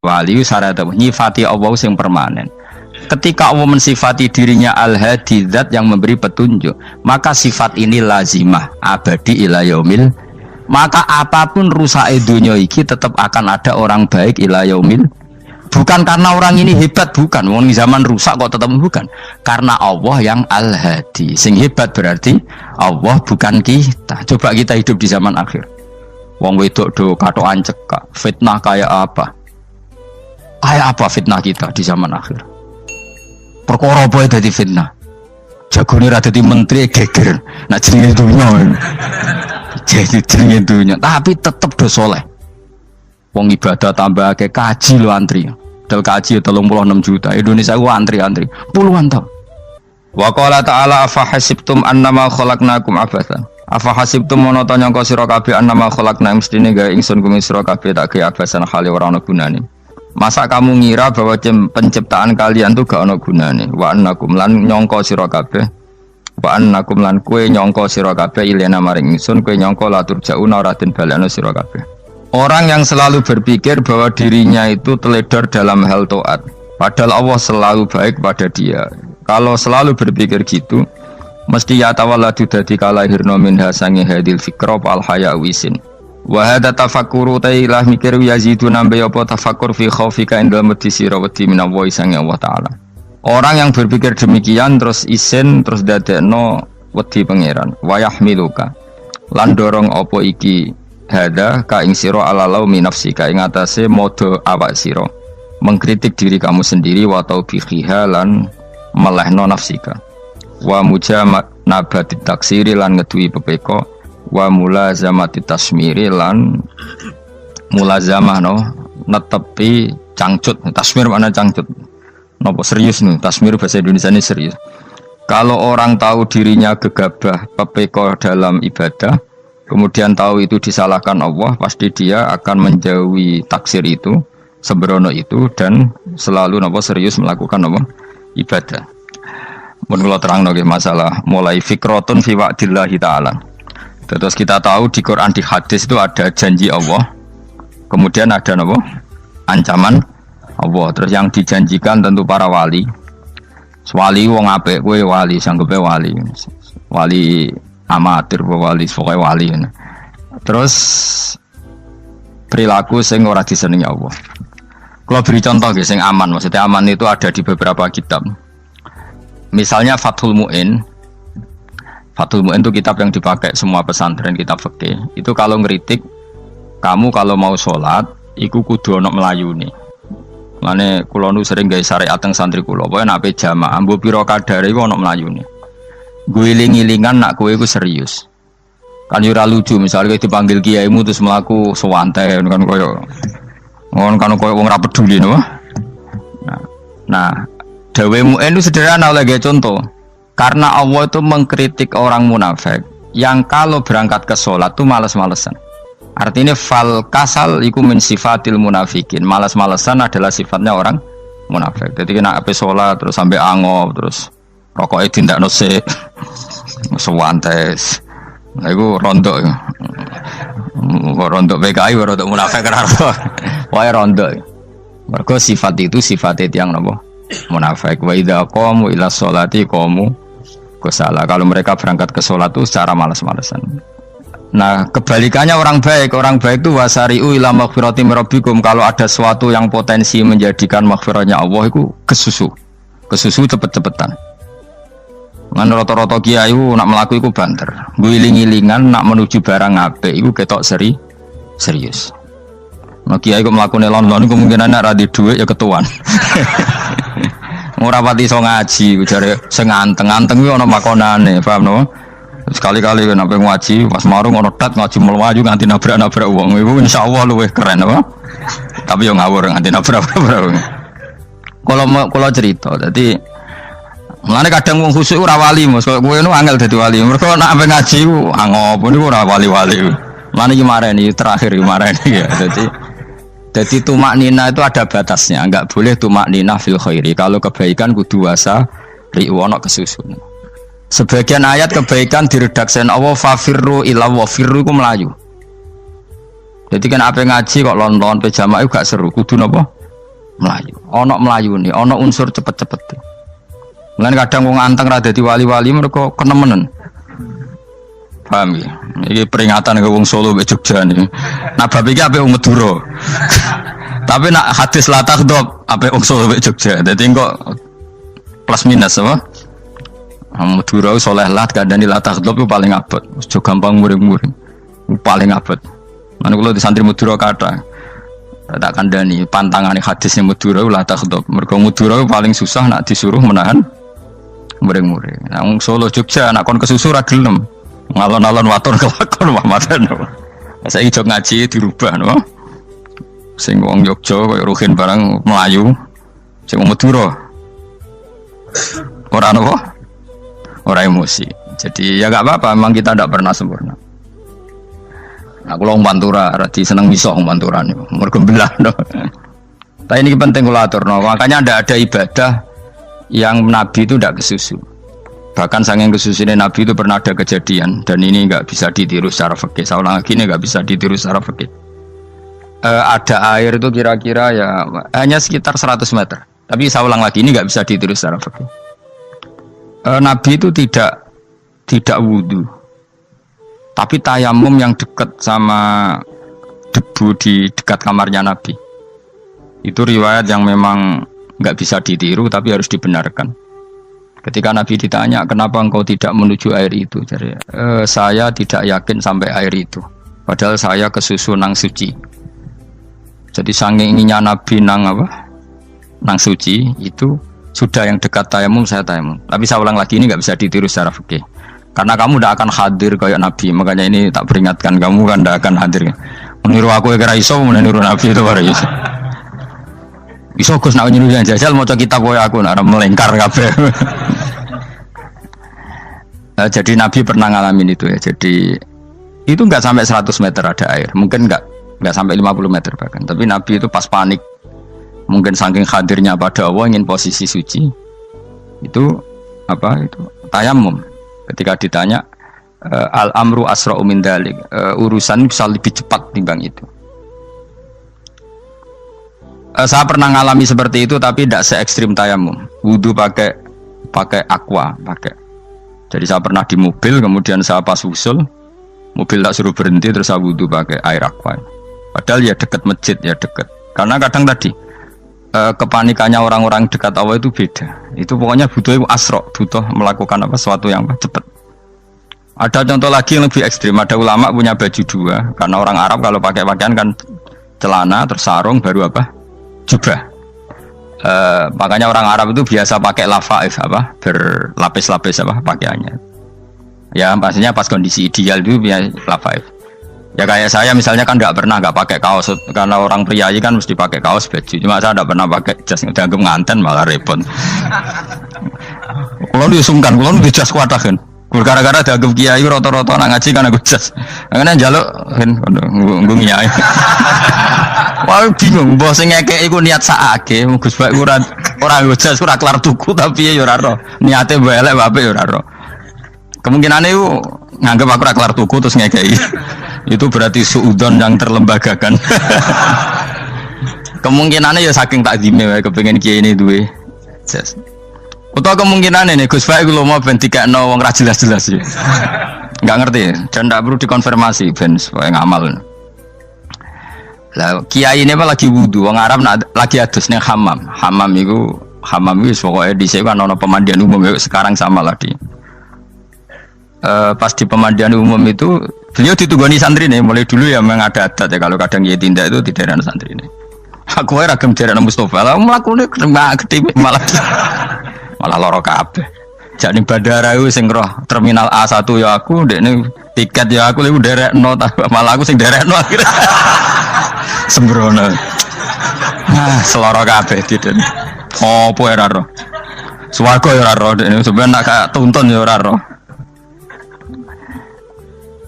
wali syarat nyifati Allah yang permanen. Ketika Allah mensifati dirinya al-hadi, zat yang memberi petunjuk, maka sifat ini lazimah abadi ila yaumil. Maka apapun rusak dunia iki tetap akan ada orang baik ila yaumil. Bukan karena orang ini hebat, bukan. Wong zaman rusak kok tetap bukan. Karena Allah yang al-hadi. Sing hebat berarti Allah, bukan kita. Coba kita hidup di zaman akhir. Wong wedok do katokan cekak. Fitnah kayak apa? Kayak apa fitnah kita di zaman akhir? Perkara apa dadi fitnah? Jagone ra dadi menteri geger. Nak jenenge dunya. Jadi jenenge dunya, tapi tetep do saleh. Wong ibadah tambah ke kaji lo antri. Dal kaji 36 juta. Indonesia ku antri-antri puluhan tahun. Wa qala ta'ala afa hasibtum annama khalaqnakum abatsan. Afa hasibtum mono ta nyangka sira kabeh annama khalaqna mestine gawe ingsun kuwi sira kabeh tak gawe abasan khali ora ana gunane. Masa kamu ngira bahwa penciptaan kalian tuh gak ana gunane? Wa annakum lan nyangka sira kabeh. Wa annakum lan kowe nyangka sira kabeh ilena maring ingsun kowe nyangka la turjauna ora den balekno sira kabeh. Orang yang selalu berpikir bahwa dirinya itu teledor dalam hal taat, padahal Allah selalu baik pada dia. Kalau selalu berpikir gitu, mesti ya tawalladu dadi kalahirna minha sange hadil fikra fal haya wisin. Wa hadza tafakkuru tailah mikir yazidu nambe apa tafakkur fi khaufika indal mudisira wedi minallahi sange Allah taala. Orang yang berpikir demikian terus isin terus dadekno wedi pangeran. Wa yahmiluka lan dorong apa iki hada ka ing sira ala laumi nafsika ing atase modo awak sira mengkritik diri kamu sendiri wa taubihiha lan melehno nafsika wa mujamanabati taksiri lan ngeduwi pepeko wa mulazamati tasmiri lan mulazamah no netepi cangcut. Tasmir mana cangcut napa serius nih tasmir bahasa Indonesia ini serius. Kalau orang tahu dirinya gegabah pepeko dalam ibadah kemudian tahu itu disalahkan Allah, pasti dia akan menjauhi taksir itu, sembrono itu, dan selalu serius melakukan ibadah. Menurut terang masalah mulai fikrotun fi wa'dillahi ta'ala. Terus kita tahu di Quran di hadis itu ada janji Allah, kemudian ada ancaman Allah. Terus yang dijanjikan tentu para wali. Wali wong apik kowe wali, sanggepe wali. Wali amatir wali pokoknya wali. Terus perilaku sing ora disenengi Allah. Kalau beri contoh sing aman, maksudnya aman itu ada di beberapa kitab. Misalnya Fathul Mu'in. Fathul Mu'in itu kitab yang dipakai semua pesantren, kitab fikih. Itu kalau ngeritik kamu kalau mau sholat iku kudu ana melayune. Lane kula nu sering gawe syariat teng santri kula, pokoke nek jamaah mbuh pira kadare iku ana melayune. Guling-gilingan nak kowe iku serius. Kan yo ora lucu misalnya dipanggil kiaimu terus mlaku sewantai kan koyo wong ora peduli no. Nah, dawe Mu'in itu sederhana oleh contoh. Karena Allah itu mengkritik orang munafik yang kalau berangkat ke sholat tuh malas-malesan. Artinya fal kasal iku min sifatil munafikin. Malas-malesan adalah sifatnya orang munafik. Jadi kena ape sholat terus sampai angop terus rokoknya tindak nose sewantes. Nah itu rontok ya. Rontok PKI rontok munafik raro. Wah rontok. Mergo sifat itu sifatnya yang napa munafik. Wa idza qamu ila sholati qamu kusala. Kalau mereka berangkat ke sholat itu secara malas-malesan. Nah kebalikannya orang baik itu wasari'u ila maghfirati mirabbikum. Kalau ada sesuatu yang potensi menjadikan maghfiratnya Allah itu kesusu cepet-cepetan. Ngan rata-rata kiai nak melaku iku banter. Guling-gilingan nak menuju barang apik iku ketok serius. Nah kiai kok mlakune lon-lon kemungkinan nek ra di dhuwit ya ketuan. Ora pati iso ngaji jare sing anteng-anteng kuwi ana makonane, paham no? Sekali-kali nek ngaji pas marung ana tat ngaji mlayu nganti nabrak-nabrak wong. Iku insyaallah luwih keren apa? Tapi yo ngawur nganti nabrak-nabrak. Kalau cerita dadi mulane kadang wong khusuk ora wali Mas, kowe ngono angel dadi wali. Mergo nek ampe ngaji ku angop niku ora wali-wali. Mulane iki mareni terakhir iki mareni ya. Jadi tumak nina itu ada batasnya, enggak boleh tumak nina fil khairi. Kalau kebaikan kudu wasa riwana kesusun. Sebagian ayat kebaikan diredaksikan Allah fafirru ila wa firru ku melayu. Jadi kan apa ngaji kok lon-lon pe jamaah gak seru, kudu napa? Melayu. Ono Melayu nih, ono unsur cepet-cepet. Lan kadang wong anteng ra dadi wali-wali mereka kenemenen. Paham ya? Ini peringatan ke wong Solo mbek Jogja nih. Nah bab iki ape wong Madura. Tapi nak hadis la takhdhab ape wong Solo mbek Jogja. Dadi kok plus minus apa? Madura soleh lah kandhani la takhdhab itu paling abot. Aja gampang muring-muring. Paling abot. Lan kula di santri Madura kathah. Tak kandhani pantangane hadisnya Madura la takhdhab. Mergo Madura paling susah nak disuruh menahan muring-muring. Nah wong Solo Jogja nak kon kesusu ra gelem. Ngalon-alon waton kelakon Muhammadan. Saiki jog ngaji dirubah no. Sing wong Jogja kaya Ruhin barang Melayu. Sing wong Madura. Ora apa? Ora emosi. Jadi ya enggak apa-apa, memang kita tidak pernah sempurna. Aku wong Pantura, radi seneng miso wong Pantura niku. Mergo belah no. Tapi ini penting kula aturno. Makanya ada ibadah yang Nabi itu tidak kesusu. Bahkan saking kesusunya Nabi itu pernah ada kejadian dan ini nggak bisa ditiru secara fikih. Saya ulang lagi ini nggak bisa ditiru secara fikih. Ada air itu kira-kira ya hanya sekitar 100 meter. Tapi saya ulang lagi ini nggak bisa ditiru secara fikih. Nabi itu tidak wudu, tapi tayamum yang dekat sama debu di dekat kamarnya Nabi. Itu riwayat yang memang nggak bisa ditiru tapi harus dibenarkan. Ketika Nabi ditanya, kenapa engkau tidak menuju air itu? Jadi, saya tidak yakin sampai air itu. Padahal saya kesusu nang suci. Jadi saking inginnya Nabi nang apa? Nang suci itu sudah yang dekat tayamum saya tayamum. Tapi saya ulang lagi ini nggak bisa ditiru secara fikih. Karena kamu tidak akan hadir kayak Nabi. Makanya ini tak peringatkan kamu kan tidak akan hadir. Meniru aku ya kira iso, meniru Nabi itu baru iso. Iso Gus nak nyuruh yang jajal mau kitab koyo aku nak melengkar kabeh. Jadi Nabi pernah ngalamin itu ya. Jadi itu enggak sampai 100 meter ada air. Mungkin enggak sampai 50 meter bahkan. Tapi Nabi itu pas panik. Mungkin saking hadirnya pada Allah ingin posisi suci. Itu apa itu? Tayamum. Ketika ditanya al-amru asra'u min dzalik. Urusan bisa lebih cepat timbang itu. Saya pernah ngalami seperti itu tapi tidak se ekstrim tayamum. Wudu pakai aqua, pakai. Jadi saya pernah di mobil, kemudian saya pas usul, mobil tak suruh berhenti terus saya wudu pakai air aqua. Padahal ya dekat masjid ya dekat. Karena kadang tadi kepanikannya orang-orang dekat Allah itu beda. Itu pokoknya butuh asro, butuh melakukan apa sesuatu yang cepat. Ada contoh lagi yang lebih ekstrim. Ada ulama punya baju dua. Karena orang Arab kalau pakai pakaian kan celana terus sarung baru apa? Jubah. Makanya orang Arab itu biasa pakai lafaif apa berlapis-lapis apa pakaiannya. Ya pastinya pas kondisi ideal itu biasa lafaif. Ya kayak saya misalnya kan nggak pakai kaos karena orang priayi kan mesti pakai kaos baju. Cuma saya nggak pernah pakai jas udah nganten malah repot. Kalau disungkan, kalau di jas kuatah kan. Gara-gara dianggap kiai roto-roto nak ngaji kan aku jas. Karena jaluk kan nggung kiai. Wah bingung, bos ngekek iku niat sakake, Gus Baik ora jas ora kelar tuku tapi ya ora ro. Niate elek wae ya ora ro. Kemungkinane iku nganggep aku ora kelar tuku terus ngekeki. Itu berarti suudon yang terlembagakan. Kemungkinannya ya saking takdime wae kepengin kiai ini duwe jas. Utawa kemungkinane nih Gus Baik lu mau ben dikekno wong ra jelas-jelas ya. Enggak ngerti dan ndak perlu dikonfirmasi ben supaya ngamal. Lah kiai ini apa lagi wudu, wong Arab lagi adus ning hammam. Hammam itu pokoknya di sini kan ono pemandian umum sekarang sama lagi. Pas di pemandian umum itu beliau ditunggoni santri nih, mulai dulu ya memang ada adat ya kalau kadang kiai tindak itu di daerah santri nih. Aku era ragam daerah Mustafa, lah melakukan gede malah loro kabeh. Jadi bandara itu sing roh terminal A1 ya aku, dekne tiket ya aku lewat derek no, malah aku sing derek no akhirnya. Sembrono. Seloro kabeh tidak. Opo ora roh. Swarga ya ora roh, dekne sampeyan nak gak tuntun ya ora roh.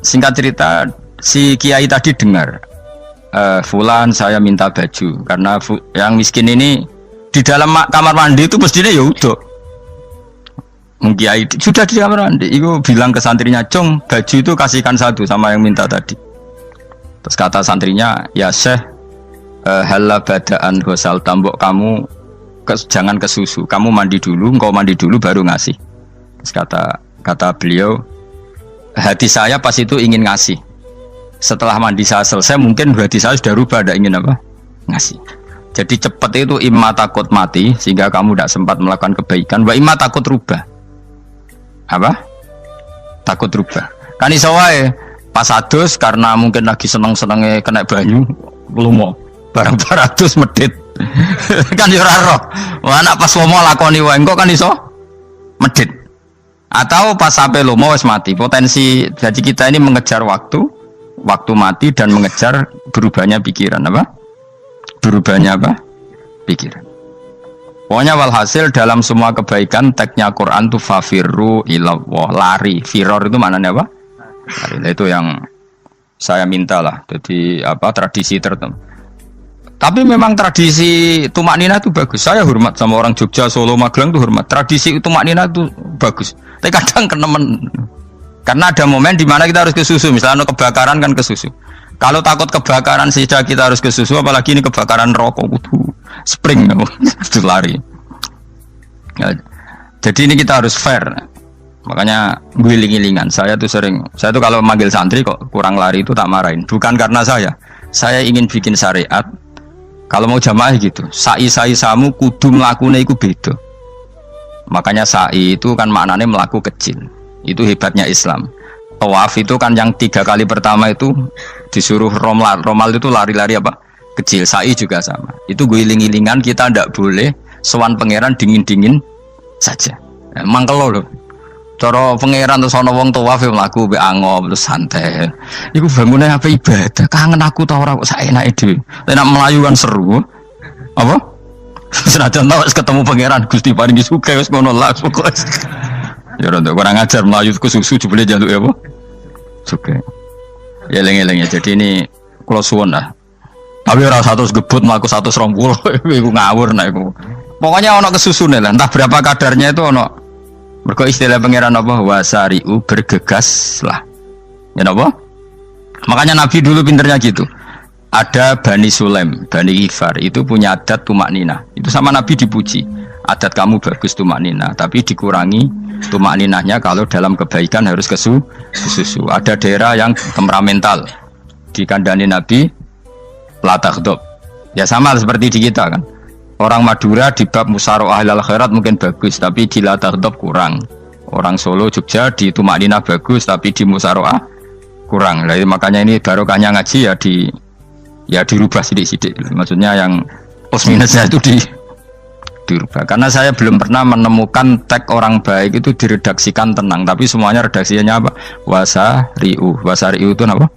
Singkat cerita, si kiai tadi dengar, Fulan saya minta baju karena yang miskin ini di dalam kamar mandi itu mestinya ya udah. Kiai sudah di kamar mandi, itu bilang ke santrinya, Cong baju itu kasihkan satu sama yang minta tadi. Terus kata santrinya, ya Syekh, Hala badaan gosal tambok kamu jangan ke susu, kamu mandi dulu, engkau mandi dulu baru ngasih. Terus kata beliau, hati saya pas itu ingin ngasih. Setelah mandi saya selesai, mungkin hati saya sudah rubah, tidak ingin apa? Ngasih. Jadi cepat itu imma takut mati sehingga kamu tidak sempat melakukan kebaikan, wa imma takut rubah. Apa? Takut rubah. Kan iso wae pas adus karena mungkin lagi seneng-senenge kena banyu, lumo. Barang 200 medit. Kan yo ora roh. Wah anak pas lomo lakoni wae engko kan iso medit. Atau pas sampai lomo wis mati. Potensi jadi kita ini mengejar waktu mati dan mengejar berubahnya pikiran apa? Berubahnya apa? Pikiran. Pokoknya walhasil dalam semua kebaikan teksnya Quran tuh fafirru ilallah, lari. Firor itu maknanya apa? Lari. Nah, itu yang saya minta lah. Jadi apa tradisi tertentu. Tapi memang tradisi tumak nina itu bagus. Saya hormat sama orang Jogja, Solo, Magelang tuh hormat. Tradisi tumak nina itu bagus. Tapi kadang kenemen. Karena ada momen di mana kita harus ke susu. Misalnya kebakaran kan ke susu. Kalau takut kebakaran sehingga kita harus ke susu, apalagi ini kebakaran rokok, spring, itu lari. Ya, jadi ini kita harus fair. Makanya guling-gilingan. Saya tuh kalau manggil santri kok kurang lari itu tak marahin. Bukan karena saya ingin bikin syariat. Kalau mau jamaah gitu, sa'i samu kudu melakukan itu beda. Makanya sa'i itu kan maknanya melaku kecil. Itu hebatnya Islam. Tawaf itu kan yang 3 kali pertama itu disuruh romal itu lari-lari apa? Kecil. Sa'i juga sama. Itu guling-gilingan kita ndak boleh sowan pangeran dingin-dingin saja. Emang kalau loh. Cara pangeran terus ana wong tawaf mlaku mbek angop terus santai. Iku bangune apa ibadah? Kangen aku ta ora kok saenake dhewe. Nek melayu kan seru. Apa? Senajan tau ketemu pangeran Gusti paringi sugih wis ngono lah pokoke. Ya ora kurang ajar melayu ke susu jebule njaluk ya apa? Oke. Ya eling-eling ya. Jadi ini kula suwun lah. Tapi ora 100 gebut mlaku 120 iku ngawur nek iku. Pokoknya ana kesusune lah, entah berapa kadarnya itu ana. Mergo istilah pangeran apa? Wasari'u bergegas lah. Ya apa? Makanya Nabi dulu pinternya gitu. Ada Bani Sulaim, Bani Ifar itu punya adat tumak nina. Itu sama Nabi dipuji. Adat kamu bagus tumak nina, tapi dikurangi tumak ninahnya kalau dalam kebaikan harus ke susu. Ada daerah yang temperamental. Dikandani Nabi la taghdab. Ya sama seperti di kita kan. Orang Madura di bab musyaroah ilal khairat mungkin bagus, tapi di la taghdab kurang. Orang Solo, Jogja di tumak ninah bagus, tapi di musyaroah kurang. Jadi makanya ini barokahnya ngaji ya dirubah sidik-sidik. Maksudnya yang plus minusnya itu dirubah. Karena saya belum pernah menemukan tag orang baik itu diredaksikan tenang, tapi semuanya redaksinya apa? Wasari'u itu apa?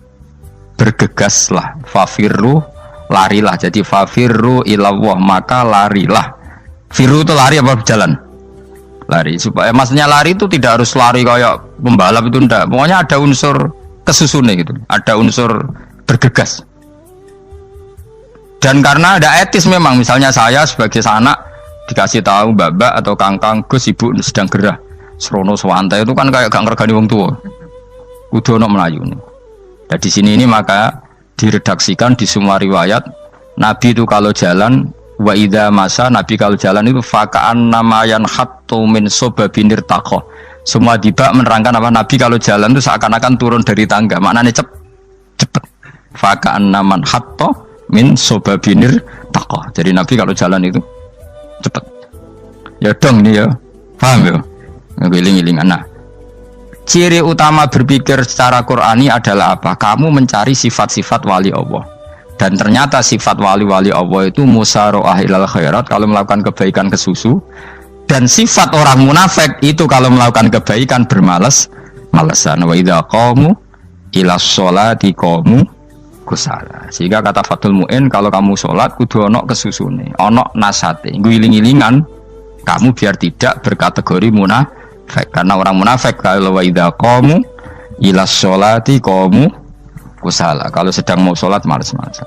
Bergegaslah, fafirru, larilah. Jadi fafirru ilallah, maka larilah. Firu itu lari apa berjalan? Lari. Supaya maksudnya lari itu tidak harus lari kayak pembalap itu enggak. Pokoknya ada unsur kesusune gitu. Ada unsur bergegas. Dan karena ada etis memang, misalnya saya sebagai anak dikasih tahu babak atau kangkang Gus ibu sedang gerah serono swantai itu kan kayak gak ngergani wong tua kudu ono melayu nih. Dan di sini ini maka diredaksikan di semua riwayat Nabi itu kalau jalan wa idza masa, Nabi kalau jalan itu faka'an namayan hattu min sobabinir taqo. Semua dibak menerangkan apa Nabi kalau jalan itu seakan-akan turun dari tangga, maknanya cepet. Faka'an naman hatto min sobabinir taqo. Jadi Nabi kalau jalan itu cepet. Ya dong ini ya. Paham ya? Ngegiling-gilingan. Nah, ciri utama berpikir secara Qur'ani adalah apa? Kamu mencari sifat-sifat wali Allah. Dan ternyata sifat wali-wali Allah itu musyaroah ilal khairat, kalau melakukan kebaikan ke susu. Dan sifat orang munafik itu kalau melakukan kebaikan bermalas-malasan. Wa idza qamu ila sholati qamu kusala. Sehingga kata Fathul Mu'in, kalau kamu sholat kudu ono kesusune, ono nasate, guling-gilingan kamu biar tidak berkategori munafik. Karena orang munafik kalau wa idza qamu ila sholati qamu kusala, kalau sedang mau sholat malas-malasan.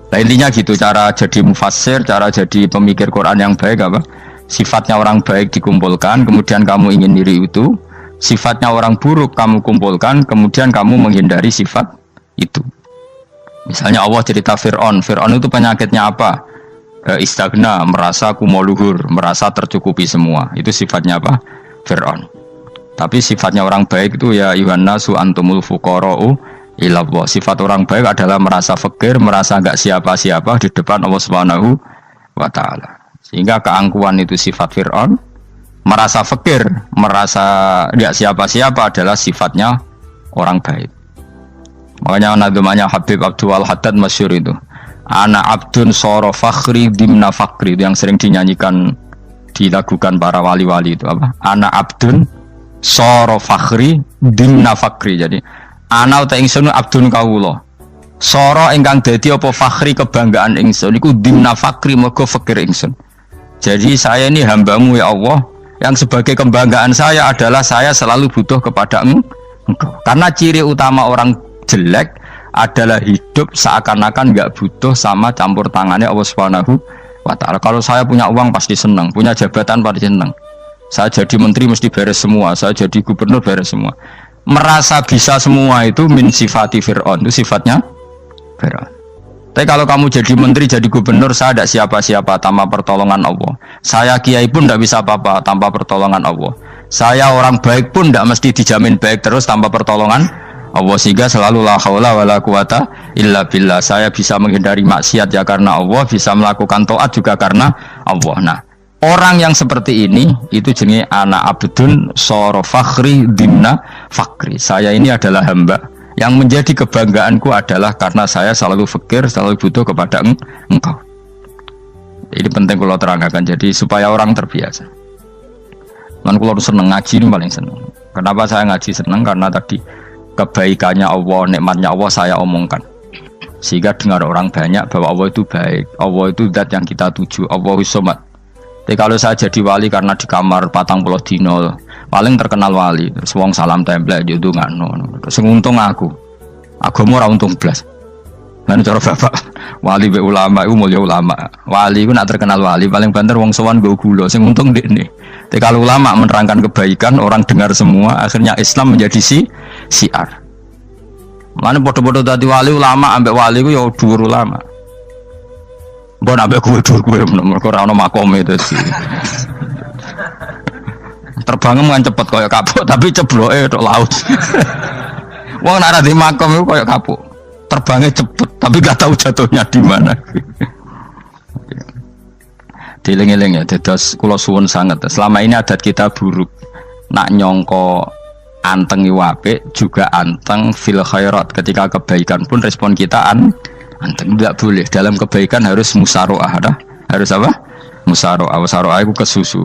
Nah intinya gitu cara jadi mufassir, cara jadi pemikir Quran yang baik apa? Sifatnya orang baik dikumpulkan, kemudian kamu ingin diri itu. Sifatnya orang buruk kamu kumpulkan, kemudian kamu menghindari sifat itu. Misalnya Allah cerita Fir'aun. Fir'aun itu penyakitnya apa? Istagna, merasa kumoluhur, merasa tercukupi semua. Itu sifatnya apa? Fir'aun. Tapi sifatnya orang baik itu ya Yuhannasu antumul fuqara'u ilallah. Sifat orang baik adalah merasa fakir, merasa enggak siapa-siapa di depan Allah Subhanahu wa taala. Sehingga keangkuhan itu sifat Fir'aun, merasa fakir, merasa enggak siapa-siapa adalah sifatnya orang baik. Makanya nadumanya Habib Abdul Haddad masyhur itu. Ana abdun soro fakhri dimna fakri, itu yang sering dinyanyikan dilakukan para wali-wali itu apa? Ana abdun soro fakhri dimna fakri. Jadi ana uta ingsun abdun kawula. Soro ingkang dadi apa fakhri kebanggaan ingsun iku dimna fakri mergo fakir ingsun. Jadi saya ini hambamu ya Allah, yang sebagai kebanggaan saya adalah saya selalu butuh kepada Engkau. Karena ciri utama orang jelek adalah hidup seakan-akan nggak butuh sama campur tangannya Allah Subhanahu wa taala. Kalau saya punya uang pasti senang, punya jabatan pasti senang. Saya jadi menteri mesti beres semua, saya jadi gubernur beres semua. Merasa bisa semua itu min sifati Fir'aun, itu sifatnya Fir'aun. Tapi kalau kamu jadi menteri, jadi gubernur, saya tidak siapa-siapa tanpa pertolongan Allah. Saya kiai pun tidak bisa apa-apa tanpa pertolongan Allah. Saya orang baik pun tidak mesti dijamin baik terus tanpa pertolongan Allah, sehingga selalu la haula wala quwata illa billah. Saya bisa menghindari maksiat ya karena Allah, bisa melakukan taat juga karena Allah. Nah, orang yang seperti ini itu jenis ana abdun soro fakhri dimna fakri. Saya ini adalah hamba yang menjadi kebanggaanku adalah karena saya selalu fakir, selalu butuh kepada Engkau. Ini penting kalau terangkan, jadi supaya orang terbiasa. Man kalau seneng ngaji ini paling seneng. Kenapa saya ngaji seneng? Karena tadi kebaikannya Allah, nikmatnya Allah saya omongkan. Sehingga dengar orang banyak bahwa Allah itu baik, Allah itu zat yang kita tuju, Allahus Somad. Tapi kalau saya jadi wali karena di kamar 40 dino, paling terkenal wali, terus wong salam template itu nggak no. Terus untung aku mau untung belas. Kan cara bapak wali be ulama itu mulia ulama. Wali itu nak terkenal wali paling banter wong sowan go gula, sing untung dekne. Tapi kalau ulama menerangkan kebaikan, orang dengar semua, akhirnya Islam menjadi siar. Mana bodoh-bodoh tadi wali ulama ambek wali ku ya dhuwur ulama. Mbok ambek kuwe dhuwur kuwe mergo ora ono makome itu sih. Terbangnya mungkin cepet koyo kapuk tapi cebloke tok laut. Wong nek ora di makom iku koyo kapuk. Terbangnya cepet tapi gak tahu jatuhnya di mana. Dieling-eling ya, dados kula suwun sanget. Selama ini adat kita buruk. Nak nyongko anteng apik juga anteng fil khairat. Ketika kebaikan pun respon kita anteng, tidak boleh. Dalam kebaikan harus musaroah, harus apa? Musaroah. Musaroah itu kesusu.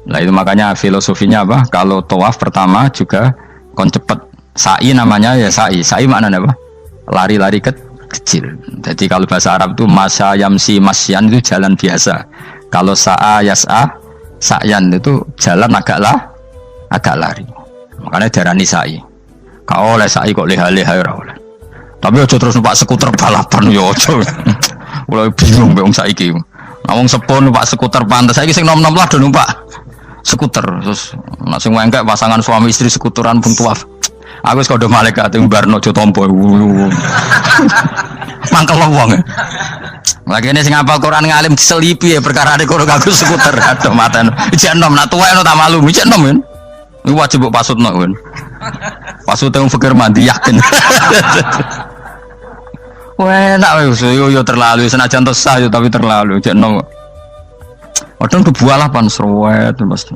Nah itu makanya filosofinya apa? Kalau tawaf pertama juga kon cepet. Sa'i namanya ya sa'i. Sa'i maknanya apa? Lari-lari kecil. Jadi kalau bahasa Arab itu masya yamsi masyan itu jalan biasa. Kalau sa'a yas'a sa'yan itu jalan agak lari. Makanya darani sa'i. Kau oleh sa'i kok leha-leha ora oleh. Tapi aja terus numpak skuter balapan yo aja. Mulai bingung mbek wong saiki. Nah wong sepo numpak skuter pantes saiki sing nom-nom lah do numpak skuter. Terus nek sing wengkek pasangan suami istri skuteran pun tuaf. Aku wis kodho malaikat mbarno aja tampa. Mangkel wong. Lagi ini sing hafal Quran ngalim diselipi ya perkara ade kono kanggo skuter. Aduh maten. Ijek nom nak tuwek tak malu. Ijek nom kan. Iku wajib mbok pasutno kan. Pasut wong fikir mandi yakin. Wah, enak wis yo terlalu senajan to sah yo tapi terlalu ijek nom. Padahal kebualapan serwet Mas.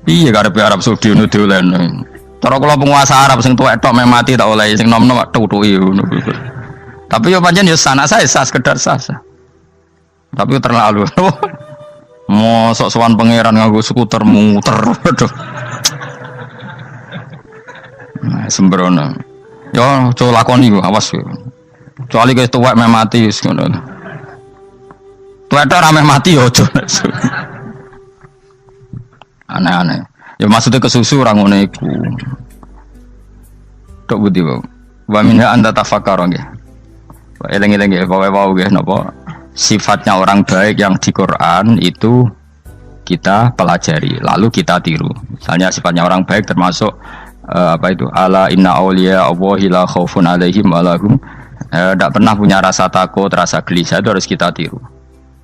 Iya karepe Arab Saudi ngono diolehno. Cara kula penguasa Arab sing tuwek tok meh mati tak oleh sing nom-nom tutuki ngono. Tapi yo pancen yo sana saya sah sekedar sah. Tapi terlalu. Mosok sowan pangeran nganggo skuter muter. Aduh. Nah, sembrono. Yo coba lakoni yo awas yo. Kecuali guys tuwek meh mati wis ngono. Tuwek tok ora meh mati yo aja. Aneh-aneh. Ya maksudnya kesusu orang ngono iku. Tok budi wae. Wa minha anta tafakkara nggih. Eleng-eleng nggih wae nggih napa sifatnya orang baik yang di Quran itu kita pelajari lalu kita tiru. Misalnya sifatnya orang baik termasuk apa itu ala inna auliya Allahi la khaufun alaihim wa lahum Tidak pernah punya rasa takut, rasa gelisah itu harus kita tiru.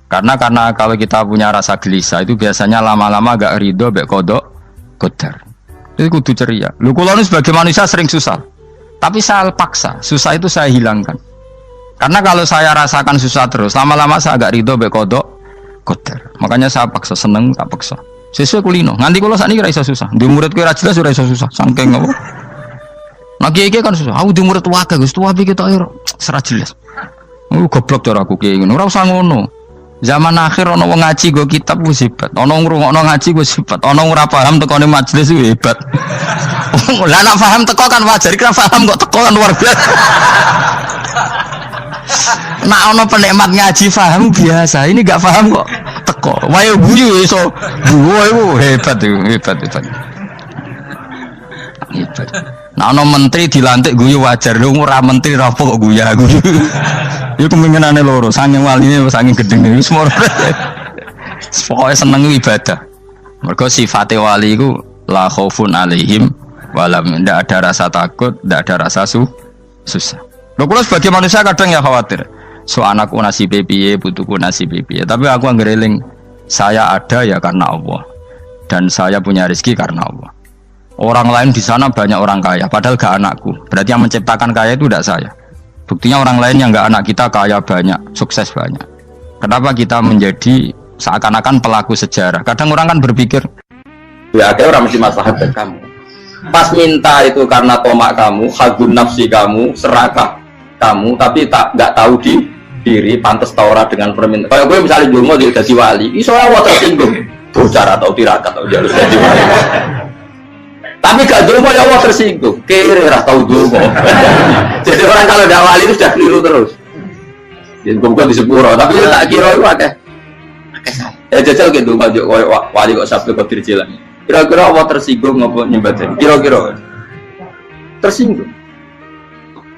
Karena kalau kita punya rasa gelisah itu biasanya lama-lama gak ridho, bek kodok, kodar. Itu kudu ceria. Lu kalau ini sebagai manusia sering susah, tapi saya paksa, susah itu saya hilangkan. Karena kalau saya rasakan susah terus, lama-lama saya agak ridho, bek kodok, kodar. Makanya saya paksa, seneng tak paksa. Sesuai kulino. Nanti kalau saat ini rasa susah. Di murid kira jelas sudah rasa susah. Sangking apa? Nah kiai kan susah. Aku di murid wae Gus, tuwa iki kita air serat jelas. Goblok cara aku kiai ngono. Ora usah ngono. Zaman akhir ana wong ngaji go kitab wis hebat. Ana ngrungokno ngaji wis hebat. Ana ora paham tekone majelis wis hebat. Lah nek paham teko kan wajar, kira paham kok teko kan luar biasa. Nak ono penikmat ngaji paham biasa, ini gak paham kok teko. Wae guyu iso. Guyu hebat itu, hebat. Nah ono menteri dilantik guyu wajar, lu ora menteri rapo kok guyu. Iku kemungkinane loro, saking waline saking gedeng iki semua. Pokoke seneng ibadah. Mergo sifate wali iku la khaufun alaihim walam, ndak ada rasa takut, ndak ada rasa susah. Lho kula sebagai manusia kadang ya khawatir. So anakku nasib piye, putuku nasib piye. Tapi aku anggereling saya ada ya karena Allah. Dan saya punya rezeki karena Allah. Orang lain di sana banyak orang kaya, padahal gak anakku. Berarti yang menciptakan kaya itu tidak saya. Buktinya orang lain yang gak anak kita kaya banyak, sukses banyak. Kenapa kita menjadi seakan-akan pelaku sejarah? Kadang orang kan berpikir, ya akhirnya orang mesti masalah buat kamu. Pas minta itu karena tomak kamu, hagun nafsi kamu, serakah kamu, tapi nggak tahu diri, pantas taura dengan permintaan. Kalau gue misalnya dungo jadi wali, iso Allah tersinggung, bocor atau tirakat atau jalur jadi wali. Tapi gak dungo ya Allah tersinggung, kira tahu dungo. Jadi orang kalau udah wali itu sudah keliru terus. Jadi gue di sepuro, tapi tak kira itu ada. Ya jajal gitu, wali kok sabtu kok dirjilan. Kira-kira Allah tersinggung ngopo nyembatin? Kira-kira tersinggung.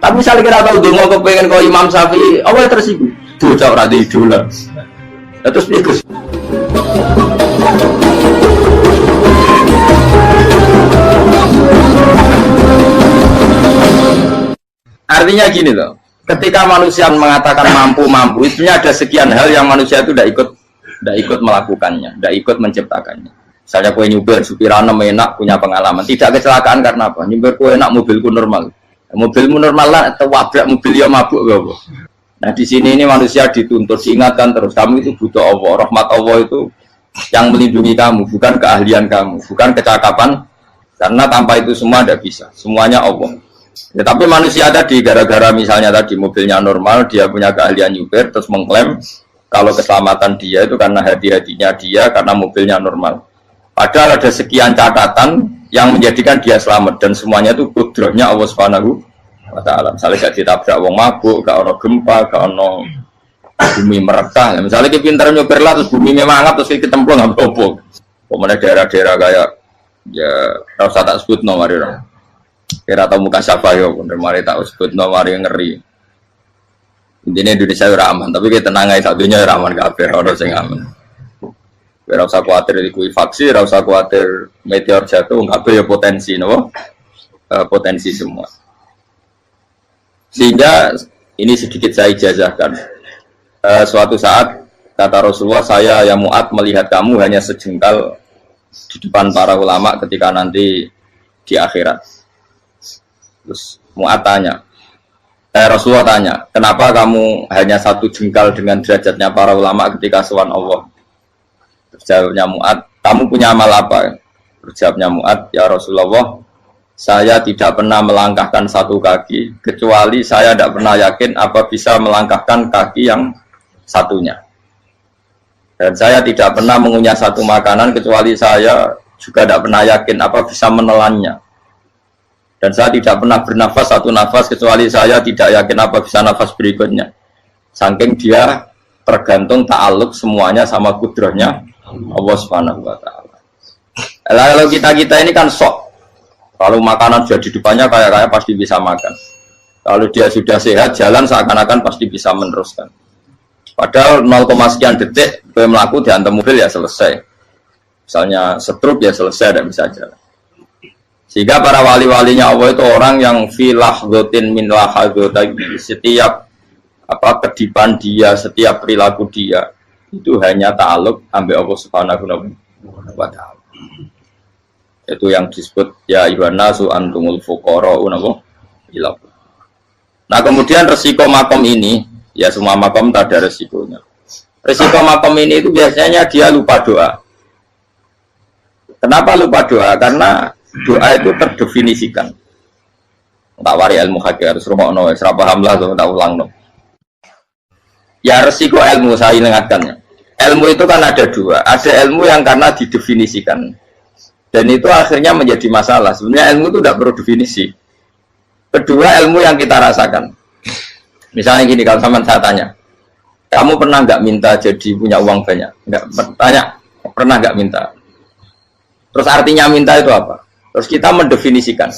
Tapi misalnya kita tahu dong mau pengen kau Imam Syafi'i, Allah tersinggung. Bocah ora di idola. Terus ikut. Artinya gini loh, ketika manusia mengatakan mampu, itunya ada sekian hal yang manusia itu tidak ikut melakukannya, tidak ikut menciptakannya. Misalnya kue nyupir, supirana enak, punya pengalaman, tidak kecelakaan karena apa? Nyupir kue enak, mobilku normal. Mobilmu normal lah, atau wabrak mobil ya mabuk gak. Nah di sini ini manusia dituntut, diingatkan terus, kamu itu butuh Allah, rahmat Allah itu yang melindungi kamu, bukan keahlian kamu, bukan kecakapan, karena tanpa itu semua tidak bisa, semuanya Allah. Ya, tapi manusia tadi gara-gara misalnya tadi mobilnya normal, dia punya keahlian nyupir, terus mengklaim kalau keselamatan dia itu karena hati-hatinya dia, karena mobilnya normal. Padahal ada sekian catatan yang menjadikan dia selamat dan semuanya itu kudrahnya Allah Subhanahu wa Ta'ala. Misalnya gak ditabrak wong mabuk, gak ono gempa, gak ono bumi merekah. Misalnya kita pintar nyopir lah terus bumi mangap terus kita templung nggak apa-apa. Kemudian daerah-daerah kayak ya rasa tak sebut nomor orang. Kira tahu muka siapa yo, bener mari tak sebut nomor yang ngeri. Intinya Indonesia ora aman, tapi kita tenang aja satunya ora aman kabeh, ora sing aman. Ora usah kuatir likuifaksi, ora usah kuatir meteor jatuh, kabeh ya potensi, no? Potensi semua. Sehingga ini sedikit saya ijazahkan. Suatu saat kata Rasulullah, saya ya Mu'ad melihat kamu hanya sejengkal di depan para ulama ketika nanti di akhirat. Terus Mu'ad tanya, Rasulullah tanya, kenapa kamu hanya satu jengkal dengan derajatnya para ulama ketika sowan Allah? Jawabnya Mu'ad, kamu punya amal apa? Jawabnya Mu'ad, ya Rasulullah, saya tidak pernah melangkahkan satu kaki, kecuali saya tidak pernah yakin apa bisa melangkahkan kaki yang satunya. Dan saya tidak pernah mengunyah satu makanan, kecuali saya juga tidak pernah yakin apa bisa menelannya. Dan saya tidak pernah bernafas satu nafas, kecuali saya tidak yakin apa bisa nafas berikutnya. Saking dia tergantung ta'aluk semuanya sama kudrahnya Allah Subhanahu wa Ta'ala. Kalau kita ini kan sok. Kalau makanan sudah di depannya kayak pasti bisa makan. Kalau dia sudah sehat, jalan seakan-akan pasti bisa meneruskan. Padahal 0, sekian detik gue melaku dihantam mobil ya selesai. Misalnya stroke ya selesai, tidak bisa jalan. Sehingga para wali-walinya Allah itu orang yang filah dotin min lahadotagi, setiap kedipan dia, setiap perilaku dia itu hanya ta'aluk ambil Allah Subhanahu wa ta'ala. Itu yang disebut ya ayyuhan nasu antumul fuqara'u ila. Nah, kemudian resiko makom ini, ya semua makom tak ada resikonya. Resiko makom ini itu biasanya dia lupa doa. Kenapa lupa doa? Karena doa itu terdefinisikan. Tak wari ilmu hakik harus rumah serap paham lah, tak ulang no. Ya resiko ilmu saya ingatkannya. Ilmu itu kan ada dua. Ada ilmu yang karena didefinisikan, dan itu akhirnya menjadi masalah. Sebenarnya ilmu itu tidak perlu definisi. Kedua, ilmu yang kita rasakan. Misalnya gini, kalau sama saya tanya, kamu pernah nggak minta jadi punya uang banyak? Nggak tanya, pernah nggak minta? Terus artinya minta itu apa? Terus kita mendefinisikan,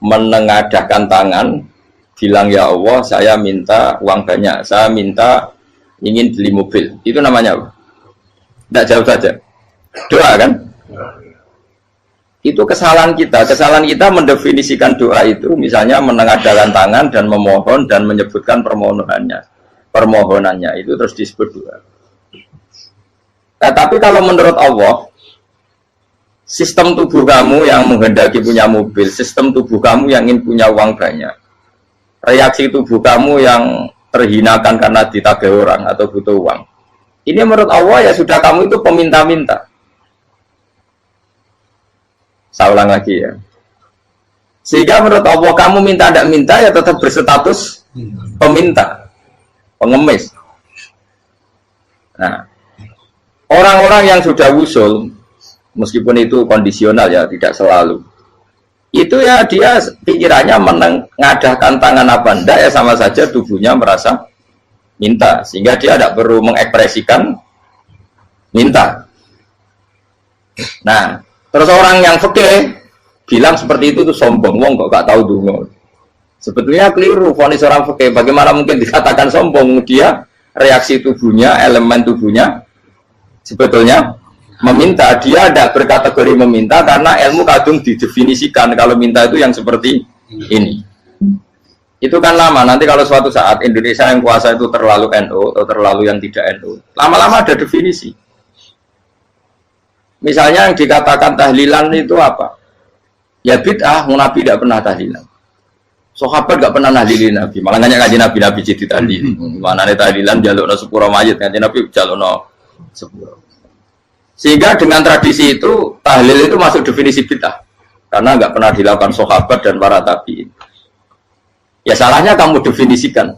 menengadahkan tangan, bilang ya Allah, saya minta uang banyak, saya minta ingin beli mobil. Itu namanya apa? Tidak jauh saja. Doa kan? Itu kesalahan kita. Kesalahan kita mendefinisikan doa itu, misalnya menengadahkan tangan dan memohon dan menyebutkan permohonannya itu terus disebut doa. Nah, tapi kalau menurut Allah, sistem tubuh kamu yang menghendaki punya mobil, sistem tubuh kamu yang ingin punya uang banyak, reaksi tubuh kamu yang terhinakan karena ditagih orang atau butuh uang, ini menurut Allah ya sudah kamu itu peminta-minta. Saya ulang lagi ya. Sehingga menurut Allah kamu minta tidak minta ya tetap berstatus peminta, pengemis. Nah, orang-orang yang sudah usul, meskipun itu kondisional ya, tidak selalu. Itu ya dia pikirannya menengadahkan tangan apa enggak ya sama saja tubuhnya merasa minta. Sehingga dia tidak perlu mengekspresikan minta. Nah, terus orang yang fikih bilang seperti itu sombong. Wong kok gak tahu dungo. Sebetulnya keliru vonis orang fikih. Bagaimana mungkin dikatakan sombong? Dia reaksi tubuhnya, elemen tubuhnya sebetulnya meminta. Dia tidak berkategori meminta karena ilmu kadung didefinisikan kalau minta itu yang seperti ini. Itu kan lama. Nanti kalau suatu saat Indonesia yang kuasa itu terlalu NU atau terlalu yang tidak NU, lama-lama ada definisi. Misalnya yang dikatakan tahlilan itu apa? Ya bid'ah, Nabi tidak pernah tahlilan. Sahabat tidak pernah nahlilin Nabi. Malah nanya kaji Nabi jadi tahlil. Mana nih tahlilan jalukno sepuro mayit, kaji Nabi jalukno sepuro. Sehingga dengan tradisi itu tahlil itu masuk definisi bid'ah karena nggak pernah dilakukan sahabat dan para tabi'in. Ya salahnya kamu definisikan.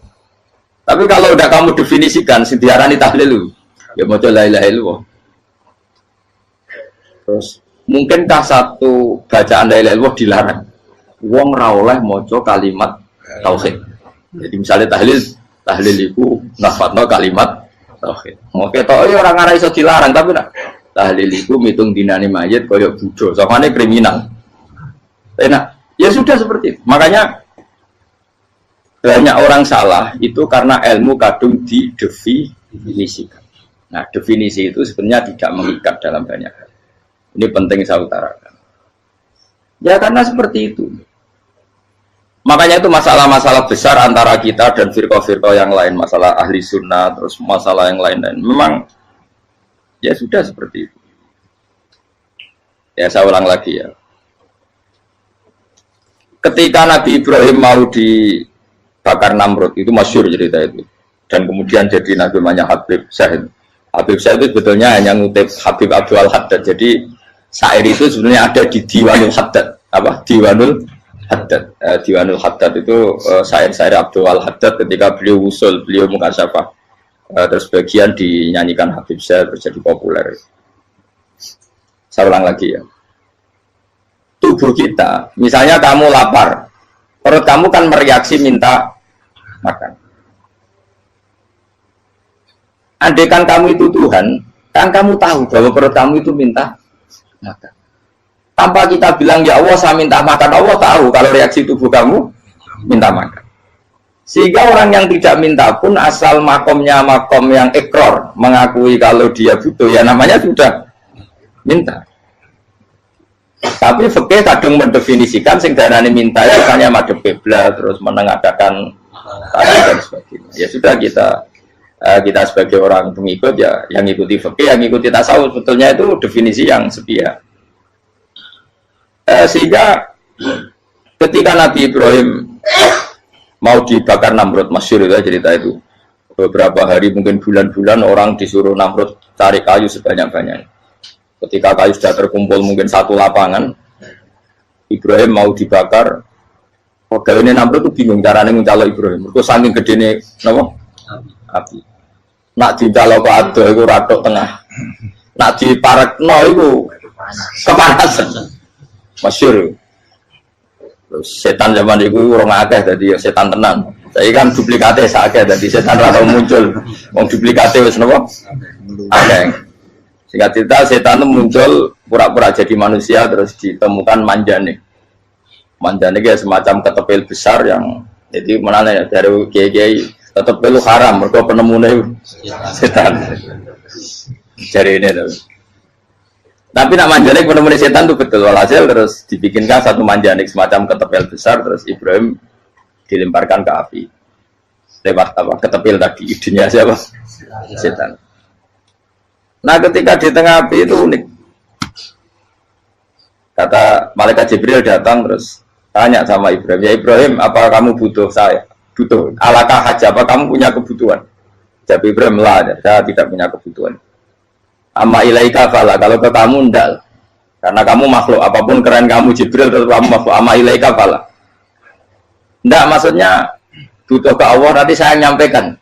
Tapi kalau udah kamu definisikan, diarani tahlil, ya mau la ilaha illallah. Terus mungkinkah satu bacaan la ilaha illallah dilarang? Wong ra oleh maca kalimat tauhid. Jadi misalnya tahlil itu nafadno kalimat tauhid. Mau ketok orang ora iso dilarang tapi nak tahlil itu mitung dinane mayit koyo budo, samane kriminal. Enak. Ya sudah seperti itu. Makanya banyak orang salah itu karena ilmu kadung didefinisikan. Nah, definisi itu sebenarnya tidak mengikat dalam banyak hal. Ini penting saya utarakan. Ya karena seperti itu. Makanya itu masalah-masalah besar antara kita dan firqah-firqah yang lain, masalah ahli sunnah, terus masalah yang lain-lain. Memang ya sudah seperti itu. Ya saya ulang lagi ya. Ketika Nabi Ibrahim mau dibakar Namrud, itu masyhur cerita itu. Dan kemudian jadi Nabi namanya Habib Syahid. Habib Syahid itu sebetulnya hanya ngutip Habib Abdul Haddad. Jadi syair itu sebenarnya ada di Diwanul Haddad. Apa? Diwanul Haddad. Diwanul Haddad itu syair-syair Abdul Haddad ketika beliau usul, beliau mukasyafah. Terus bagian dinyanyikan Habib Syahid terjadi populer. Saya ulang lagi ya. Tubuh kita, misalnya kamu lapar, perut kamu kan mereaksi minta makan. Andaikan kamu itu Tuhan, kan kamu tahu bahwa perut kamu itu minta makan. Tanpa kita bilang ya Allah saya minta makan, Allah tahu kalau reaksi tubuh kamu minta makan. Sehingga orang yang tidak minta pun asal makomnya makom yang ikror, mengakui kalau dia butuh, ya namanya sudah minta. Tapi fikih kadang mendefinisikan sing darane minta itu hanya madhep kiblat terus menengadakan tadi dan sebagainya. Ya sudah kita sebagai orang pengikut ya yang ikuti fikih, yang ikuti tasawuf sebetulnya itu definisi yang sepihak. Sehingga ketika Nabi Ibrahim mau dibakar Namrud, masyhur itu cerita itu. Beberapa hari mungkin bulan-bulan orang disuruh Namrud cari kayu sebanyak-banyaknya. Ketika kayu sudah terkumpul mungkin satu lapangan, Ibrahim mau dibakar. Pegawai ini Namrud itu bingung caranya mencalok Ibrahim. Mereka saking gedene napa? Api. Nak dicalok ke ado itu ratok tengah. Nak diparekno itu kepanasan. Masyhur. Setan zaman itu orang akeh dadi setan tenan. Saya kan duplikate sakit dadi setan ra tau muncul. Wong duplikate wis napa? Akeh. Singkat cerita setan itu muncul pura-pura jadi manusia terus ditemukan manjane. Manjane kayak semacam ketepil besar yang jadi mana dari kiai ketepil itu haram mereka penemunya setan. Jadi ini tuh. Tapi nak manjane penemunya setan itu betul walhasil terus dibikinkan satu manjane semacam ketepil besar terus Ibrahim dilemparkan ke api. Lewat apa? Ketepil tadi idenya siapa? Setan. Nah ketika di tengah api itu unik. Kata malaikat Jibril datang terus tanya sama Ibrahim, ya Ibrahim apa kamu butuh saya? Butuh. Alakah haja apa kamu punya kebutuhan? Jawab Ibrahim lah, saya tidak punya kebutuhan. Amma ilaika fala, kalau ke kamu ndak. Karena kamu makhluk, apapun keren kamu Jibril tetap kamu makhluk. Amma ilaika fala. Ndak maksudnya butuh ke Allah nanti saya nyampaikan.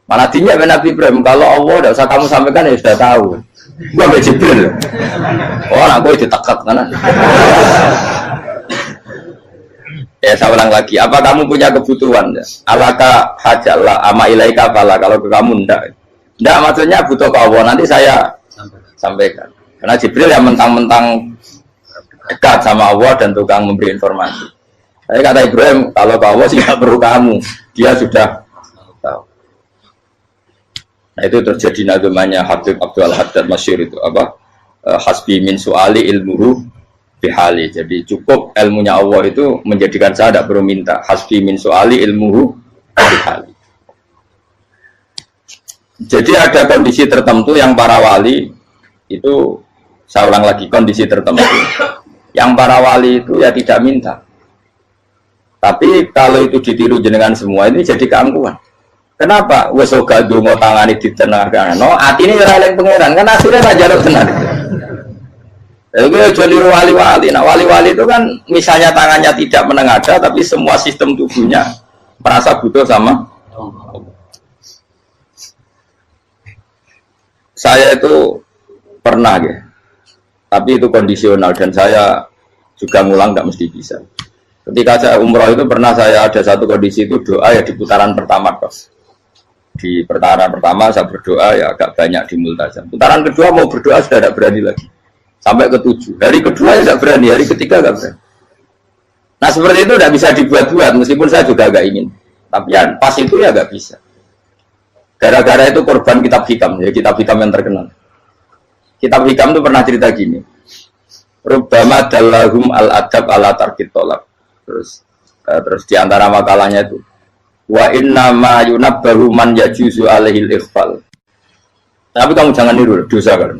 Mana dinya Nabi Ibrahim, kalau Allah tidak usah kamu sampaikan ya sudah tahu. Gua ambil Jibril. Oh, nak gue ditekat kan? Ya saya ulang lagi. Apa kamu punya kebutuhan? Alaka hajalah ama ilaika fala. Kalau ke kamu ndak. Ndak maksudnya butuh ke Allah nanti saya sampaikan. Karena Jibril yang mentang-mentang dekat sama Allah dan tukang memberi informasi. Saya kata Ibrahim, kalau ke Allah sih nggak perlu kamu. Dia sudah tahu. Nah itu terjadi nagamanya Habib Abdul Haddad masyhur itu apa? Hasbi min su'ali ilmuhu bihali. Jadi cukup ilmunya Allah itu menjadikan saya tidak perlu minta. Hasbi min su'ali ilmuhu bihali. Jadi ada kondisi tertentu yang para wali itu, saya ulang lagi, kondisi tertentu yang para wali itu ya tidak minta. Tapi kalau itu ditiru jenengan semua ini jadi keangkuhan. Kenapa? Wes ora ndonga tangane ditenangkan. No, atine ora eling pangeran, kan asline ra njaluk tenan. Itu aja niru wali-wali. Nah, wali-wali itu kan misalnya tangannya tidak menengadah tapi semua sistem tubuhnya merasa butuh sama Allah. Saya itu pernah ya. Tapi itu kondisional dan saya juga ngulang enggak mesti bisa. Ketika saya umroh itu pernah saya ada satu kondisi itu doa ya di putaran pertama kos. Di putaran pertama saya berdoa ya agak banyak di multazam. Putaran kedua mau berdoa sudah tidak berani lagi. Sampai ke-7. Hari kedua ya tidak berani, hari ketiga tidak berani. Nah seperti itu tidak bisa dibuat-buat meskipun saya juga agak ingin. Tapi ya pas itu ya agak bisa. Gara-gara itu korban kitab hikam, ya kitab hikam yang terkenal. Kitab hikam itu pernah cerita gini. Rubbama dallahum al-adab ala tarkit tolak. Terus di antara makalahnya itu wa inna ma yunabbahu man yajuzu alaihil ikhfal. Tapi kamu jangan niru dosa kan.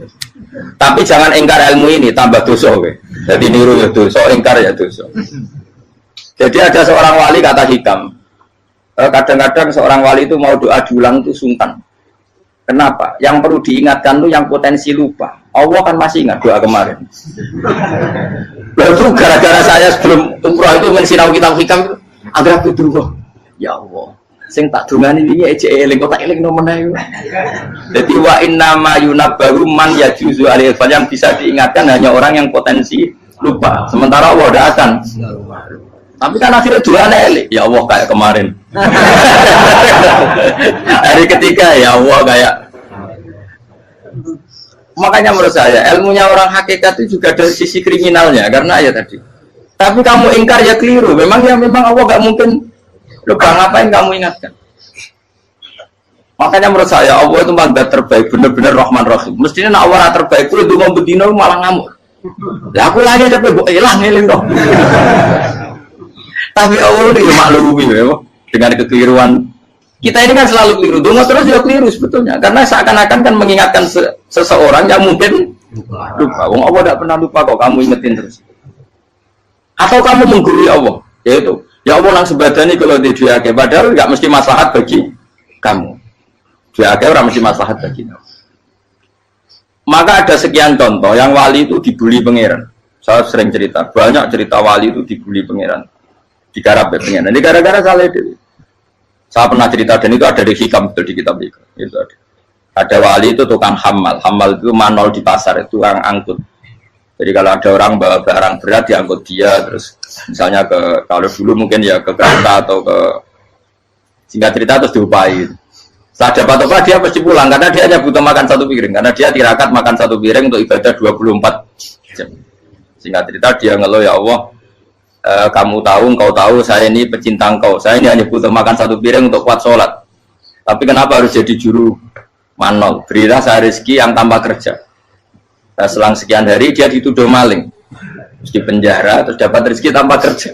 Tapi jangan ingkar ilmu ini tambah dosa kowe. Jadi niru ya dosa, ingkar ya dosa. Jadi ada seorang wali kata hikam. Kadang-kadang seorang wali itu mau doa diulang itu sungkan. Kenapa? Yang perlu diingatkan tuh yang potensi lupa. Allah kan masih ingat doa kemarin. Lalu gara-gara saya sebelum umroh itu mensinau kitab hikam agar aku dulu. Ya Allah, sing tak dongani wingi ejek eling kok tak eling nomene. Dadi wa inna ma yunabbaru man yajuzu alaihi yang bisa diingatkan hanya orang yang potensi lupa. Sementara Allah tidak akan. Tapi kan akhirnya doa eling. Ya Allah kayak kemarin. Hari ketiga ya Allah kayak. Makanya menurut saya ilmunya orang hakikat itu juga dari sisi kriminalnya karena ya tadi. Tapi kamu ingkar ya keliru. Memang Allah gak mungkin. Lupa ngapain kamu ingatkan? Makanya menurut saya Allah itu mazat terbaik, benar-benar Rahman Rahim. Mestinya nak Allah terbaik itu mau bedino malah ngamuk. Lah aku lagi tapi kok hilang eling dong. Tapi Allah itu maklumi ya, dengan kekeliruan. Kita ini kan selalu keliru. Dongo terus juga keliru sebetulnya. Karena seakan-akan kan mengingatkan seseorang yang mungkin lupa. Wong Allah tidak pernah lupa kok, kamu ingetin terus. Atau kamu menggurui Allah, yaitu ya Allah nang sebadani kalau di diake, padahal nggak mesti maslahat bagi kamu. Diake orang mesti maslahat bagi kamu. Maka ada sekian contoh yang wali itu dibully pangeran. Saya sering cerita, banyak cerita wali itu dibully pangeran, digarap ya pangeran. Ini gara-gara salah itu. Saya pernah cerita dan itu ada di hikam di kitab itu. Itu ada. Ada wali itu tukang hamal itu manol di pasar, itu tukang angkut. Jadi kalau ada orang bawa barang berat diangkut dia, terus misalnya kalau dulu mungkin ya ke kereta atau ke singkat cerita terus diupain. Setelah dapat apa dia pasti pulang karena dia hanya butuh makan satu piring, karena dia tirakat makan satu piring untuk ibadah 24 jam. Singkat cerita dia ngeluh, ya Allah, kamu tahu, engkau tahu saya ini pecinta engkau, saya ini hanya butuh makan satu piring untuk kuat sholat. Tapi kenapa harus jadi juru manol? Berilah saya rezeki yang tanpa kerja. Nah, selang sekian hari dia dituduh maling, terus di penjara, terus dapat rezeki tanpa kerja.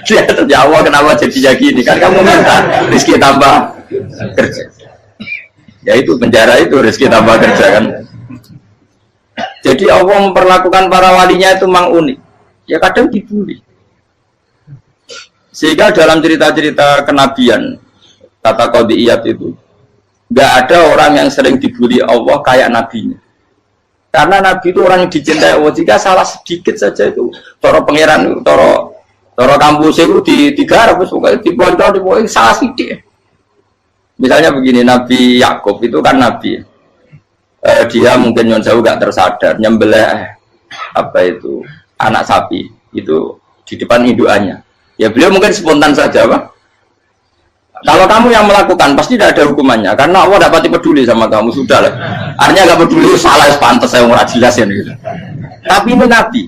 Dia ya Allah kenapa jadinya gini? Kan kamu minta rezeki tanpa kerja. Ya itu penjara itu rezeki tanpa kerja kan. Jadi Allah memperlakukan para walinya itu memang unik. Ya kadang dibully. Sehingga dalam cerita-cerita kenabian kata qadiyat itu nggak ada orang yang sering dibully Allah kayak nabinya. Karena nabi itu orang yang dicintai Allah. Jika salah sedikit saja itu toro pangeran, toro kampus itu digarap, pokoknya dibuat salah sedikit. Misalnya begini, Nabi Yakub itu kan nabi. Dia mungkin yang jauh nggak tersadar nyembelih apa itu anak sapi itu di depan indukannya. Ya beliau mungkin spontan saja, Pak. Kalau kamu yang melakukan pasti tidak ada hukumannya karena Allah dapat peduli sama kamu, sudah lah. Artinya nggak peduli, salah pantas saya mau jelasin gitu. Tapi ini Nabi.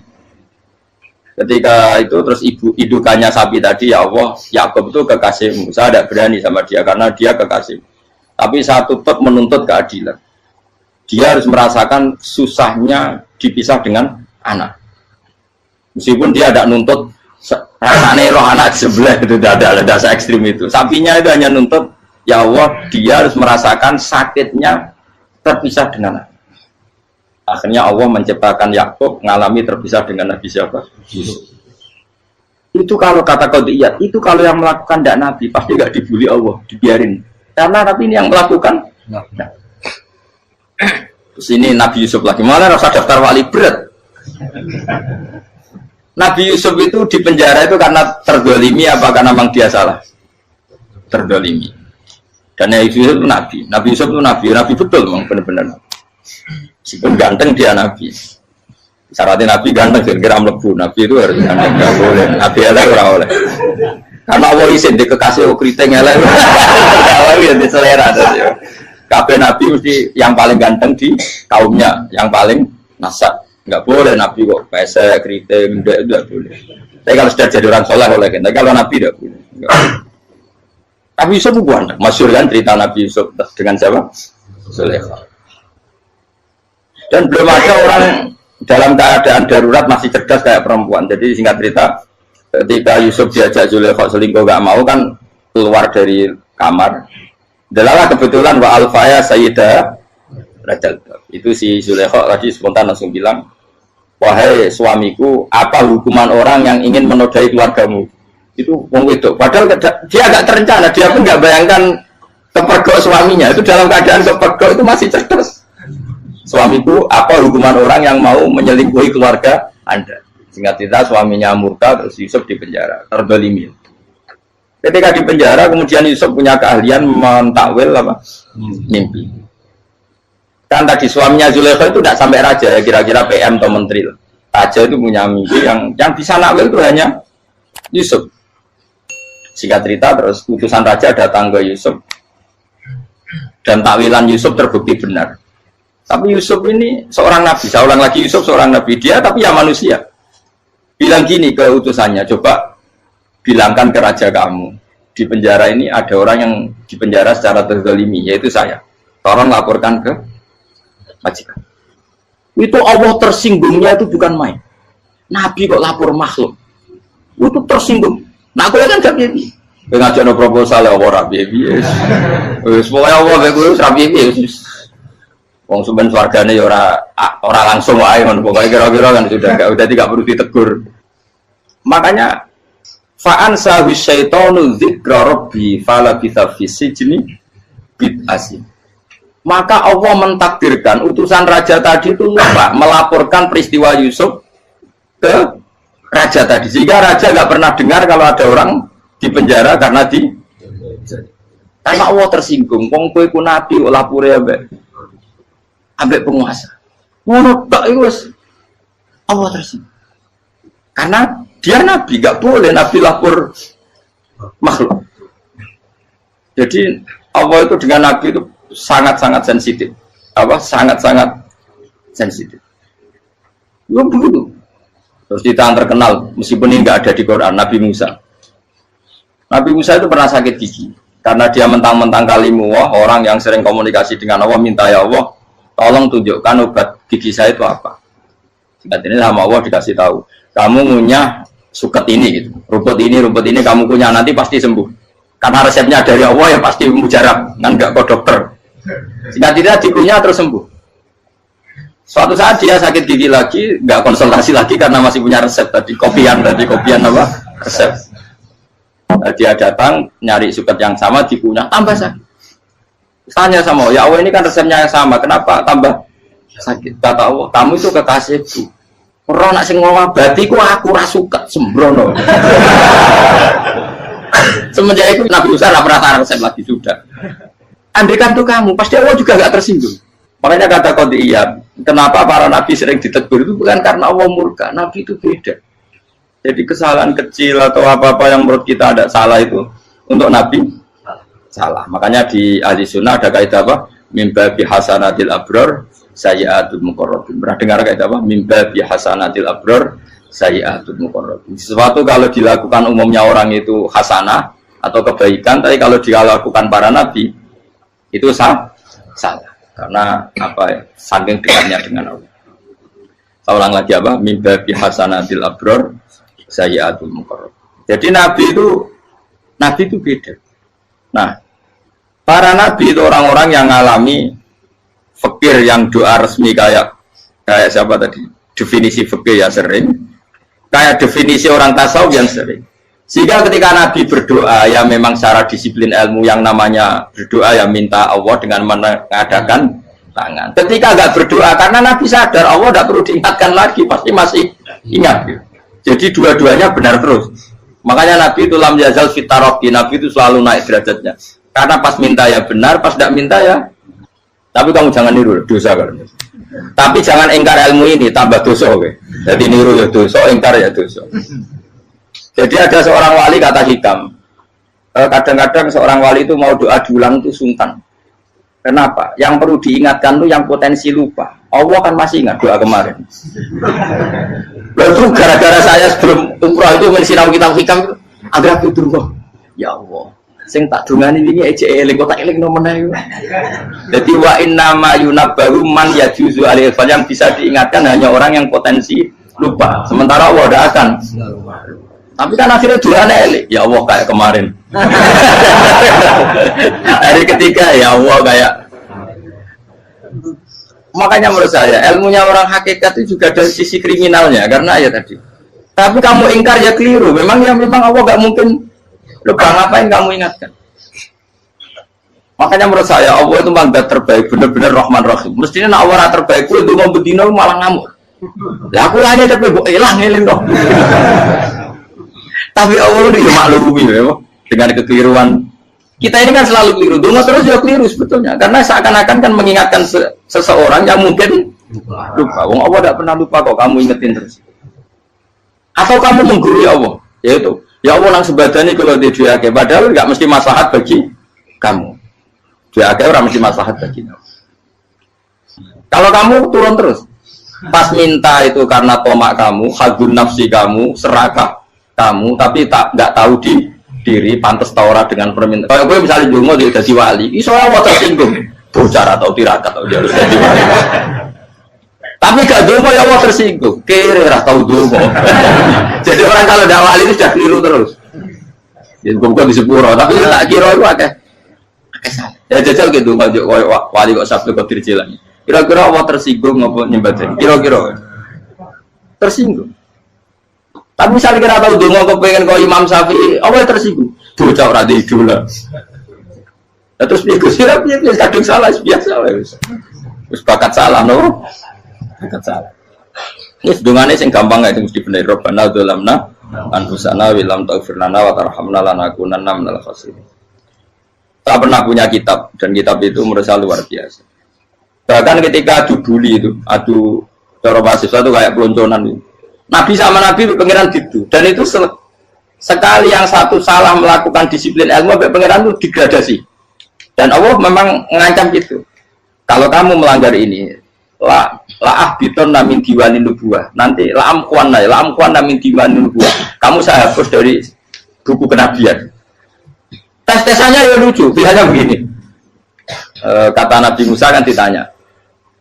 Ketika itu terus indukannya sapi tadi, ya Allah, Yakub itu kekasihmu. Saya tidak berani sama dia karena dia kekasih. Tapi saya tutup menuntut keadilan. Dia harus merasakan susahnya dipisah dengan anak. Meskipun dia tidak nuntut rasanya roh anak sebelah itu tidak ada se-ekstrim itu. Sapinya itu hanya nuntut, ya Allah, dia harus merasakan sakitnya terpisah dengan anak. Akhirnya Allah menciptakan Yakub mengalami terpisah dengan Nabi siapa? Yusuf. Itu kalau kata qadiyat, itu kalau yang melakukan tidak Nabi pasti nggak dibully Allah, dibiarin. Karena Nabi ini yang melakukan. Nah. Terus ini Nabi Yusuf lagi, mana rasa daftar wali berat. Nabi Yusuf itu di penjara itu karena terdolimi apa karena memang dia salah? Terdolimi. Dan Nabi Yusuf itu Nabi. Nabi Yusuf itu Nabi betul memang benar-benar. Meskipun ganteng dia Nabi. Syaratnya Nabi ganteng, kira-kira melebu. Nabi itu harus ganteng, nggak boleh. Nabi elek ora oleh. Karena Allah izin di kekasih keriting elek. Allah ya di selera. Kabeh Nabi mesti yang paling ganteng di kaumnya, yang paling nasab. Nggak boleh Nabi kok pesek, keriting, itu nggak boleh. Tapi kalau sudah jadi orang soleh boleh, tapi kalau Nabi tidak boleh. Nabi Yusuf itu ganteng. Masyhur kan cerita Nabi Yusuf dengan siapa? Zulaikha. Dan belum ada orang dalam keadaan darurat masih cerdas kayak perempuan. Jadi singkat cerita, ketika Yusuf diajak Zulaikha selingkuh nggak mau kan keluar dari kamar. Delalah kebetulan wa alfaya sayyidah Rajal. Itu si Zulaikha tadi spontan langsung bilang, wahai suamiku, apa hukuman orang yang ingin menodai keluargamu? Itu wong wedok. Padahal dia agak terencana, dia pun nggak bayangkan kepergok suaminya. Itu dalam keadaan kepergok itu masih cerdas. Suamiku, apa hukuman orang yang mau menyelingkuhi keluarga Anda? Singkat cerita suaminya murka, terus Yusuf di penjara, terdolimi. Ketika di penjara, kemudian Yusuf punya keahlian mentakwil apa? Mimpi. Kan tadi suaminya Zulaikha itu tidak sampai raja ya, kira-kira PM atau menteri. Raja itu punya mimpi yang bisa nakwil itu hanya Yusuf. Singkat cerita, terus utusan raja datang ke Yusuf dan takwilan Yusuf terbukti benar. Tapi Yusuf ini seorang nabi, saya ulang lagi, Yusuf seorang nabi, dia tapi ya manusia. Bilang gini ke utusannya, coba bilangkan ke raja kamu, di penjara ini ada orang yang di penjara secara terzalimi, yaitu saya. Tolong laporkan ke majikan. Itu Allah tersinggungnya itu bukan main. Nabi kok lapor makhluk. Itu tersinggung. Nah aku kan gak piye. Ngajak no proposal ya ora piye-piye. Wis pokoke Allah mek kuwi ora piye-piye wis. Wong sampean swargane ya ora langsung wae ngono. Pokoke kira-kira kan sudah enggak perlu ditegur. Makanya fa'an sahu syaitanu dzikra rabbi fala bisa fi sijni bid'asi. Maka Allah mentakdirkan utusan raja tadi itu lupa melaporkan peristiwa Yusuf ke raja tadi, sehingga raja nggak pernah dengar kalau ada orang di penjara karena Allah tersinggung. Wong kowe ku nabi kok lapure ambek penguasa. Ngono tok iku wis Allah tersinggung. Karena dia nabi, nggak boleh nabi lapor makhluk. Jadi Allah itu dengan nabi itu sangat-sangat sensitif. Sangat-sangat sensitif. Ya begitu. Terus kita yang terkenal, meskipun ini nggak ada di Quran, Nabi Musa. Nabi Musa itu pernah sakit gigi. Karena dia mentang-mentang kalimullah, orang yang sering komunikasi dengan Allah, minta ya Allah, tolong tunjukkan obat gigi saya itu apa. Singkat ini sama Allah dikasih tahu. Kamu ngunyah suket ini, gitu. rumput ini kamu kunyah, nanti pasti sembuh. Karena resepnya dari Allah ya pasti mujarab, kan nggak ke dokter. Singkat tidak dikunyah terus sembuh. Suatu saat dia sakit gigi lagi, nggak konsultasi lagi karena masih punya resep kopian apa resep. Dia datang nyari suket yang sama dikunyah tambah sakit. Tanya sama Allah, ya Allah ini kan resepnya yang sama, kenapa tambah sakit? Kata Allah, kamu itu kekasihku. Orang nak sing ngobatiku aku ra suket sembrono. Semenjak itu Nabi Musa nggak pernah resep lagi sudah. Andaikan tuh kamu, pasti Allah juga nggak tersinggung. Makanya kata Qadiyat, kenapa para nabi sering ditegur itu bukan karena Allah murka, nabi itu beda. Jadi kesalahan kecil atau apa-apa yang menurut kita ada salah itu untuk nabi salah. Makanya di ahli sunnah ada kaidah apa? Mimba bi hasanatil abror sayyi'atul muqarrabin. Pernah dengar kaidah apa? Mimba bi hasanatil abror sayyi'atul muqarrabin. Sesuatu kalau dilakukan umumnya orang itu hasanah atau kebaikan, tapi kalau dilakukan para nabi itu salah. Karena apa ya, saking dekatnya dengan Allah. Saya ulang lagi apa? Mimba bi hasanatil abror sayyi'atul muqarrab. Jadi nabi itu beda. Nah, para nabi itu orang-orang yang ngalami fikir yang doa resmi kayak siapa tadi? Definisi fikir ya sering. Kayak definisi orang tasawuf yang sering. Sehingga ketika Nabi berdoa, ya memang secara disiplin ilmu yang namanya berdoa, ya minta Allah dengan mengadakan tangan. Ketika nggak berdoa, karena Nabi sadar Allah tidak perlu diingatkan lagi, pasti masih ingat. Jadi dua-duanya benar terus. Makanya Nabi itu lam yazal fitaroki, Nabi itu selalu naik derajatnya. Karena pas minta ya benar, pas tidak minta ya. Tapi kamu jangan niru, dosa kan. Tapi jangan ingkar ilmu ini, tambah dosa. Okay? Jadi niru ya dosa, ingkar ya dosa. Jadi ada seorang wali kata hikam, kadang-kadang seorang wali itu mau doa diulang itu sungkan. Kenapa? Yang perlu diingatkan itu yang potensi lupa. Allah kan masih ingat doa kemarin. Lalu gara-gara saya sebelum umrah itu mensinau kitab hikam itu, agar aku turun. Ya Allah, sing tak dungani ini aja eling kok tak eling nomor ae. Jadi wa inna ma yunabbaru man yajuzu alaihi yang bisa diingatkan hanya orang yang potensi lupa. Sementara Allah tidak akan. Tapi kan akhirnya doanya elik, ya Allah kayak kemarin. Hari ketiga ya Allah kayak. Makanya menurut saya ilmunya orang hakikat itu juga dari sisi kriminalnya karena ya tadi. Tapi kamu ingkar ya keliru. Memang Allah nggak mungkin lupa, ngapain kamu ingatkan? Makanya menurut saya Allah itu mandat terbaik, benar-benar Rahman Rahim. Mestinya nak Allah terbaik, itu mau bedino malah ngamuk. Lah aku hanya tapi hilang ngeling dong. Tapi Allah itu maklumi ya, dengan kekeliruan. Kita ini kan selalu keliru, dungo terus juga keliru sebetulnya. Karena seakan-akan kan mengingatkan seseorang yang mungkin lupa. Wong Allah tidak pernah lupa kok, kamu ingetin terus. Atau kamu menggurui Allah, yaitu ya Allah nang sebadani kalau dia padahal nggak mesti maslahat bagi kamu. Dia orang mesti maslahat bagi kamu. Kalau kamu turun terus, pas minta itu karena tomak kamu, hagun nafsi kamu, serakah kamu, tapi nggak tahu diri pantas taura dengan permintaan. Kalau gue misalnya dungo dia jadi wali, iso Allah tersinggung, bocor atau tirakat atau dia harus jadi wali. Tapi gak dongo ya Allah tersinggung. Kere ra tau dongo. Jadi orang kalau dak wali itu sudah keliru terus. Ya bukan di sepuro, tapi tak kira itu akeh. Ya jajal gitu ngajak wali kok sabtu kok dirjelan. Kira-kira Allah tersinggung ngopo nyembah. Kira-kira tersinggung. Tapi misalnya kira tahu dongo kepengen kau Imam Syafi'i, Allah tersinggung. Bocah ora di idola. Nah, terus piye Gus? Ya piye kadung salah biasa wis. Wis bakat salah no. Bakat salah. Wis dongane sing gampang ae mesti bener. Rabbana dzalamna anfusana wa lam taghfir lana wa tarhamna lanakunanna minal khasirin. Saya pernah punya kitab dan kitab itu menurut saya luar biasa. Bahkan ketika adu bully itu, adu cara mahasiswa itu kayak pelonconan itu. Nabi sama Nabi pengiran gitu, dan itu sekali yang satu salah melakukan disiplin ilmu, pengiran itu degradasi. Dan Allah memang mengancam gitu. Kalau kamu melanggar ini, la biton namin diwanin nubuah. Nanti la amkuan namin diwanin nubuah. Kamu saya hapus dari buku kenabian. Tes-tesannya ya lucu, pilihannya begini. Kata Nabi Musa kan ditanya,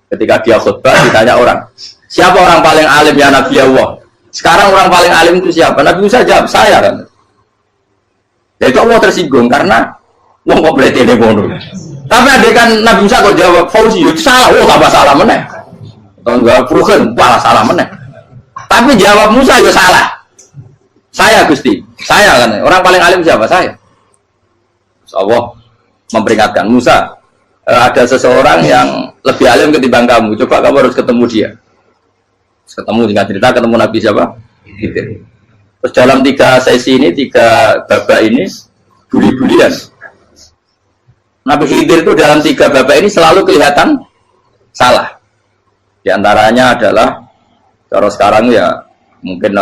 ketika dia khutbah ditanya orang, siapa orang paling alim ya Nabi Allah? Sekarang orang paling alim itu siapa? Nabi Musa jawab, saya kan. Ya itu Allah tersinggung karena wong kok berarti ini bono. Tapi ada kan Nabi Musa kok jawab Fauzi, itu salah, tambah salah meneh. Atau enggak Fugen, malah salah meneh. Tapi jawab Musa itu salah. Saya Gusti, saya kan. Orang paling alim siapa? Saya. Allah memperingatkan Musa, ada seseorang yang lebih alim ketimbang kamu. Coba kamu harus ketemu dia. Ketemu dengan cerita ketemu Nabi siapa? Khidir. Terus dalam 3 sesi ini, 3 babak ini buli-bulian. Nabi Khidir itu dalam 3 babak ini selalu kelihatan salah. Di antaranya adalah cara sekarang ya mungkin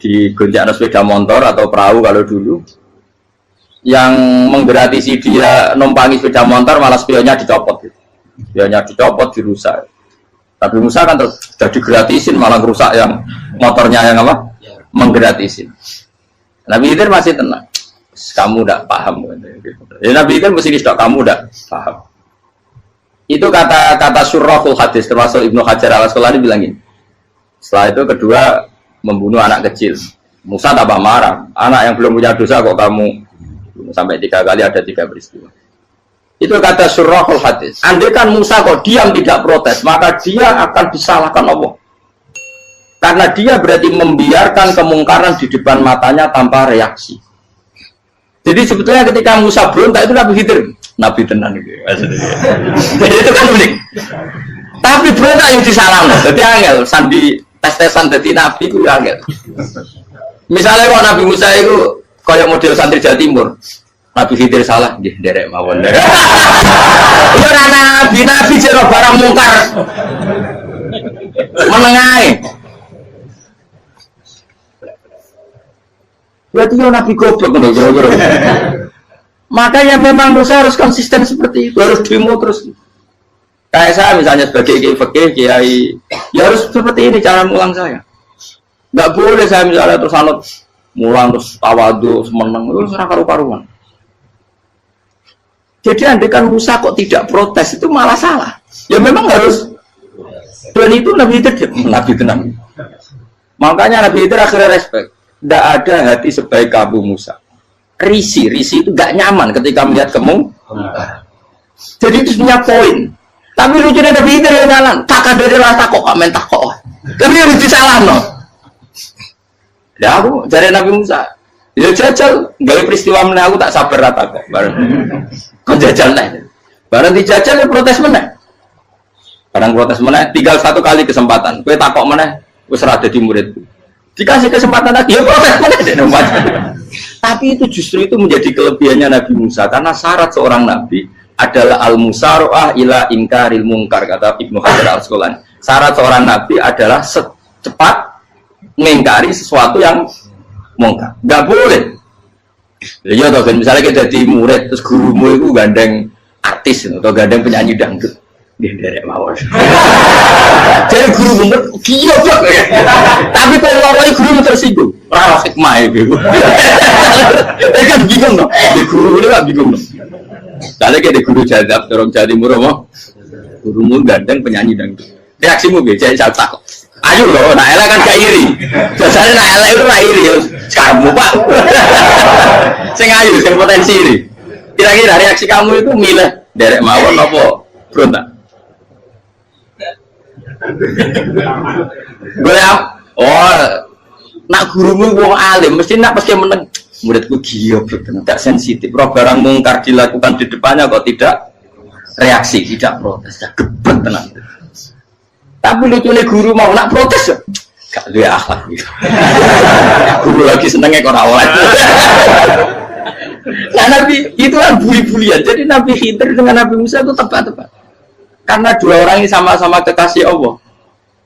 di gonjak sepeda motor atau perahu kalau dulu yang menggratisi dia numpangi sepeda motor malah spionnya dicopot. Spionnya dicopot, dirusak. Tapi Musa kan sudah digratisin malah rusak yang motornya yang apa? Menggratisin. Nabi Khidir masih tenang. Kamu tidak paham. Ya, Nabi Khidir mesti tidak kamu tidak paham. Itu kata surahul hadis termasuk Ibnu Hajar al-Asqalani bilangin. Setelah itu kedua membunuh anak kecil. Musa tambah marah. Anak yang belum punya dosa kok kamu sampai 3 kali ada 3 peristiwa. Itu kata surahul hadis. Andai kan Musa kok diam tidak protes, maka dia akan disalahkan Allah. Karena dia berarti membiarkan kemungkaran di depan matanya tanpa reaksi. Jadi sebetulnya ketika Musa berontak itu Nabi Khidir, Nabi tenan gitu. Jadi itu kan unik. Tapi berontak yang disalahkan. Jadi angel sandi tes-tesan jadi Nabi itu angel. Misalnya kalau Nabi Musa itu kayak model santri Jawa Timur. Nabi Khidir salah, nggih nderek mawon. Yo ora nabi jero barang mungkar. Menengae. Berarti yo nabi goblok ngono kira-kira. Makanya memang Musa harus konsisten seperti itu, harus demo terus. Kayak saya misalnya sebagai kiai fikih, kiai ya harus seperti ini cara mulang saya. Enggak boleh saya misalnya terus anut mulang terus tawadu, semeneng itu ora karu-karuan. Jadi andekan Musa kok tidak protes itu malah salah. Ya memang harus. Dan itu Nabi tenang. Makanya Nabi itu akhirnya respect. Tidak ada hati sebaik kamu Musa. Risi itu gak nyaman ketika melihat kamu. Jadi itu punya poin. Tapi lucunya Nabi itu yang jalan. Kakak dari rasa kok kamen takok. Tapi harus disalah no. Ya aku dari Nabi Musa. Ya jajal, gak peristiwa meneh aku tak sabar rata kok. Kau jajal nih, barang dijajal ya protes meneh. Barang protes meneh, tinggal 1 kali kesempatan. Kue takok meneh, wis ora dadi muridku. Dikasih kesempatan lagi, ya protes meneh. Tapi itu justru itu menjadi kelebihannya Nabi Musa karena syarat seorang nabi adalah al-musara'ah ila inkaril munkar kata Ibnu Hajar al-Asqalani. Syarat seorang nabi adalah secepat mengingkari sesuatu yang mungkar. Enggak boleh. Ya toh kan misalnya kita jadi murid terus gurumu itu gandeng artis atau gandeng penyanyi dangdut dia derek mawon. Jadi guru bener gila banget. Tapi kalau orang guru tersinggung, ora hikmah itu. Kan bingung loh. Di guru itu kan bingung loh. Kalau kayak di guru jadab dorong jadi murah mau gurumu gandeng penyanyi dangdut. Reaksimu piye? Jadi tak. Ayo loh, nak elek kan gak iri. Biasanya nak elek itu gak iri. Kamu Pak. Sing ayu, sing potensi iri. Kira-kira reaksi kamu itu milih derek mawon apa berontak? Nak gurumu wong alim, mesti nak pasti meneng. Muridku gila, tidak sensitif. Roh barang mungkar dilakukan di depannya kok tidak reaksi, tidak protes, gebet tenang. Tapi lucunya guru mau nak protes, gak ada akhlak gitu. Guru lagi senengnya kok rawat. Nah Nabi itu kan buli-bulian. Jadi Nabi Khidir dengan Nabi Musa itu tepat-tepat. Karena dua orang ini sama-sama kekasih Allah.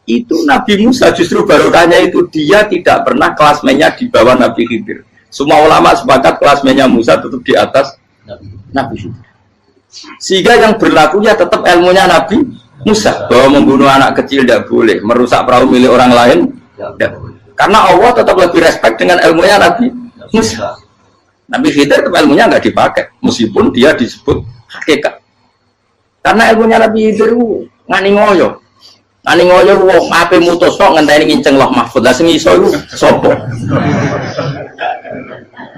Itu Nabi Musa justru barokahnya itu dia tidak pernah kelasmennya di bawah Nabi Khidir. Semua ulama sepakat kelasmennya Musa tetap di atas Nabi Khidir. Sehingga yang berlakunya tetap ilmunya Nabi Musa, bahwa membunuh anak kecil tidak boleh, merusak perahu milik orang lain tidak boleh. Karena Allah tetap lebih respect dengan ilmunya Nabi Musa. Nabi Khidir tetap ilmunya nggak dipakai, meskipun dia disebut hakikat. Karena ilmunya Nabi Khidir ngani ngoyo, wong ape mutus kok ngenteni nginceng loh mahfud, lah sing iso iku sapa?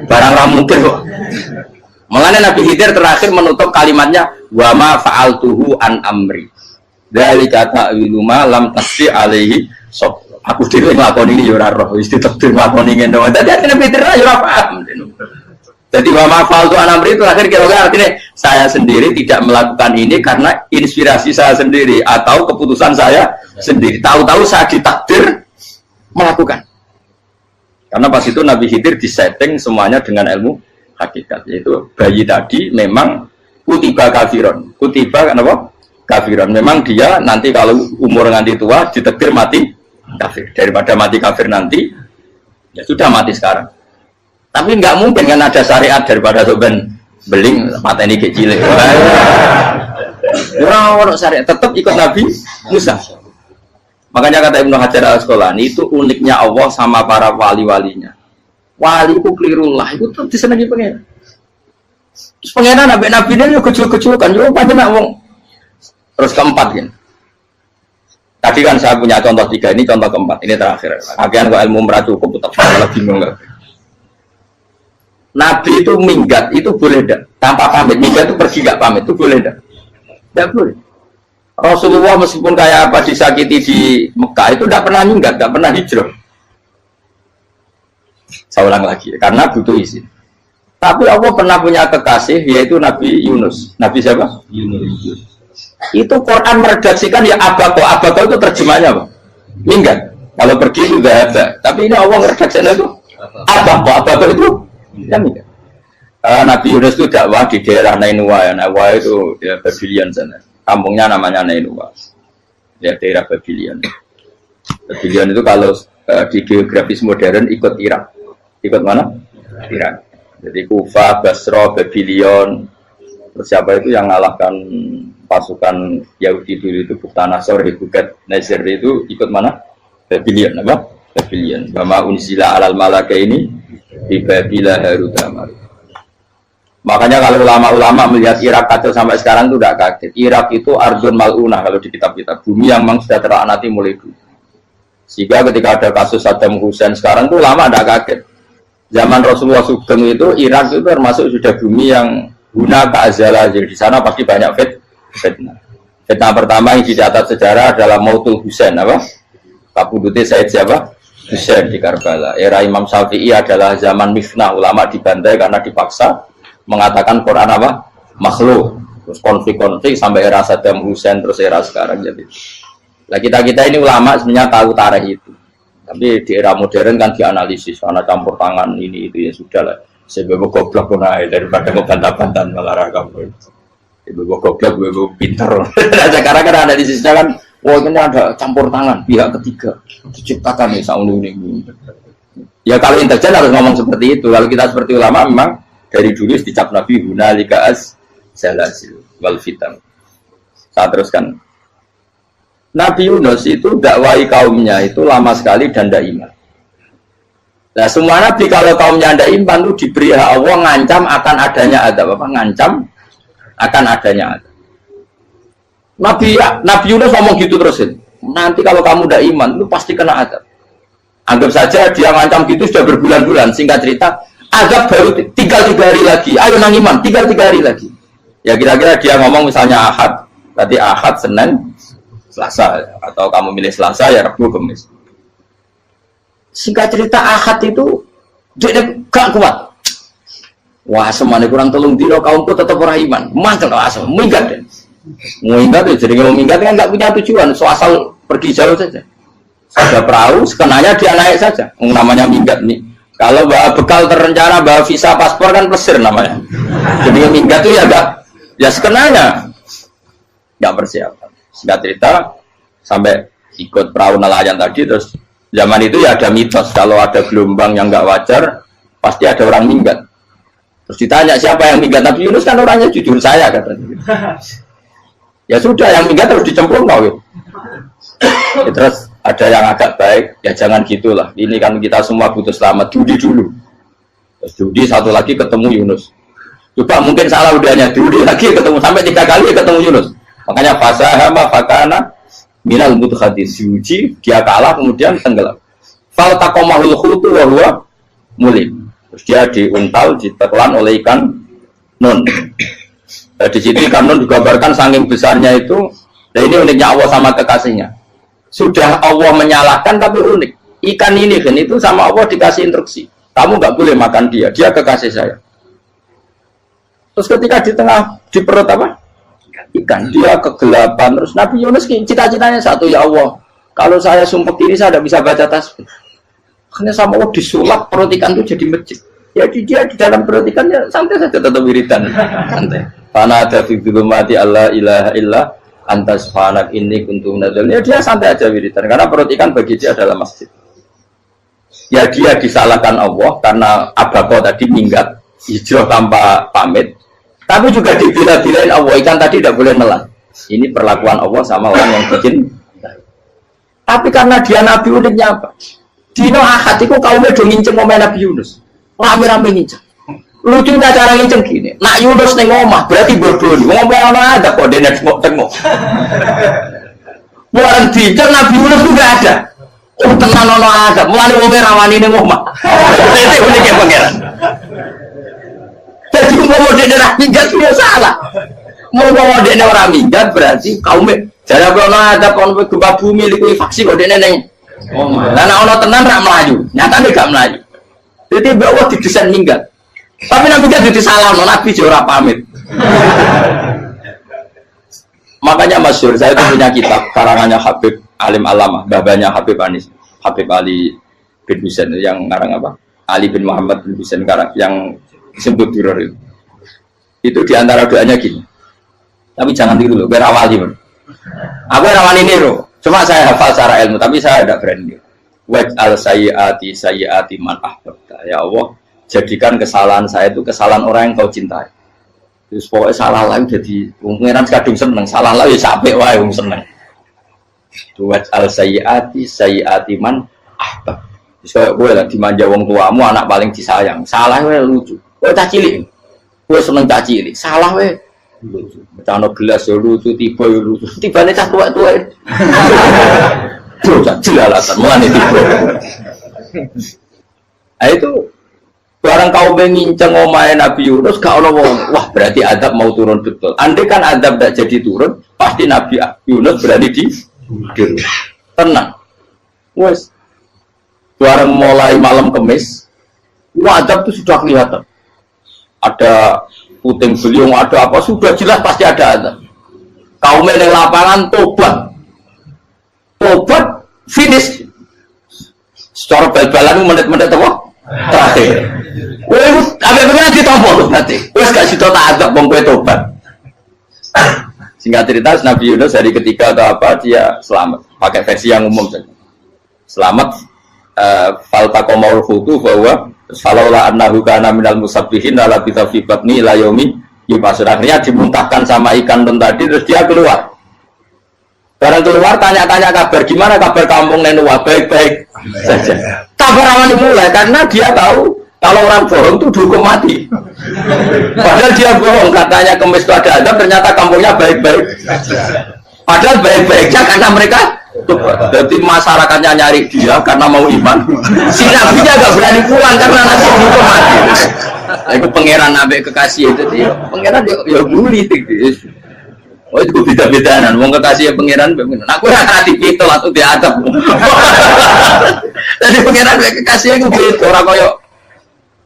Barang ra mungkin kok. Makanya Nabi Khidir terakhir menutup kalimatnya wa ma fa'altuhu an amri. Dzalika ta'wilu ma lam tasdi alaihi sob. Aku dhewe nglakoni iki ya ora roh, wis ditakdir nglakoni ngene. Dadi Nabi Khidir ya ora paham. Jadi wa ma fa'altu an amri itu akhir kira-kira artinya saya sendiri tidak melakukan ini karena inspirasi saya sendiri atau keputusan saya sendiri. Tahu-tahu saya ditakdir melakukan. Karena pas itu Nabi Khidir disetting semuanya dengan ilmu hakikat, yaitu bayi tadi memang kutiba kafiron. Kutiba kenapa? Kafiron. Memang dia nanti kalau umur nganti tua ditakdir mati kafir. Daripada mati kafir nanti, ya sudah mati sekarang. Tapi nggak mungkin kan ada syariat daripada soben beling mata ini kecil. Orang syariat tetap ikut Nabi Musa. Makanya kata Ibnu Hajar Al-Asqalani itu uniknya Allah sama para wali-walinya. Wali itu kelirullah, itu tetap disenangi pengen. Terus pengenan nabi-nabi ini juga kecil-kecil kan, juga pada nak wong. Terus keempat kan. Tadi kan saya punya contoh 3, ini contoh keempat, ini terakhir. Akhirnya kok ilmu merah cukup, tetap malah bingung nggak? Nabi itu minggat, itu boleh tidak? Tanpa pamit, minggat itu pergi nggak pamit, itu boleh tidak? Tidak boleh. Rasulullah meskipun kayak apa disakiti di Mekah itu tidak pernah minggat, tidak pernah hijrah. Saya ulang lagi, karena butuh izin. Tapi Allah pernah punya kekasih, yaitu Nabi Yunus. Nabi siapa? Yunus. Itu Quran meredaksikan ya abako. Abako itu terjemahnya apa? Minggat. Kalau pergi itu tidak ada. Tapi ini Allah meredaksikan itu abako. Abako itu ya minggat. Nabi Yunus itu dakwah di daerah Nainua. Ya. Nainua itu ya, Babylon sana. Kampungnya namanya Nainua. Ya daerah Babylon. Babylon itu kalau di geografis modern ikut Irak. Ikut mana? Irak. Jadi Kufa, Basra, Babylon. Terus siapa itu yang mengalahkan pasukan Yahudi dulu itu Buktanasor, Hebukat, Nasir itu ikut mana? Babylon, apa? Babylon. Bama unzila alal malaka ini di Babila Harutama. Makanya kalau ulama-ulama melihat Irak kacau sampai sekarang itu tidak kaget. Irak itu ardun mal'unah kalau di kitab-kitab. Bumi yang memang sudah terlaknati mulai dulu. Sehingga ketika ada kasus Saddam Hussein sekarang itu ulama tidak kaget. Zaman Rasulullah Sugeng itu Irak itu termasuk sudah bumi yang guna keazalah. Jadi di sana pasti banyak fitnah. Fitnah pertama yang dicatat sejarah adalah Mautul Husain, apa? Kabudutnya Said siapa? Husain di Karbala. Era Imam Syafi'i adalah zaman mifnah, ulama dibantai karena dipaksa mengatakan Quran apa? Makhluk. Terus konflik-konflik sampai era Saddam Hussein terus era sekarang jadi. Nah kita ini ulama sebenarnya tahu tarikh itu. Tapi di era modern kan dianalisis karena campur tangan ini itu ya sudah lah. Sebab goblok pun daripada ngebantah-bantah malah kamu. Ibu goblok, ibu pinter. Sekarang kan analisisnya kan, wah ini ada campur tangan pihak ketiga diciptakan nih saunu ini. Ya kalau intelijen harus ngomong seperti itu. Kalau kita seperti ulama memang dari dulu dicap Nabi hunalika az-zalazil wal fitan. Saya teruskan. Nabi Yunus itu dakwai kaumnya itu lama sekali dan tidak iman. Nah semua nabi kalau kaumnya tidak iman itu diberi hak Allah ngancam akan adanya azab apa? Ngancam akan adanya azab. Nabi Yunus ngomong gitu terus. nanti kalau kamu udah iman, lu pasti kena azab. Anggap saja dia ngancam gitu sudah berbulan-bulan. Singkat cerita, azab baru tinggal 3 hari lagi. Ayo nang iman, tinggal 3 hari lagi. Ya kira-kira dia ngomong misalnya Ahad, berarti Ahad, Senin, Selasa, atau kamu milih Selasa ya Rabu, Kamis. Singkat cerita Ahad itu dia gak kuat. Wah, semuanya kurang tolong dino kaumku tetap orang iman. Mantel asal minggat deh. Minggat ya jadi kalau minggat kan nggak punya tujuan, so asal pergi jauh saja. Ada perahu, sekenanya dia naik saja. Namanya minggat nih. Kalau bawa bekal terencana, bawa visa, paspor kan plesir namanya. Jadi minggat itu ya enggak, ya sekenanya nggak persiapan. Singkat cerita sampai ikut perahu nelayan tadi, terus zaman itu ya ada mitos kalau ada gelombang yang nggak wajar pasti ada orang minggat. Terus ditanya siapa yang minggat, Nabi Yunus kan orangnya jujur, saya katanya. Ya sudah, yang minggat terus dicemplung ya, terus ada yang agak baik, ya jangan gitulah. Ini kan kita semua butuh selamat, judi dulu. Terus judi satu lagi ketemu Yunus. Coba mungkin salah udahnya, judi lagi ketemu sampai 3 kali ketemu Yunus. Makanya fasahama fakana minal mudkhadin, diuji dia kalah kemudian tenggelam. Fal taqamahul khutu wa huwa mulim. Terus dia diuntal, ditelan oleh ikan nun. Di situ ikan nun digambarkan saking besarnya itu. Dan ini uniknya Allah sama kekasihnya. Sudah Allah menyalahkan tapi unik. Ikan ini kan itu sama Allah dikasih instruksi. Kamu nggak boleh makan dia, dia kekasih saya. Terus ketika di tengah di perut apa? Ikan, dia kegelapan. Terus Nabi Yunus cita-citanya satu, ya Allah, kalau saya sumpah diri saya tidak bisa baca tasbih. Karena sama Allah disulap perut ikan itu jadi masjid. Ya dia di dalam perut ikannya santai saja tetap wiridan. Santai. Karena ada fi dzulumati Allah ilaha illa anta subhanak inni kuntu minadz dzalimin. Ya dia santai aja wiridan karena perut ikan bagi dia adalah masjid. Ya dia disalahkan Allah karena abako tadi minggat hijrah tanpa pamit. Tapi juga dibila-bilain Allah, ikan tadi tidak boleh nelan. Ini perlakuan Allah sama orang yang bikin. Tapi karena dia Nabi uniknya apa? Dino Ahad itu kaumnya udah nginceng ngomong Nabi Yunus. Rame-rame nginceng. Lucunya cara nginceng gini. Nak Yunus nih ngomong, berarti bodoh. Ngomong orang ada kok, dia tengok. Bukan dinceng Nabi Yunus itu gak ada. Oh tenang orang ada, mulai ngomong rawani nih ngomong. Itu uniknya pangeran. Jadi ngomong dia orang minggat itu salah. Ngomong dia orang minggat berarti kaumnya. Jadi orang ada kaumnya gempa bumi, likuifaksi kok dia neng. Oh, karena ono tenan rak melayu, nyatanya gak melayu. Jadi bahwa didesain minggat. Tapi Nabi kan jadi salah, Nabi jora pamit. Makanya masyhur, saya itu punya kitab karangannya Habib Alim Alama, babanya Habib Anis, Habib Ali bin Husain yang ngarang apa? Ali bin Muhammad bin Husain karang yang disebut Duror itu. Itu diantara doanya gini. Tapi jangan tiru loh, biar awali. Aku rawani niru. Cuma saya hafal secara ilmu, tapi saya tidak berani. Waj'al sayyiati man ahbabta. Ya Allah, jadikan kesalahan saya itu kesalahan orang yang kau cintai. Terus pokoknya salah lagi jadi pengiran kadung seneng, salah lagi sampai wae wong seneng. Waj'al sayyiati man ahbab. Terus kayak gue lah dimanja wong tuamu, anak paling disayang. Salah wae lucu. Kowe cah cilik. Kowe seneng cah cilik. Salah wae lucu. Becano gelas ya lucu, tiba ya lucu. Tibane cah tuwek-tuwek. Dosa jelalatan mulane tiba. Nah itu barang kau menginceng omahe Nabi Yunus gak ono wong. Wah, berarti adab mau turun betul. Andai kan adab tidak jadi turun, pasti Nabi Yunus berani di tenang. Wes. Barang mulai malam Kamis, adab itu sudah kelihatan. Ada puting beliung, ada apa, sudah jelas pasti ada adab. Kaum yang lapangan tobat finish. Secara bal-balan menit-menit apa? Terakhir. Wes apa pengen ditompo berarti. Wes gak sida tak adab wong kowe tobat. Singkat cerita Nabi Yunus hari ketiga atau apa dia selamat. Pakai versi yang umum saja. Selamat faltaqamaul hutu bahwa falaula annahu kana minal musabbihin la bi batni ila yaumi yub'atsun. Akhirnya dimuntahkan sama ikan tadi terus dia keluar. Barang keluar tanya-tanya kabar, gimana kabar kampung Nenua? Baik-baik saja. Kabar aman dimulai karena dia tahu kalau orang bohong itu dihukum mati. Padahal dia bohong, katanya Kemis itu ada adab, ternyata kampungnya baik-baik. Padahal baik-baiknya karena mereka Jadi masyarakatnya nyari dia karena mau iman. Si nabinya gak berani pulang karena nanti dihukum mati. Itu pangeran nabi kekasih itu dia. Pangeran ya bully. Oh itu beda-bedaan. Mau kekasih pangeran, aku hati itu atau diadab. Jadi pangeran kekasih itu gitu orang koyo.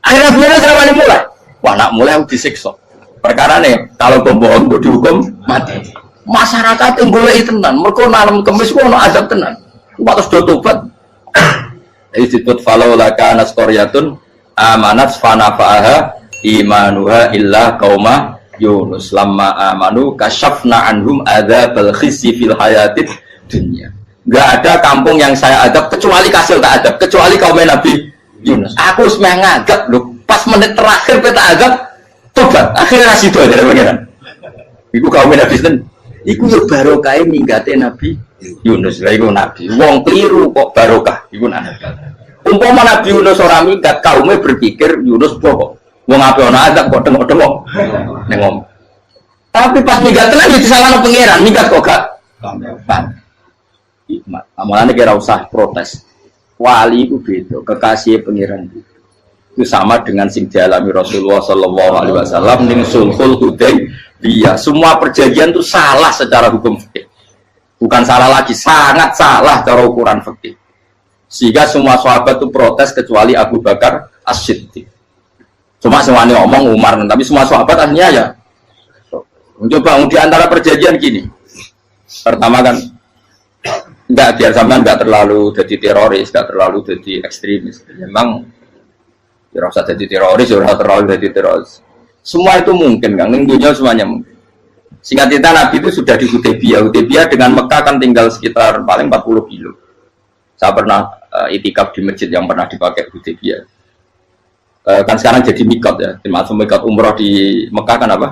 Akhirnya pangeran selama mulai. Wah nak mulai aku disiksa. Perkara nih kalau bohong dihukum mati. Masyarakat yang boleh tenan, mereka malam kemis ku ono azab tenan. Waktu sudah tobat. Disebut falau laka naskoryatun amanat fanafa'aha imanuha illa qauma Yunus lamma amanu kasyafna anhum adzabal khizyi fil hayatid dunya. Enggak ada kampung yang saya adab kecuali kasih tak adab, kecuali kaum Nabi Yunus. Aku semeh ngadab lho, pas menit terakhir peta adab tobat. Akhirnya sido aja pangeran. Iku kaum Nabi ten. Iku yo barokah minggate Nabi Yunus. Lah iku nabi. Wong keliru kok barokah iku nabi. Umpama Nabi Yunus ora minggat, kaume berpikir Yunus bokok. Wong ape ana azab kok tengok-tengok. Ning ngomong. Tapi pas minggat tenan yo disalahno pangeran, minggat kok gak. Hikmat. Amalane kira usah protes. Wali iku beda, kekasih pangeran itu sama dengan sing dialami Rasulullah sallallahu alaihi wasallam ning sulhul Hudaybiyah. Semua perjanjian itu salah secara hukum fikih. Bukan salah lagi, sangat salah cara ukuran fikih. Sehingga semua sahabat itu protes kecuali Abu Bakar As-Siddiq. Cuma semuanya ngomong Umar, tapi semua sahabat akhirnya ya mencoba di antara perjanjian gini. Pertama kan enggak biar sampean enggak terlalu jadi teroris, enggak terlalu jadi ekstremis. Memang ya rasa jadi teroris, ya terlalu jadi teroris. Semua itu mungkin, kan? Dunia semuanya mungkin. Singkat cerita Nabi itu sudah di Hudaybiyah. Hudaybiyah dengan Mekah kan tinggal sekitar paling 40 kilo. Saya pernah itikaf di masjid yang pernah dipakai Hudaybiyah. Kan sekarang jadi mikot ya. Termasuk mikot umroh di Mekah kan apa?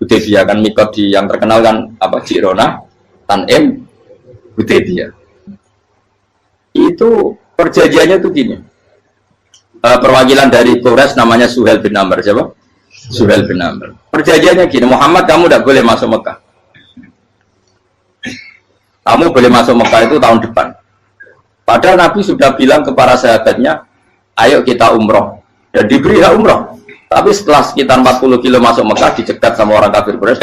Hudaybiyah kan mikot di yang terkenal kan apa? Jirona, Tanim, Hudaybiyah. Itu perjanjiannya tuh gini. Perwakilan dari Quraisy namanya Suhail bin Amr, siapa? Suhail bin Amr. Perjanjiannya gini, Muhammad kamu tidak boleh masuk Mekah. Kamu boleh masuk Mekah itu tahun depan. Padahal Nabi sudah bilang ke para sahabatnya, ayo kita umroh. Dan diberi hak umroh. Tapi setelah sekitar 40 kilo masuk Mekah, dicegat sama orang kafir Quraisy.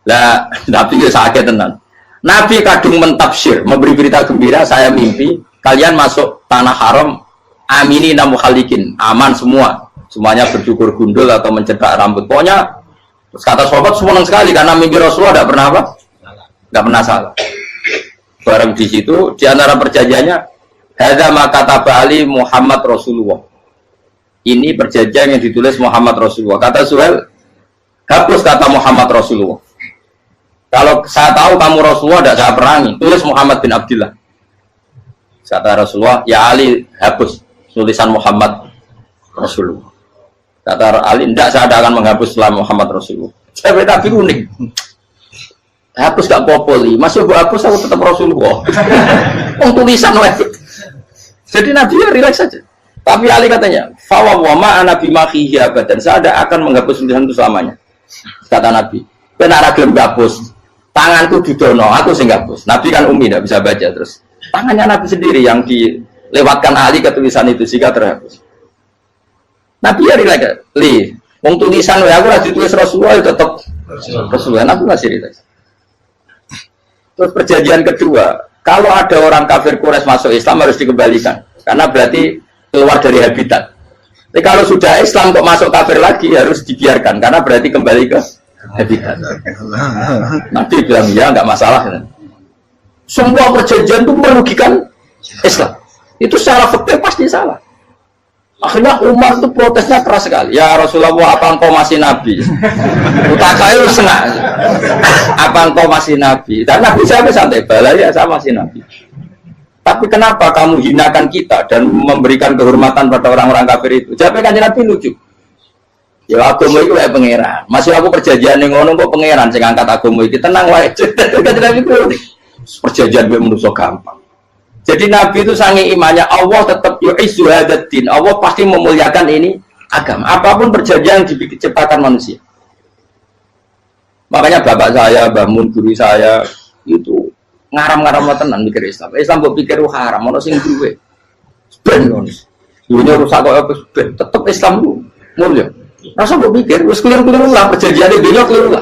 Lah, Nabi ya sakit tenan. Nabi kadung mentafsir, memberi berita gembira, saya mimpi kalian masuk tanah haram amini namukhalikin, aman semua, semuanya bercukur gundul atau mencetak rambut. Pokoknya kata sahabat senang sekali karena mimpi Rasulullah tidak pernah apa? Tidak pernah salah. Bareng di situ di antara perjanjiannya hadza ma kataba ali Muhammad Rasulullah. Ini perjanjian yang ditulis Muhammad Rasulullah. Kata Suhail, hapus kata Muhammad Rasulullah. Kalau saya tahu kamu Rasulullah tidak saya perangi, tulis Muhammad bin Abdullah. Kata Rasulullah, ya Ali hapus tulisan Muhammad Rasulullah. Kata Ali, tidak saya akan menghapus setelah Muhammad Rasulullah. Saya tapi unik. Hapus gak populi, masih gue hapus aku tetap Rasulullah. Tulisan wajib. Jadi Nabi ya relax saja. Tapi Ali katanya, fawwama ana bimakhihi abadan. Saya tidak akan menghapus tulisan itu selamanya. Kata Nabi, benar gelem hapus. Tanganku didono, aku sing hapus. Nabi kan umi tidak bisa baca terus. Tangannya Nabi sendiri yang dilewatkan Ali ke tulisan itu sehingga terhapus. Nabi ya relax. Wong tulisan aku lagi tulis Rasulullah tetap Rasulullah. Aku masih relax. Terus perjanjian kedua, kalau ada orang kafir Quraisy masuk Islam harus dikembalikan karena berarti keluar dari habitat. Tapi kalau sudah Islam kok masuk kafir lagi harus dibiarkan karena berarti kembali ke habitat. Nabi bilang ya nggak masalah. Semua perjanjian itu merugikan Islam. Itu secara fikih pasti salah. Akhirnya Umar itu protesnya keras sekali. Ya Rasulullah, apa engkau masih Nabi? Utakai senang. Apa engkau masih Nabi? Dan Nabi saya santai bala ya saya masih Nabi. Tapi kenapa kamu hinakan kita dan memberikan kehormatan pada orang-orang kafir itu? Jawabnya kan Nabi lucu. Ya agama itu kayak pangeran. Masih aku perjanjian yang ngono kok pangeran sing angkat agama iki tenang wae. Perjanjian gue menurut gampang. Jadi Nabi itu sange imannya Allah tetap yu'izzu hadzal-din. Allah pasti memuliakan ini agama. Apapun perjanjian yang diciptakan manusia. Makanya bapak saya, Mbah Mun, guru saya itu ngaram-ngaram tenan mikir Islam. Islam mbok pikir haram, ono sing duwe. Ben ngono. Dunia rusak kok apa ben tetep Islam ku mulya. Rasa mbok pikir wis keliru-keliru lah perjanjiane dunia keliru lah.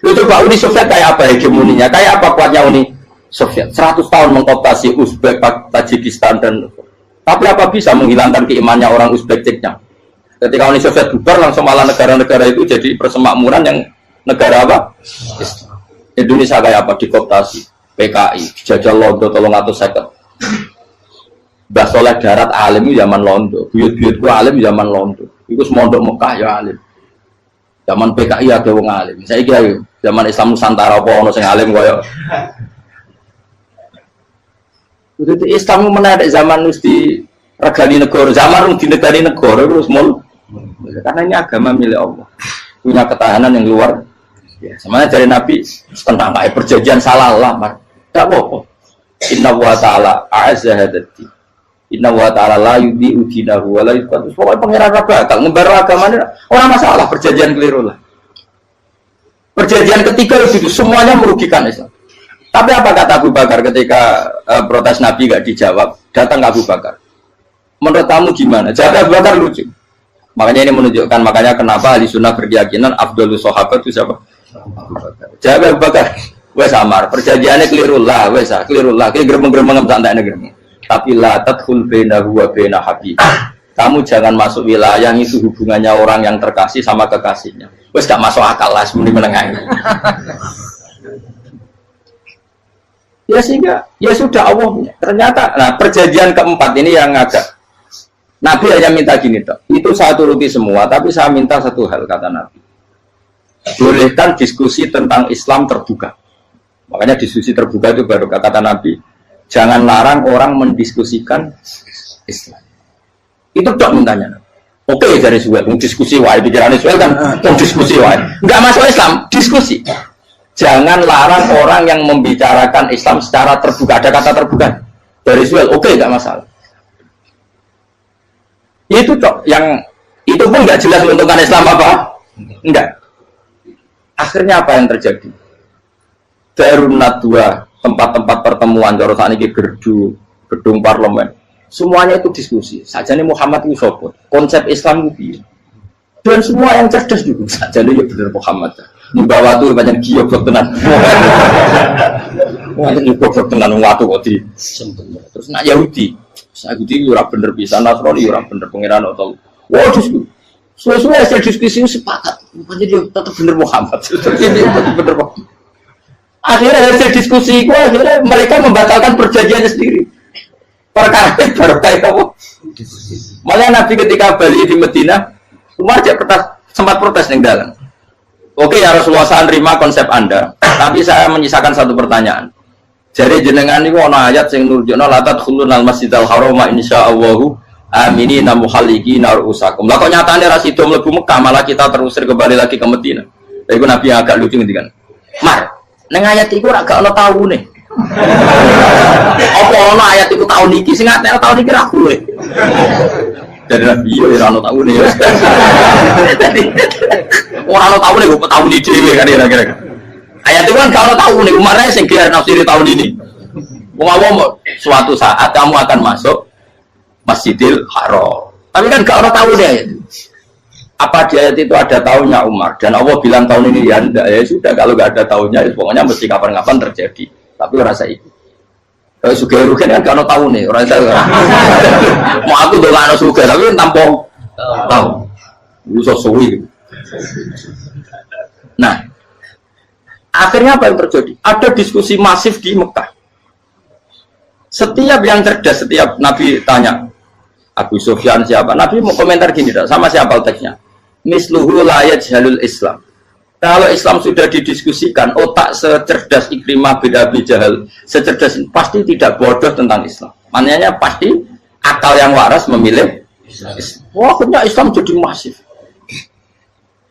Lu coba Uni Soviet kayak apa hegemoninya? Kayak apa kuatnya Uni Soviet? 100 tahun mengkooptasi Uzbek, Tajikistan dan tapi apa bisa menghilangkan keimannya orang Uzbek Ceknya? Ketika Uni Soviet bubar langsung malah negara-negara itu jadi persemakmuran yang negara apa? Indonesia kayak apa dikooptasi? PKI, jajal Londo 350. Mbah Soleh Darat alim zaman Londo, buyut-buyutku alim zaman Londo. Iku semondok Mekah ya alim. Zaman PKI ada wong alim. Saiki ayo zaman Islam Nusantara apa ono sing alim kaya. Jadi Islam menarik zaman mesti regani negara, zaman di negara terus mul. Karena ini agama milik Allah, punya ketahanan yang luar biasa. Semuanya dari Nabi tentang perjanjian salah lah, tak apa-apa. Inna wa ta'ala a'azza hadati. Inna wa ta'ala la yudhi'u dinahu wa la yudhi'u. Pokoknya pengiran bakal ngembar agamanya orang masalah perjanjian keliru lah. Perjanjian ketiga itu semuanya merugikan Islam. Tapi apa kata Abu Bakar ketika protes Nabi gak dijawab? Datang Abu Bakar. Menurut kamu gimana? Jawab Abu Bakar lucu. Makanya ini menunjukkan makanya kenapa ahli sunnah berkeyakinan Abdul Sahabat itu siapa? Abu Bakar. Jawab Abu Bakar. Wes samar, perjanjiannya keliru lah, wes keliru lah. Kita geremeng-geremeng santai geremeng. Tapi la tadkhul bainahu wa baina habib. Kamu jangan masuk wilayah yang itu hubungannya orang yang terkasih sama kekasihnya. Wes gak masuk akal lah semuanya menengah. Ya sehingga ya sudah Allah. Ternyata nah perjanjian keempat ini yang agak Nabi hanya minta gini toh. Itu saya turuti semua, tapi saya minta satu hal kata Nabi. Bolehkan diskusi tentang Islam terbuka. Makanya diskusi terbuka itu baru kata Nabi. Jangan larang orang mendiskusikan Islam. Itu dok mintanya. Oke dari Suel, diskusi wae pikirannya Suel kan, diskusi wae. Enggak masuk Islam, diskusi. Jangan larang orang yang membicarakan Islam secara terbuka. Ada kata terbuka dari Suel, oke enggak masalah. Itu dok, yang itu pun enggak jelas menentukan Islam apa? Enggak. Akhirnya apa yang terjadi? Darun Nadwa, tempat-tempat pertemuan, cara saat ini gerdu, gedung parlemen, semuanya itu diskusi. Sajane Muhammad itu sopot, konsep Islam itu, dan semua yang cerdas juga. Sajane ya benar Muhammad. Membawa tuh banyak giok tenan. Banyak giok tenan waktu kok di. Terus nak Yahudi ora bener bisa, Nasrani ora bener pengiran atau. Wah diskusi. Sesuai hasil diskusi sepakat. Jadi tetap bener Muhammad. Bener Muhammad. Akhirnya hasil diskusi itu akhirnya mereka membatalkan perjanjiannya sendiri. Perkara baru kayak apa? Malah Nabi ketika balik di Medina, Umar sempat protes yang dalam. Oke ya Rasulullah, saya terima konsep Anda, tapi saya menyisakan satu pertanyaan. Jadi jenengan ini ana ayat sing nurjukna la tadkhulunal masjidal haram insyaallahu aminina muhalliqina ru'usakum. Lah kok nyatane ra sida mlebu Mekah malah kita terusir kembali lagi ke Medina. Lha iku Nabi yang agak lucu ngendikan. Mar, ning ayat iku ora gak ana taune. Apa ana ayat iku taun iki sing ngatene taun iki ra kowe. Dari Nabi yo ora ana taune ya. Ora ana taune kok taun iki dhewe kan kira-kira. Ayat itu kan kalau tahu nih kemarin saya kira nafsiri tahun ini. Ngomong suatu saat kamu akan masuk Masjidil Haram. Tapi kan kalau tahu deh ayat. Apa di ayat itu ada tahunnya Umar dan Allah bilang tahun ini ya enggak ya sudah kalau nggak ada tahunnya ya, pokoknya mesti kapan-kapan terjadi. Tapi rasa itu. Kalau suka rugen kan kalau tahu nih orang saya. Mau aku udah nggak suka tapi tanpa tahu. Lu sesuai. Nah. Akhirnya apa yang terjadi? Ada diskusi masif di Mekah. Setiap yang cerdas, setiap Nabi tanya, Abu Sufyan siapa? Nabi mau komentar gini, sama siapa teksnya? Misluhu la yajhalul Islam. Kalau Islam sudah didiskusikan, otak secerdas Ikrimah bin Abi Jahal, secerdas pasti tidak bodoh tentang Islam. Maknanya pasti akal yang waras memilih Islam. Wah, akhirnya Islam jadi masif.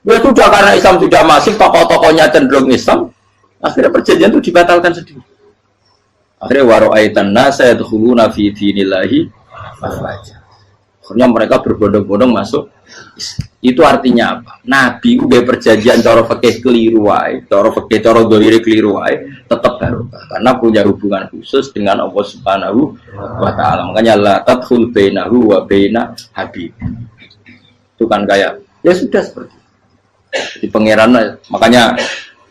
Ya sudah karena Islam sudah masif, tokoh-tokohnya cenderung Islam, akhirnya perjanjian itu dibatalkan sendiri. Akhirnya waro'aitan nasa yadkhuluna fi dinillahi afwaja. Akhirnya mereka berbondong-bondong masuk. Itu artinya apa? Nabi udah perjanjian cara fikih keliru wae, cara fikih cara dzahir keliru wae, tetap barokah karena punya hubungan khusus dengan Allah Subhanahu wa taala. Makanya la tadkhul bainahu wa baina habib. Itu kan kayak ya sudah seperti di pangeran. Makanya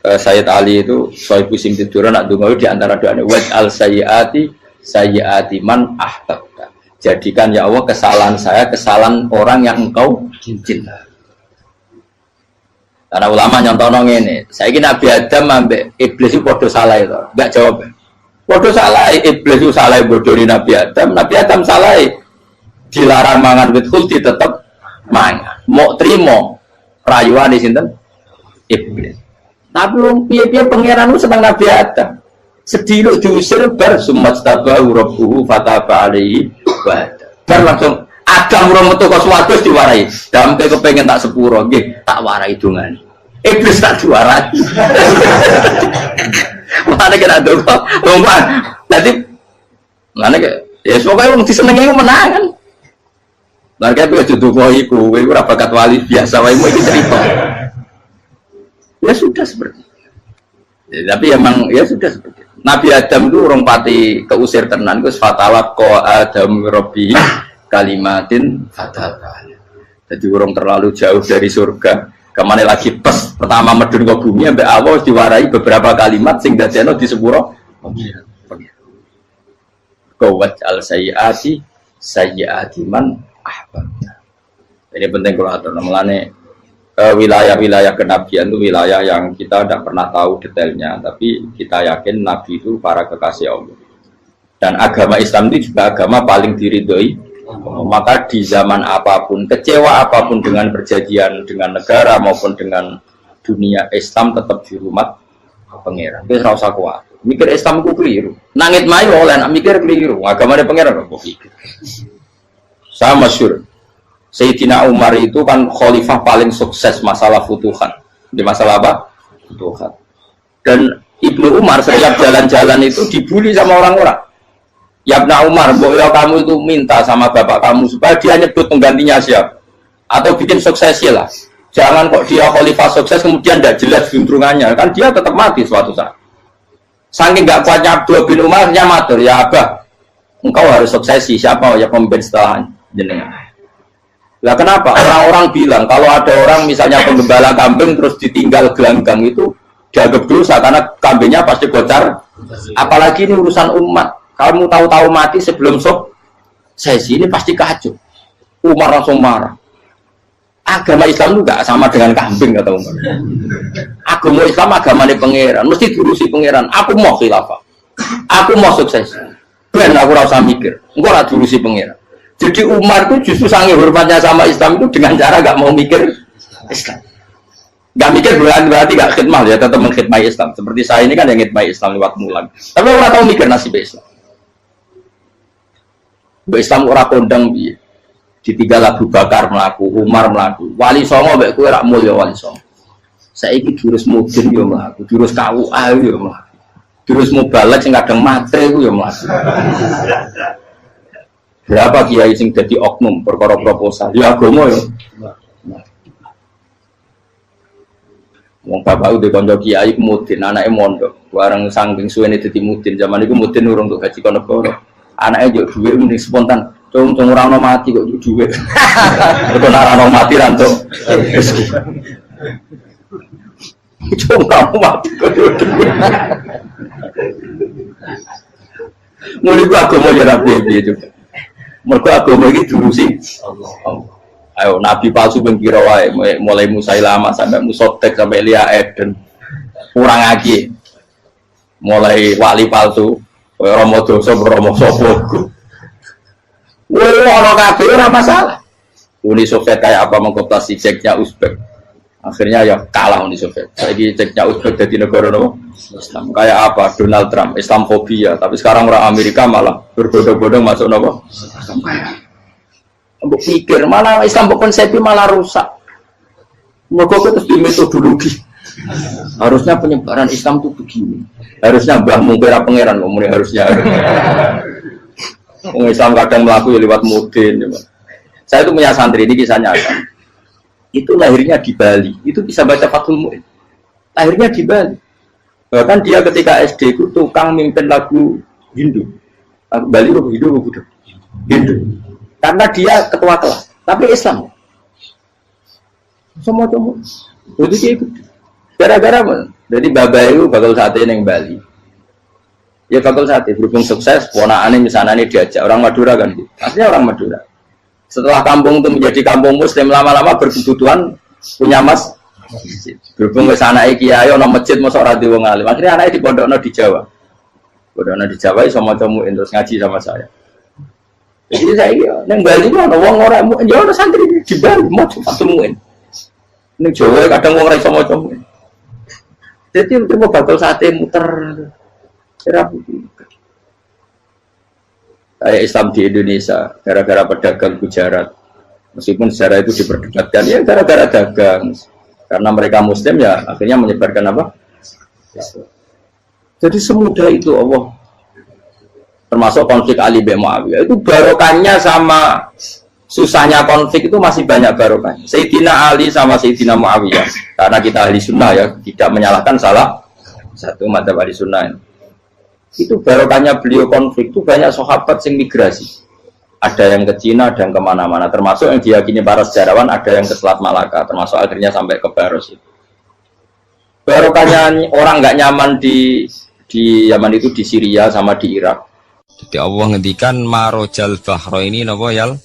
Sayyid Ali itu soal pusing tiduran nak donga di antara doanya wa al sayyiati man ahbabta. Jadikan ya Allah kesalahan saya kesalahan orang yang engkau cinta. Karena ulama nyontono ngene, saiki Nabi Adam ambek iblis itu padha salah itu. Enggak jawab. Padha salah, iblis itu salah bodoni Nabi Adam salah. Dilarang mangan wit khuldi tetep mangan. Mau trimo rayuane sinten? Iblis. Tapi wong piye-piye pangeran ku seneng Nabi Adam. Sediluk diusir bar sumat tabahu rabbuhu fataba alaihi wa bar langsung Adam urung metu kok swarga diwarai. Damke kepengin tak sepuro nggih tak warai dongane. Iblis tak diwarai. Mane kira donga roman. Dadi mane ya pokoke wong disenengi ku menangan. Lah kaya kudu donga iku kowe ora bakat wali biasa wae mau iki cerita. Ya sudah seperti ya, tapi emang ya sudah seperti itu. Nabi Adam itu orang pati keusir tenan Gus fatawat ko Adam Robbi kalimatin fatal. Jadi orang terlalu jauh dari surga. Kemana lagi pas pertama medun ke bumi sampai awal diwarai beberapa kalimat sing dadekno di sepuro. Qawat al sayyiati man ahbabna. Ini penting kalau atur namanya. Wilayah-wilayah kenabian itu wilayah yang kita tidak pernah tahu detailnya, tapi kita yakin Nabi itu para kekasih Allah. Dan agama Islam itu juga agama paling diridhoi. Maka di zaman apapun, kecewa apapun dengan perjanjian dengan negara maupun dengan dunia, Islam tetap di rumah pangeran. Itu ora usah kuat. Mikir Islam itu keliru. Nangit mayu oleh nak mikir keliru. Agama dia pangeran kok pikir. Sama masyhur. Sayyidina Umar itu kan khalifah paling sukses masalah futuhan. Di masalah apa? Futuhan. Dan Ibnu Umar setiap jalan-jalan itu dibully sama orang-orang. Ya Ibnu Umar, boleh kamu itu minta sama bapak kamu supaya dia nyebut penggantinya siapa. Atau bikin suksesi lah. Jangan kok dia khalifah sukses kemudian tidak jelas juntrungannya. Kan dia tetap mati suatu saat. Saking gak kuatnya Abdullah bin Umar, dia matur, ya Abah, engkau harus suksesi. Siapa ya pemimpin setelah jenengan? Lah kenapa? Orang-orang bilang kalau ada orang misalnya penggembala kambing terus ditinggal gelanggang itu dianggap dosa karena kambingnya pasti bocor. Apalagi ini urusan umat. Kamu tahu-tahu mati sebelum sesi ini pasti kacau. Umar langsung marah. Agama Islam itu gak sama dengan kambing kata Umar. Agama Islam agamanya pangeran, mesti diurusi pangeran. Aku mau khilafah. Aku mau sukses. Ben aku rasa mikir. Engko ora diurusi pangeran. Jadi Umar itu justru sangat hormatnya sama Islam itu dengan cara gak mau mikir Islam. Gak mikir berarti gak khidmah ya, tetap mengkhidmati Islam. Seperti saya ini kan yang khidmati Islam lewat mulan. Tapi orang tahu mikir nasib Islam. Islam orang kondang biye. Ditinggal Abu Bakar melaku, Umar melaku, Wali Songo mbek kowe rak mulya Wali Songo. Saiki jurus mudin yo mlaku, jurus KUA yo mlaku. Jurus mubalek sing kadang matre ku yo mlaku. Berapa kiai sing dadi oknum perkara proposal? Ya agama yo. Wong bapak udah kanca kiai mudin, anake mondok. Bareng saking suwene dadi mudin, zaman iku mudin urung untuk gaji kono negara. Anake yo dhuwit mending spontan. Cung ora ono mati kok dhuwit. Kok ora ono mati ra entuk rezeki. Cung kamu mati kok dhuwit. Mulai agama ya rapi juga. Mergo agama iki diurusi Allah. Ayo nabi palsu ben kira wae mulai Musailama sampai Musotek sampai Elia Eden. Kurang lagi. Mulai wali palsu, Romo dosa Romo sapa. Orang kafir ora masalah. Uni Soviet kayak apa mengkooptasi Ceknya Uzbek. Akhirnya ya kalah Uni Soviet. Jadi Ceknya Uzbek jadi negara Islam. Kayak apa Donald Trump, Islamfobia. Tapi sekarang orang Amerika malah berbodong-bodong masuk nopo. Mbok pikir malah Islam konsepnya malah rusak. Mergo terus di metodologi. Harusnya penyebaran Islam itu begini. Harusnya Mbah Mungkira pangeran ngomongnya harusnya. Islam kadang melaku ya lewat mudin. Saya itu punya santri, ini kisahnya kan. Itu lahirnya di Bali, itu bisa baca Fathul Mu'in. Lahirnya di Bali. Bahkan dia ketika SD itu tukang mimpin lagu Hindu. Lagu Bali itu Hindu, Hindu. Karena dia ketua kelas, tapi Islam. Semua. Jadi dia ikut. Gara-gara jadi bapak itu bakal sate yang Bali. Ya bakal sate, berhubung sukses, ponakannya misalnya ini diajak orang Madura kan, aslinya orang Madura. Setelah kampung itu menjadi kampung Muslim, lama-lama berkebutuhan punya mas. Berhubung ke sana kiai, ono masjid masuk radio wong alim. Akhirnya anaknya di pondokno di Jawa. Pondokno di Jawa iso maca muin terus ngaji sama saya. Jadi saya nang Bali ono wong ora muin, ya ono santri di Bali maca Fathul Muin. Ning Jawa kadang wong ora iso maca muin. Jadi itu mau bakal sate muter. Kayak Islam di Indonesia gara-gara pedagang Gujarat, meskipun sejarah itu diperdebatkan ya gara-gara dagang, karena mereka Muslim ya akhirnya menyebarkan apa? Jadi semudah itu Allah. Termasuk konflik Ali bin Muawiyah itu barokahnya sama susahnya konflik itu masih banyak barokahnya. Sayyidina Ali sama Sayyidina Muawiyah, karena kita ahli sunnah ya tidak menyalahkan salah satu madzhab ahli sunnah. Itu barokahnya beliau konflik itu banyak sahabat yang migrasi, ada yang ke Cina, ada yang kemana-mana, termasuk yang diyakini para sejarawan ada yang ke Selat Malaka, termasuk akhirnya sampai ke Baros itu. Barokahnya orang nggak nyaman di Yaman itu di Syria sama di Irak. Jadi Allah ngendikan marojal bahro ini napa yal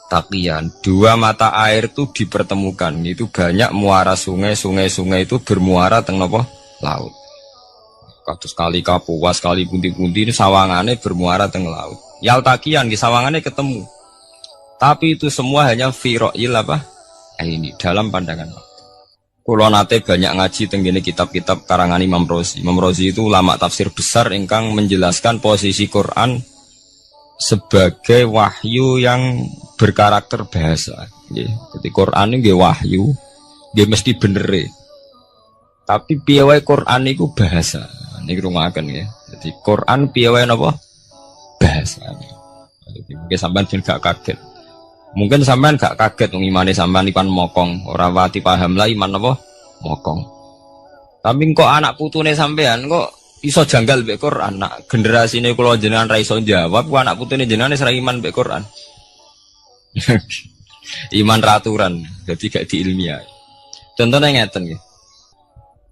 taqiyan, dua mata air itu dipertemukan, itu banyak muara sungai itu bermuara teng napa laut. Kados kali Kapuas, kali pundi-pundi ini sawangannya bermuara teng laut. Yaltakian di sawangannya ketemu. Tapi itu semua hanya firo'il apa? Ini dalam pandangan. Kulo nate banyak ngaji tenggene kitab-kitab karangan Imam Rozi. Imam Rozi itu ulama tafsir besar ingkang menjelaskan posisi Quran sebagai wahyu yang berkarakter bahasa. Jadi Quran ini wahyu, dia mesti bener. Tapi piye wae Quran itu bahasa. Ini rungaken ya. Jadi Quran piye wae napa? Bahasa. Jadi mungkin sampean ben gak kaget. Mungkin sampean gak kaget wong imane sampean ipan mokong, ora wati paham lah iman napa? Mokong. Tapi kok anak putune sampean kok iso janggal mbek Quran. Nak generasine kula jenengan ra iso jawab, kok anak putune jenengan wis ra iman mbek Quran. Iman raturan, jadi gak diilmiah. Contohnya ngeten nggih.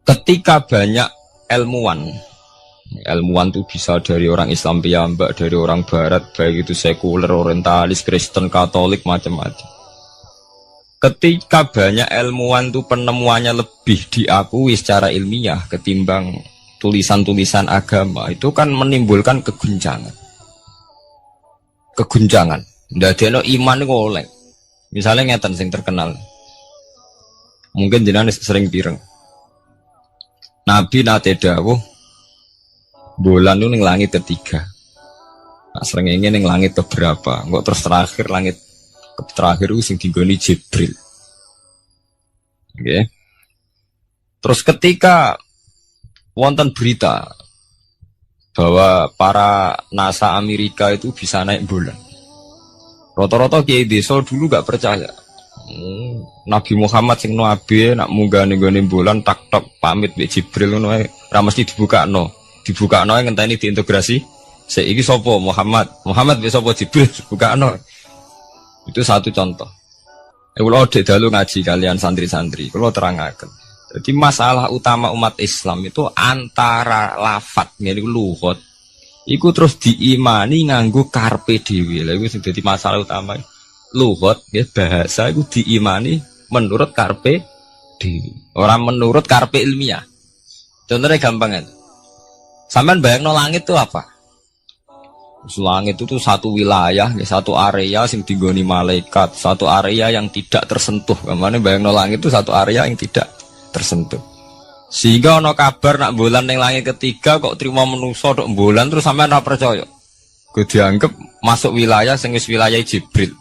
Ketika banyak ilmuwan itu bisa dari orang Islam piyambak, dari orang Barat, baik itu sekuler, orientalis, Kristen, Katolik, macam-macam. Ketika banyak ilmuwan itu penemuannya lebih diakui secara ilmiah ketimbang tulisan-tulisan agama, itu kan menimbulkan keguncangan. Ndadekno iman iku oleh. Misalnya ngeten sing terkenal. Mungkin jenengan sering pireng. Nabi nate dawuh bulan itu ning langit ketiga. Nah, srengenge ning langit keberapa? Kok terus terakhir langit terakhir itu sing digoni Jibril. Oke. Okay. Terus ketika wonten berita bahwa para NASA Amerika itu bisa naik bulan. Rata-rata kiai desa dulu gak percaya. Nabi Muhammad sing nabi nak munggah ning gone bulan tak pamit mbek Jibril ngono ae ra mesti dibukakno ngenteni diintegrasi saiki sapa Muhammad mbek sapa Jibril dibukakno. Itu satu contoh. Kula dek dalu ngaji kalian santri-santri kula terangaken. Jadi masalah utama umat Islam itu antara lafat ngene lugat iku terus diimani nganggo karpe dhewe. Lha iku sing dadi masalah utama. Lugat ya bahasa itu diimani menurut karpe dhewe, orang menurut karpe ilmiah. Contohnya gampang kan. Sampean bayangno langit itu apa? Langit itu satu wilayah, satu area yang digoni malaikat, satu area yang tidak tersentuh. Kemana bayangno langit itu satu area yang tidak tersentuh. Sehingga ono kabar nak bulan ning langit ketiga kok terima manusa tok bulan terus sampean ora percaya. Gue dianggap masuk wilayah sing wis wilayah Jibril.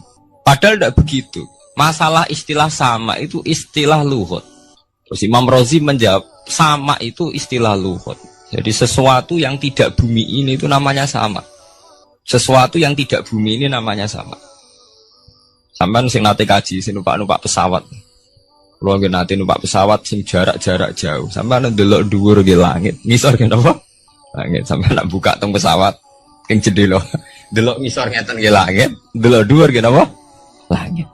Padahal tidak begitu. Masalah istilah sama itu istilah lughat. Terus Imam Razi menjawab sama itu istilah lughat. Jadi sesuatu yang tidak bumi ini itu namanya sama. Sesuatu yang tidak bumi ini namanya sama. Sampean sing nate kaji sing numpak pesawat. Kulo nggih nate numpak pesawat sing jarak-jarak jauh. Sampean ndelok dhuwur nggih langit, ngisor nggih napa? Langit. Sampean nak buka teng pesawat ing jendela. Delok ngisor ngeten nggih langit, delok dhuwur nggih napa? Langit.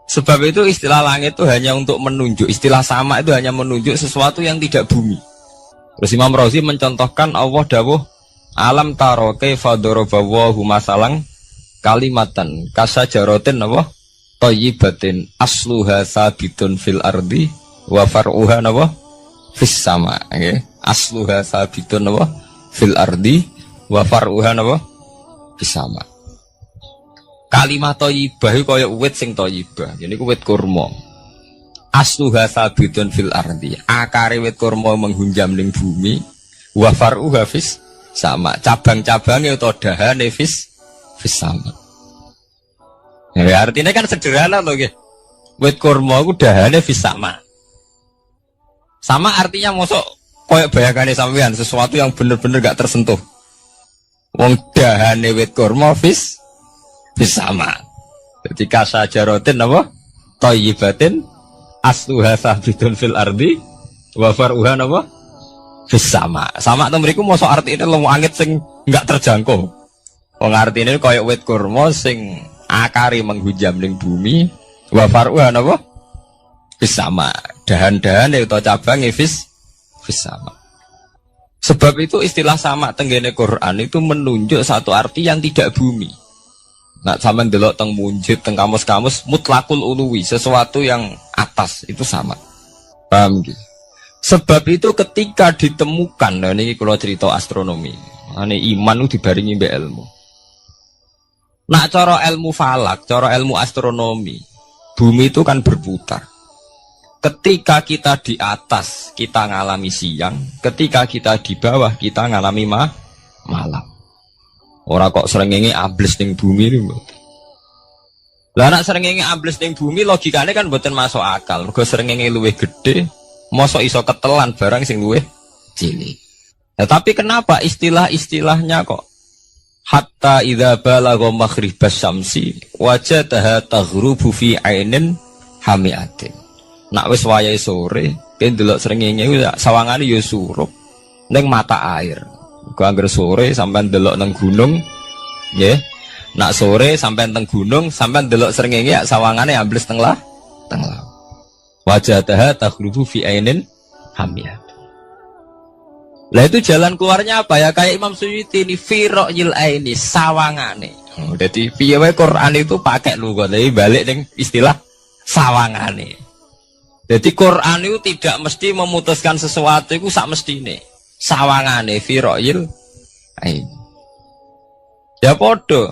Sebab itu istilah langit itu hanya untuk menunjuk, istilah sama itu hanya menunjuk sesuatu yang tidak bumi. Terus Imam Razi mencontohkan Allah dawuh alam taro kaifa daraballahu masalan kalimatan kasajaratin apa thayyibatin asluha sabitun fil ardi wa far'uha apa fis sama nggih asluha sabitun apa fil ardi wa far'uha apa fis sama. Kalimat thayyibah iku kaya wit sing thayyibah. Yen iku wit kurma. Asluha sabitun fil ardi. Akare wit kurma menghunjam ning bumi. Wa far'uha fis sama. Cabang-cabange utawa dahane fis sama. Ya artinya kan sederhana loh nggih. Wit kurma iku dahane fis sama. Sama artinya mosok koyo bayangane sampean sesuatu yang bener-bener gak tersentuh. Wong dahane wit kurma fis sama. Jadi kasajaratin apa? Thayyibatin asluha sabitun fil ardi wa far'uha apa? Fis sama. Sama to mriku mosok artine langit sing enggak terjangkau. Wong artine kaya wit kurma sing akare menghujam ning bumi wa far'uha apa? Fis sama. Dahan-dahane utawa cabange fis sama. Sebab itu istilah sama tenggene Quran itu menunjuk satu arti yang tidak bumi. Nah, sama delok teng munjid, teng kamus-kamus mutlakul uluwi, sesuatu yang atas itu sama. Paham gitu? Sebab itu ketika ditemukan, nah ini kalau cerita astronomi, ini iman itu dibaringi mbek ilmu. Nah, cara ilmu falak, cara ilmu astronomi, bumi itu kan berputar. Ketika kita di atas, kita ngalami siang. Ketika kita di bawah, kita ngalami malam. Orang kok srengenge ambles ning bumi niku. Lah nek srengenge ambles ning bumi logikane kan mboten masuk akal. Mergo srengenge luwih gede, mosok iso ketelan barang sing luwih cilik. Nah, tapi kenapa istilah-istilahnya kok hatta idza balagha maghribas syamsi wajadaha taghrubu fi ainin hamiatin. Nak wis wayahe sore, ben delok srengenge sawangane ya surup ning mata air. Gua anggar sore sampai delok nang gunung, ya. Nak sore sampai teng gunung, sampai delok srengenge ya sawangane ambles teng laut. Wajadaha taghrubu fi ainin hamiyah. Lah itu jalan keluarnya apa ya? Kayak Imam Suyuti ini firaqil aini sawangane. Jadi piye wae Quran itu pakai lugat, tapi balik ning istilah sawangane. Jadi Quran itu tidak mesti memutuskan sesuatu itu sak mestine. Sawangane firaqil ain. Ya podo.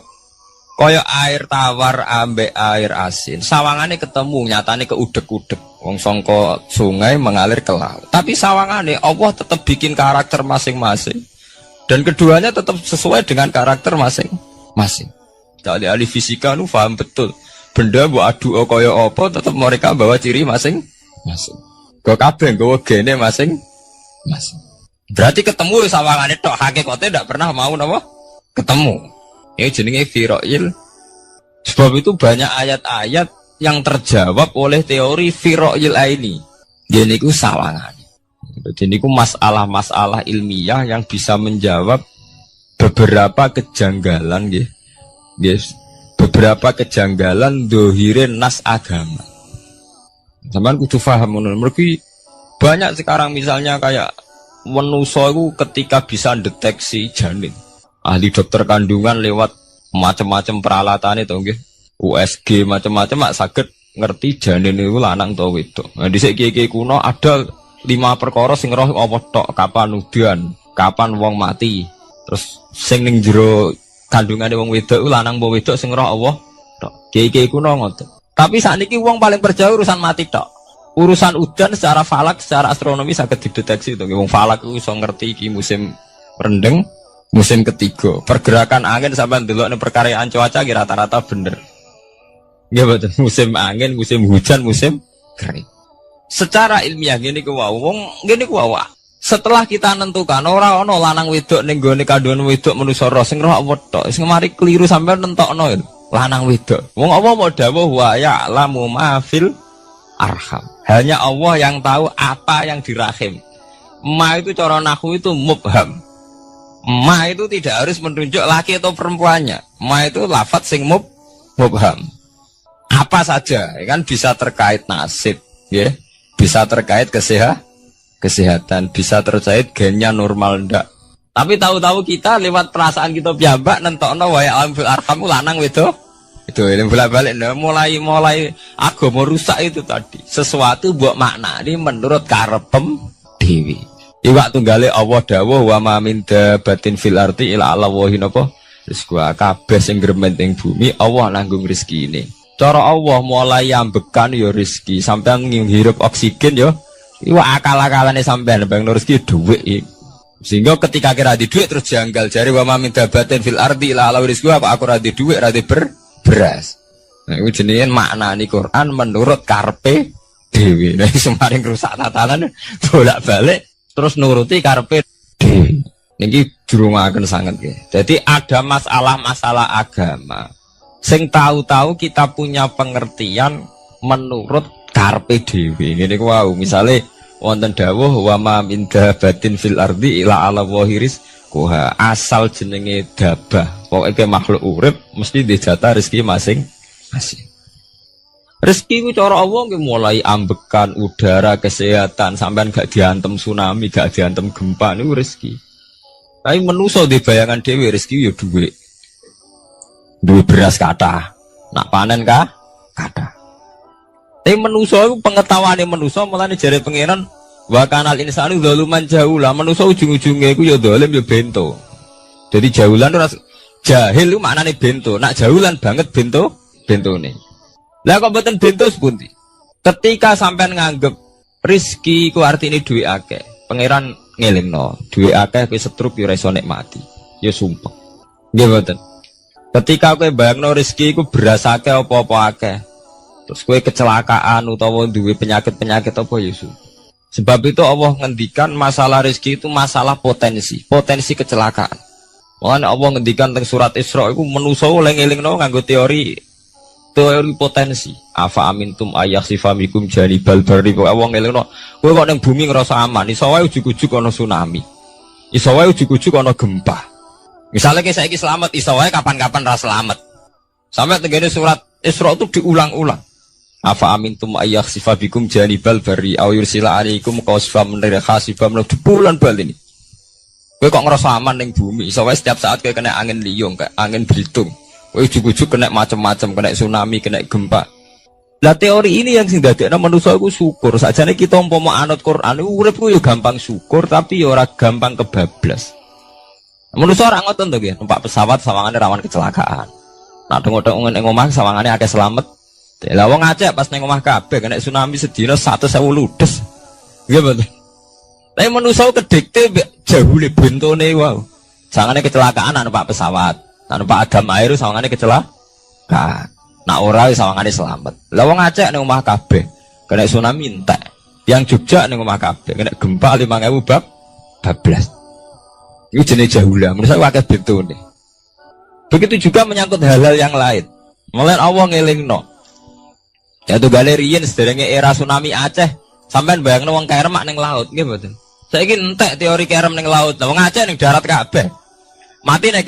Kaya air tawar ambek air asin. Sawangane ketemu, nyatane keudek-udek. Wong sangka sungai mengalir ke laut. Tapi sawangane Allah tetap bikin karakter masing-masing. Dan keduanya tetap sesuai dengan karakter masing-masing. Jadi ahli fisika nu paham betul. Benda mbok adu kaya apa tetap mereka bawa ciri masing-masing. Kok kabeh nggawa gene masing-masing. Berarti ketemu sawangane tok hakikate ndak pernah mau napa? Ketemu. Ini jenenge firaqil. Sebab itu banyak ayat-ayat yang terjawab oleh teori firaqil aini. Jadi niku sawangane. Jadi niku masalah-masalah ilmiah yang bisa menjawab beberapa kejanggalan nggih. Yes. Beberapa kejanggalan dohirin nas agama. Sampeyan kudu paham ngono. Mergi banyak sekarang misalnya kayak manusia itu ketika bisa deteksi janin, ahli dokter kandungan lewat macam-macam peralatan itu, USG macam-macam, mak saged ngerti janin itu lanang atau wedok. Nah, di segi kuno ada 5 perkara sing roh apa tok, kapan udan, kapan wong mati, terus sing ning jero kandungane wong wedok itu lanang apa wedok sing roh Allah tok. Kiai kuno ngoten. Tapi sakniki wong paling percaya urusan mati tok. Urusan udan secara falak, secara astronomi sangat dideteksi itu. Wong falak itu bisa ngerti iki musim rendeng, musim ketiga. Pergerakan angin sampai ndelok ning perkaryaan cuaca rata-rata bener. Nggih betul. Musim angin, musim hujan, musim kering. Secara ilmiah gini ku wong gini ku setelah kita nentukan ora ana lanang wedok ning gone kandungan wedok manusa roh sing roh apa tok. Sing mari keliru sampean nentokno. lanang wedok. Wong Allah mau dawuh wa ya'lamu ma fil arham. Hanya Allah yang tahu apa yang di rahim. Ma itu cara nahwu itu mubham. Ma itu tidak harus menunjuk laki atau perempuannya. Ma itu lafadz sing mubham. Apa saja, kan bisa terkait nasib, ya. Bisa terkait kesehatan, bisa terkait gennya normal ndak. Tapi tahu-tahu kita lewat perasaan kita piyambak nentokno wa ya'lamu fil arham lanang wedok. Itu yang bolak-balik mulai agama rusak itu tadi. Sesuatu buat makna ini menurut karepem dewi. Iwak tunggale Allah dawuh wa ma min dabatin fil ardi illa Allah wahin apa? Rizqa kabeh sing gremet ing bumi Allah nanggung rezeki ini. Cara Allah mulai ambekan ya rezeki sampean ngirup oksigen ya. Iwak akal-akalane sampean bang rezeki dhuwit iki. Sehingga ketika kira di dhuwit terus janggal jare wa ma min dabatin fil ardi illa Allah rizqa apa aku ra di dhuwit ra di beras. Nah, itu jenenge maknani Quran menurut karpe dewi. Nah, semaring rusak tatanan bolak-balik terus nuruti karpe dewi. Niki jurumaken sanget nggih. Jadi ada masalah-masalah agama. Sing tahu-tahu kita punya pengertian menurut karpe dewi. Ngene ku wau, misale wonten dawuh wa ma min dabatin fil ardi ila ala wahiris kuha asal jenenge dabah. Pokoknya makhluk urip mesti dijatah rezeki masing-masing. Rezeki ku cara Allah nggih mulai ambekan udara, kesehatan, sampean gak diantem tsunami, gak diantem gempa niku rezeki. Tapi manusa di bayangan dhewe rezeki ya dhuwit. Duwe beras kathah. Nak panen kathah. Tapi manusa iku pengetahuane manusa mulane jare pangeran wa kanal insanu zaluman jahula. Manusa ujung-ujunge iku ya zalim ya bento. Jadi jahulan ora jahil itu maknane bento. Nak jahulan banget bentone. Lah kok mboten bento sepundi? Ketika sampean nganggep rezeki ku artine duwe akeh, pangeran ngelingno, duwe akeh kowe setruk yo ora iso nikmati. Ya sumpah. Nggih mboten. Ketika kowe bayangno rezeki ku beras akeh apa-apa akeh. Terus kowe kecelakaan utawa duwe penyakit-penyakit apa ya sumpah. Sebab itu Allah ngendikan masalah rezeki itu masalah potensi kecelakaan. Makanya Allah ngendikan teng surat Isra iku manusa oleh ngelingno nganggo teori potensi. Afa amintum ayakhsifa mikum janibal barri. Allah ngelingno kowe kok ning bumi ngrasa aman, iso wae ujug-ujug ana tsunami. Iso wae ujug-ujug ana gempa. Misalnya kayak saiki selamat, iso wae kapan-kapan ra selamat. Sampai tenggene surat Isra itu diulang-ulang. Afa amintum ayakhsifa bikum janibal barri aw yursila alaikum qasfam min khasifam bulan bal ini. Kowe kok ngerasa aman ning bumi, iso wae setiap saat kowe kena angin liung, kayak angin belitung. Kowe ujug-ujug kena macam-macam, kena tsunami, kena gempa. Lah teori ini yang sing dadekno manusa iku syukur. Sakjane kita umpama anut Quran iku urip ku yo gampang syukur tapi yo ora gampang kebablas. Manusa ora ngoten to nggih, numpak pesawat sawangane rawan kecelakaan. Nak dengok-dengok ning omah sawangane akeh slamet. Lah wong Aceh pas ning omah kabeh kena tsunami sedina 100.000 ludes. Nggih betul. Tapi manusia kedikte jahule bentone wow. Sangane kecelakaan anu Pak pesawat, anu Pak Adam air sangane kecelakaan. Nak ora sawangane selamat. Lah wong Aceh ning omah kabeh kena tsunami entek. Yang Jogja ning omah kabeh kena gempa 5.000 bablas. Iku jenenge jahula. Manusia akeh bentone. Begitu juga menyangkut hal-hal yang lain. Mulai Allah ngelingno. Ya tuh galerian sederenge era tsunami Aceh, sampean bayangno wong kerem ning laut nggih mboten. Saiki entek teori kerem ning laut. Lah wong Aceh ning darat kabeh. Mati nek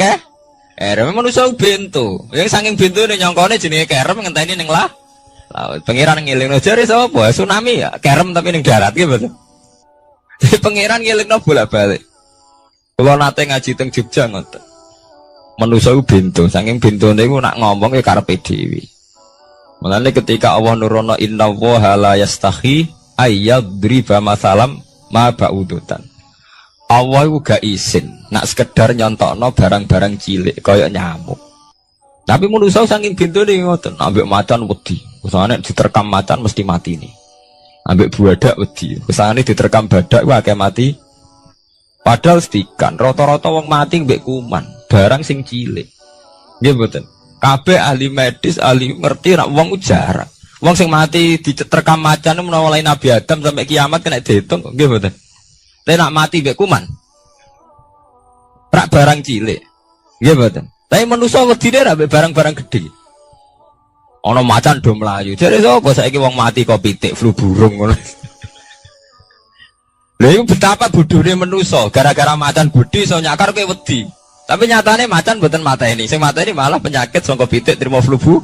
kerem manusa bento. Yang saking bentone nyongkone jenenge kerem ngenteni ning laut. Pangeran ngelingno jare sapa? Tsunami ya, kerem tapi ning darat nggih mboten. Jadi pangeran ngelingno bolak-balik. Kula nate ngaji teng Jogja ngoten. Manusa bento, saking bentone iku nak ngomong ya karepe dhewe. Mulane ketika Allah nurono innallaha la yastahi ayyadriba masalam ma ba'udutan. Allah iku gak izin nak sekedar nyontokno barang-barang cilik kaya nyamuk. Tapi manusa saking bentone ngoten, ambek macan wedi. Usane diterkam macan mesti mati nih. Ambek buadak wedi. Usane diterkam badak ku akeh mati. Padahal sedikan rata-rata wong mati mbek kuman, barang sing cilik. Nggih mboten. Kabeh ahli medis, ahli ngerti nek wong jarak. Wong sing mati diterkam macan menawa lain Nabi Adam sampai kiamat kena diitung, nggih mboten. Lha nek mati mbek kuman. Rak barang cilik. Nggih mboten. Tapi manusa wedine ra mbek barang-barang gedhe. Ono macan do mlayu. Jare sapa saiki wong mati kok pitik flu burung ngono. Lha iku betapa bodhone manusa, gara-gara macan bodhi iso nyakar kowe wedi. Tapi nyatane macan mboten mateni. Sing mateni malah penyakit saka pitik trimo flu burung.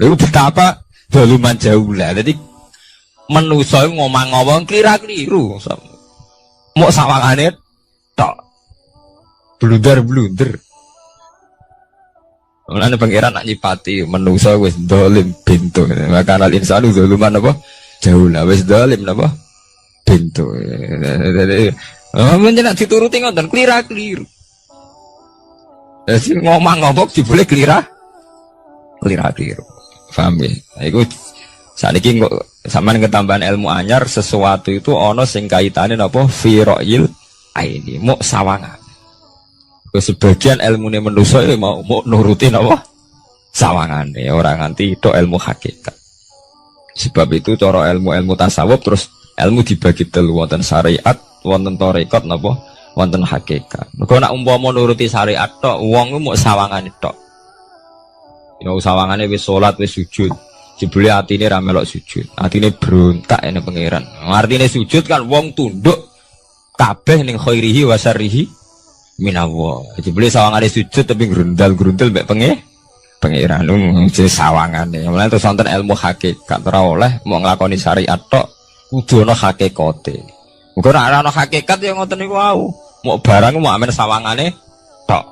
Lha iku betapa daluman jauh lah. Dadi manusa ngomong-ngomong kira-keliru. Mok sawangane tok. Blunder. Mulane pangeran nak nyipati manusa wis dolim bintu. Maka al insanu zaluman apa? Jauh lah wis dolim napa? Bintu. Men nek dituruti ngoten klira-kliru. Dadi ngomong-ngomong dibule klira-kliru. Paham ya? Iku saniki kok sampean ketambahan ilmu anyar sesuatu itu ana sing kaitane napa? Fira'il aini, muk sawangan. Sebagian ilmune manusa iki mau nuruti napa sawangane ora nganti tok ilmu hakikat. Sebab itu cara ilmu tasawuf terus ilmu dibagi telu, wonten syariat, wonten tarekat napa wonten hakikat. Mergo nek umpama nuruti syariat tok wong ku muk sawangane tok. Ya sawangane wis salat wis sujud. Jebule atine ra melok sujud. Atine brontak ene pangeran. Artine sujud kan wong tunduk kabeh ning khairihi wa syarrihi minawa. Jebule sawangane sujud tapi grundal-grundal mek pangeran jenenge sawangane. Mulane terus wonten ilmu hakikat ora oleh mau nglakoni syariat tok, kudu ana hakikate. Muga ora ana hakikat ya ngoten niku wau. Mau barang mau amen sawangane tok.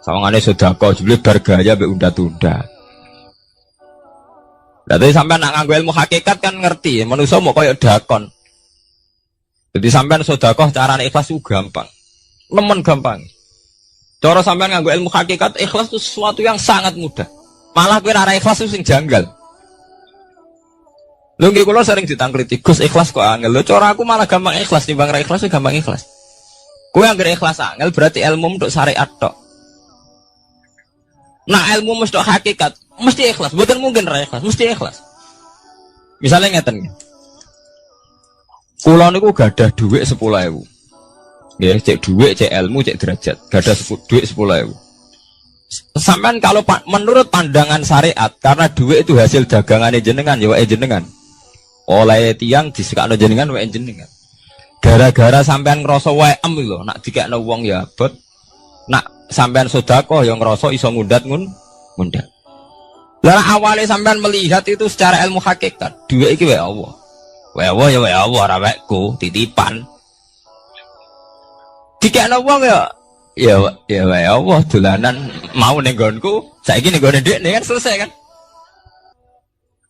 Sawangane sedekah jebule bar gaya mek unda-tunda. Lah tapi sampean nak nganggo ilmu hakikat kan ngerti, manusa mau koyo dakon. Jadi sampean sedekah carane ikhlas ku gampang. Nemen gampang. Cara sampean nganggo ilmu hakikat ikhlas itu sesuatu yang sangat mudah. Malah kowe ora ikhlas itu sing janggal. Lho nggih kula sering ditangkliti, Gus ikhlas kok angel. Lho cara aku malah gampang ikhlas timbang ra ikhlas gampang ikhlas. Kowe anggere ikhlas angel berarti ilmu untuk syariat tok. Nah ilmu mesti hakikat, mesti ikhlas. Mboten mungkin ra ikhlas, mesti ikhlas. Misalnya ngeten. Kula niku gadah dhuwit 10.000. Ya, cek duit, cek ilmu, cek derajat. Gak ada duit 10.000. Sampean kalau menurut pandangan syariat, karena duit itu hasil dagangan jenengan, ya wae jenengan. Oleh tiang disekakno jenengan, wae jenengan. Gara-gara sampean ngerasa wae lho, nak dikekno wong ya abot. Nak sampean sedekah ya ngerasa iso ngundat ngundat. Lah awalnya sampean melihat itu secara ilmu hakikat, duit iki wae Allah. Wae Allah ya wae Allah, ora waeku, titipan. Dikekno wong ya wae Allah dolanan mau ning nggonku, saiki ning nggone dhekne kan selesai kan.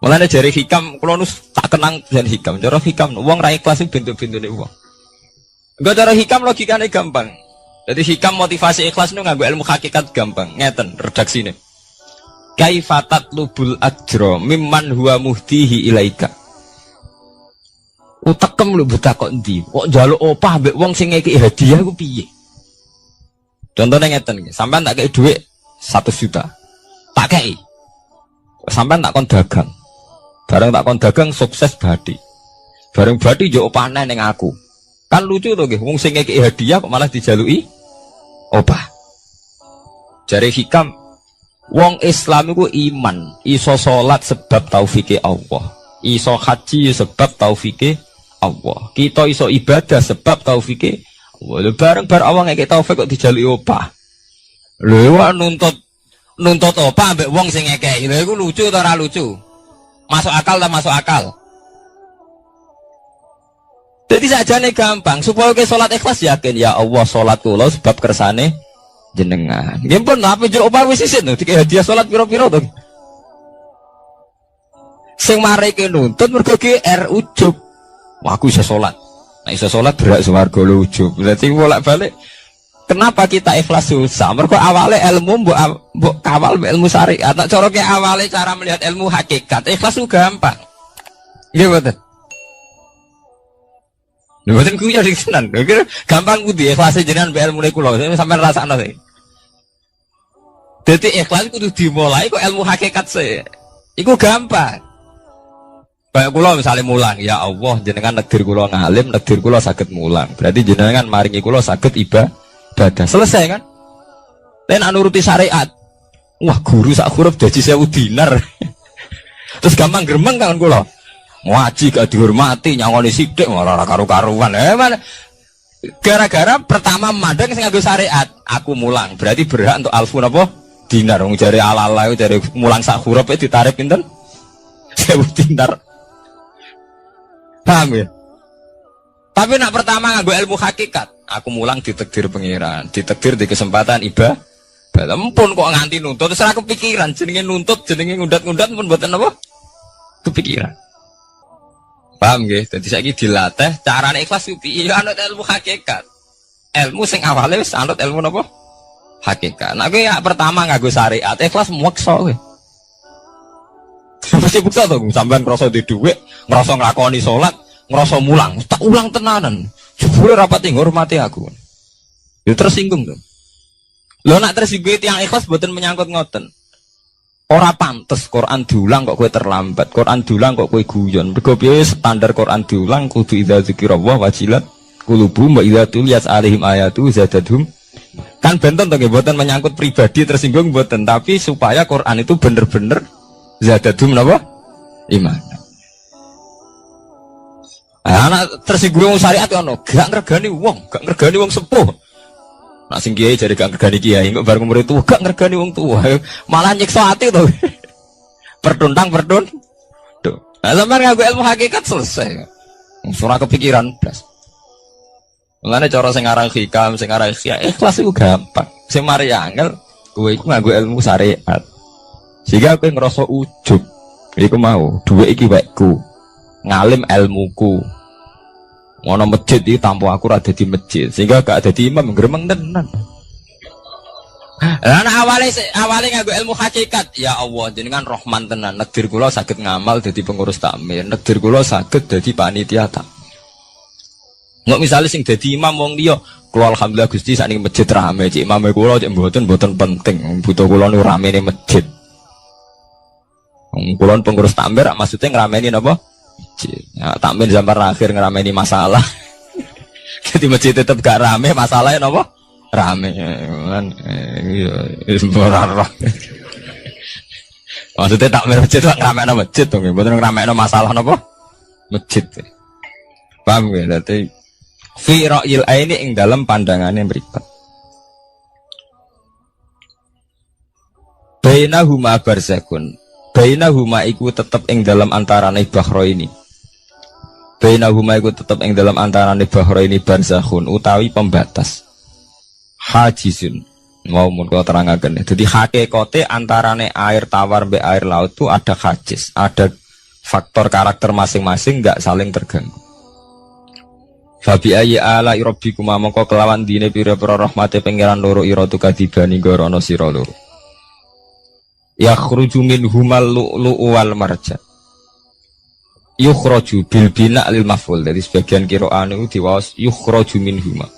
Mulane jare hikam kula nu tak kenang jan hikam. Cara hikam wong ra ikhlas bentuk-bentune wong. Enggak cara hikam logikane gampang. Jadi hikam motivasi ikhlas nu nganggo ilmu hakikat gampang. Ngeten redaksine. Kaifatat lubul ajra mimman huwa muhtihi ilaika. Utekem lho buta kok ndi? Kok njaluk opah mbek wong sing ngeki hadiah ku piye? Contohnya ngeten iki, sampean tak kei dhuwit 1 juta. Tak kei. Sampean tak kon dagang. Bareng tak kon dagang sukses badi. Bareng badi yo opah ning aku. Kan lucu to nggih, wong sing ngeki hadiah kok malah dijaluki opah. Jare hikam wong Islam iku iman, iso salat sebab taufike Allah. Iso haji sebab taufike Allah. Kita iso ibadah sebab taufike Allah. Bareng-bareng Allah ngekek taufik kok dijaluki opah. Lho nuntut opah ambek wong sing ngekek. Lha iku lucu ta ora lucu? Masuk akal ta masuk akal? Jadi sajane gampang supaya ke salat ikhlas yakin ya Allah salat kula sebab kersane jenengan. Nggih pun apa jero opah wis isin to dikek hadiah salat pira-pira to. Sing mareke nuntut mergo GR ujub. Wah, aku bisa sholat. Nah, bisa sholat berak swarga lho ujub. Berarti bolak-balik. Kenapa kita ikhlas susah? Mergo awalnya ilmu mbok kawal ilmu syariat. Nak cara ke awalnya cara melihat ilmu hakikat. Ikhlas itu gampang. Nggih mboten. Lho mboten kuwi ya ditenan. Gampang kudu ikhlas jenengan mbek ilmune kula. Sampeyan rasakno sih. Dadi ikhlas kudu dimulai kok ilmu hakikat sih. Iku gampang. Kayak kula misalnya mulang, ya Allah jenengan negdir kula ngalim, negdir kula saged mulang. Berarti jenengan maringi kula saged ibadah. Selesai kan? Lain nuruti syariat. Wah, guru sak huruf dadi 1000 dinar. Terus gampang gremeng kan kula. Ngaji gak dihormati, nyangoni sithik ora karu-karuan. Mana? Gara-gara pertama mandang sing nganggo syariat, aku mulang. Berarti berhak untuk alfun apa? Dinar. Wong jare ala-ala jare mulang sak huruf ditarik pinten? 1000 dinar. Paham ya? Tapi nak pertama nganggo ilmu hakikat, aku mulang ditakdir pengiran, ditakdir di kesempatan ibadah. Ampun kok nganti nuntut, terus aku kepikiran jenenge nuntut, jenenge ngundat-ngundat pun mboten apa? Kepikiran. Paham nggih? Dadi saiki dilatih carane ikhlas piye? Ya anut ilmu hakikat. Ilmu sing awale wis anut ilmu napa? Hakikat. Nah kowe ya pertama nganggo syariat, ikhlas meksa kowe. Mesti bukti to, sampean ngrasa di dhuwit, ngrasa nglakoni salat, ngrasa mulang, tak ulang tenanan. Jebule rapat ngurmati aku. Ya tersinggung to. Lho nak tersinggung tiyang ikhlas mboten menyangkut ngoten. Ora pantes Quran diulang kok kowe terlambat. Quran diulang kok kowe guyon. Mergo piye standar Quran diulang kudu idza dzikrullah wajilat qulubuhum wa idza tuliyat alaihim ayatu zadadhum. Kan benten to nggih mboten menyangkut pribadi tersinggung mboten, tapi supaya Quran itu bener-bener zadadhum napa? Iman. Anak tersinggung syariat ono, gak ngregani wong sepuh. Nak sing kiai jadi gak ngergani kiai, kok bareng murid tua gak ngergani wong tua, malah nyiksa hati tuh. Tuh. Nah, sampean nganggo ilmu hakikat selesai. Ora kepikiran blas. Mulane cara sing aran hikam, sing aran ikhlas iku gampang. Sing mari angel kowe iku nganggo ilmu syariat. Sehingga kowe ngrasa ujug. Iku mau, dhuwit iki wekku. Ngalim ilmuku. Ngono masjid iki tanpa aku ora dadi masjid, sehingga gak dadi imam gremeng tenan. Lah awale nganggo ilmu hakikat, ya Allah jenengan Rahman tenan. Negdir kula saged ngamal dadi pengurus takmir, negdir kula saged dadi panitia tak. Nggak misalnya sing dadi imam wong liya, kula alhamdulillah Gusti sakniki masjid rame, cik imame kula cik mboten penting, butuh kula niku ramene masjid. Wong kula pengurus takmir maksudnya ngrameni napa? Ya, takmir zaman akhir ngerameni masalah. Jadi masjid tetap gak rame, masalahnya apa? Rame kan. Maksudnya takmir masjid itu ngerameni masjid tuh, betul ngerameni masalah apa? Masjid. Paham ya? Jadi fi ra'il aini ing dalam pandangannya mripat. Bainahuma barzakun. Bainahuma iku tetep ing dalam antarane bahro ini. Bainahuma iku tetep ing dalam antarane bahro ini barzakhun utawi pembatas. Hajizun. Mau mun kula terangaken. Jadi hakikate antarane air tawar mbek air laut itu ada hajiz, ada faktor karakter masing-masing enggak saling terganggu. Fabi ayyi ala rabbikum mongko kelawan dine pira-pira rahmate pangeran loro ira tu kadibani gorono sira loro. Yakhruju minhumal lu'lu'u wal marjan. Yukhraju bil bina' lil maf'ul. Dari sebagian qira'ah niku diwaos yukhraju minhuma.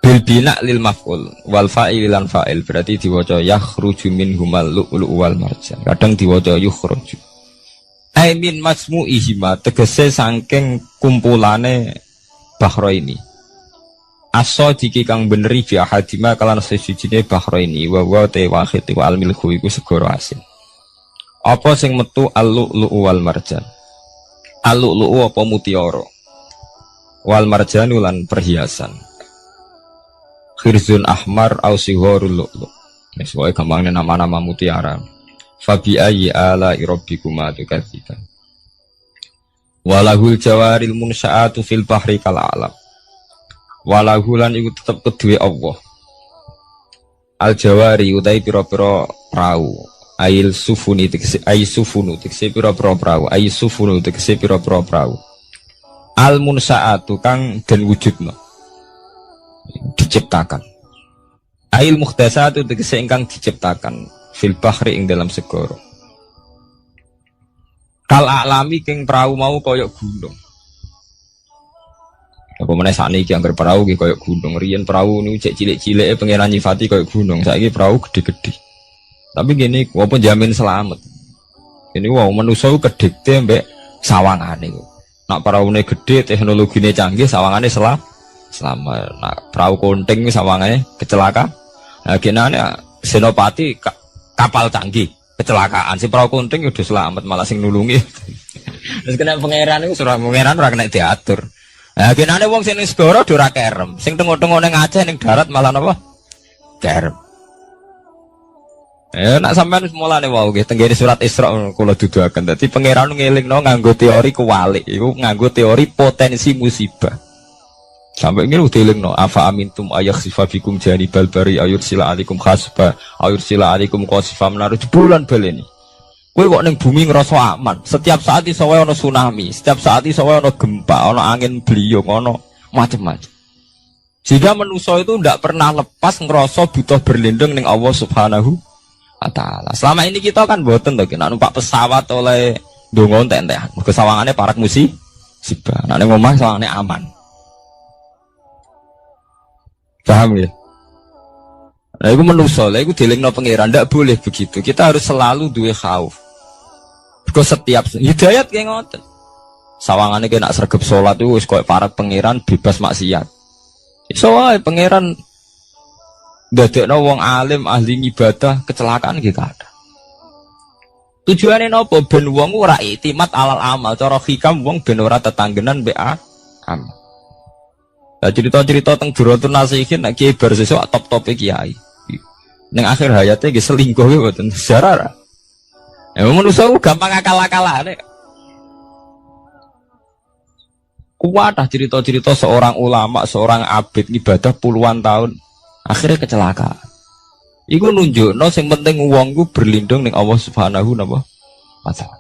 Bil bina' lil maf'ul wal fa'il lan fa'il berarti diwaca yakhruju minhumal lu'lu'u wal marjan. Kadang diwaca yukhraju. Ai min masmu'ihima tegese saking kumpulane bahro ini. Aso jiki kang beneri fi ahadima kalan sesujine bahro ini wa wa te wahid wa al milku iku segoro asin. Apa sing metu al-lu'lu'u wal marjan? Al-lu'lu'u apa mutiara? Wal marjanu lan perhiasan. Khirzun ahmar au sigharul lu'lu'. Wis wae gampangnya nama-nama mutiara. Fabi ayyi ala rabbikuma tukadziban. Walahul jawaril munsya'atu fil bahri kal alam. Walahulan iku tetep kedue Allah. Al jawari utai pira-pira prau. Ail sufuni tegese ai sufunu tegese pira-pira prau. Ai sufunu tegese pira-pira prau. Al munsaatu kang den wujudna. Diciptakan. Ail muhtasatu tegese ingkang diciptakan fil bahri ing dalam segara. Kal alami king prau mau koyok gunung. Apa meneh sakniki anggere perahu iki koyo gunung. Riyen perahu niku cek cilik-cilike pangeran nyifati koyo gunung. Saiki perahu gede-gede. Tapi gini, apa jamin selamat. Ini wow manusa ku kedikte mbek sawangane ku. Nak peraune gede, teknologine canggih, sawangane selamat. Nak perahu konting sawangane kecelakaan. Nah genane Senopati kapal canggih kecelakaan si perahu kunting udah selamat malah sing nulungi. Terus kena pangeran itu surah pangeran ora kena diatur. Nah kenane wong sing ning segara ora kerem, sing tengok-tengok ning Aceh ning darat malah napa? Kerem. Nak sampean mulane wae nggih tenggene surat Isra kula duduhaken. Dadi pangeran ngelingno nganggo teori kewalik, iku nganggo teori potensi musibah. Sampai ini udah dilingno afa amintum ayakhsifa bikum janibal bari ayursila alaikum khasba ayursila alaikum qasifa menaruh bulan baleni. Kowe kok ning bumi ngerasa aman. Setiap saat iso wae ana tsunami, setiap saat iso wae ana gempa, ana angin beliung, ana macam-macam. Jika manusia itu tidak pernah lepas ngerasa butuh berlindung ning Allah Subhanahu wa taala. Selama ini kita kan boten to nek numpak pesawat oleh ndonga entek-entekan. Mergo sawangane parak musibah. Nek ning omah sawangane aman. Paham ya? Nah, itu manusia, itu dilingno pangeran, tidak boleh begitu. Kita harus selalu duwe khauf. Because setiap hidayat kayak ngoten. Sawangannya kayak nak sergap sholat itu, wis koyo para pangeran bebas maksiat. Iso wae pangeran ndadekno wong alim ahli ibadah kecelakaan gitu ada. Tujuannya nopo ben wong ora itimat alal amal, cara hikam wong ben ora tetanggenan mbek amal. Nah, cerita-cerita tentang Duratun Nasihin nak kiai bar sesuk top-tope kiai. Ning akhir hayate nggih selingkuh nggih mboten sejarah. Ya manusa gampang akal-akalane. Kuwatah cerita-cerita seorang ulama, seorang abid ibadah puluhan tahun akhirnya kecelakaan. Iku nunjukno sing penting wong ku berlindung ning Allah Subhanahu wa taala.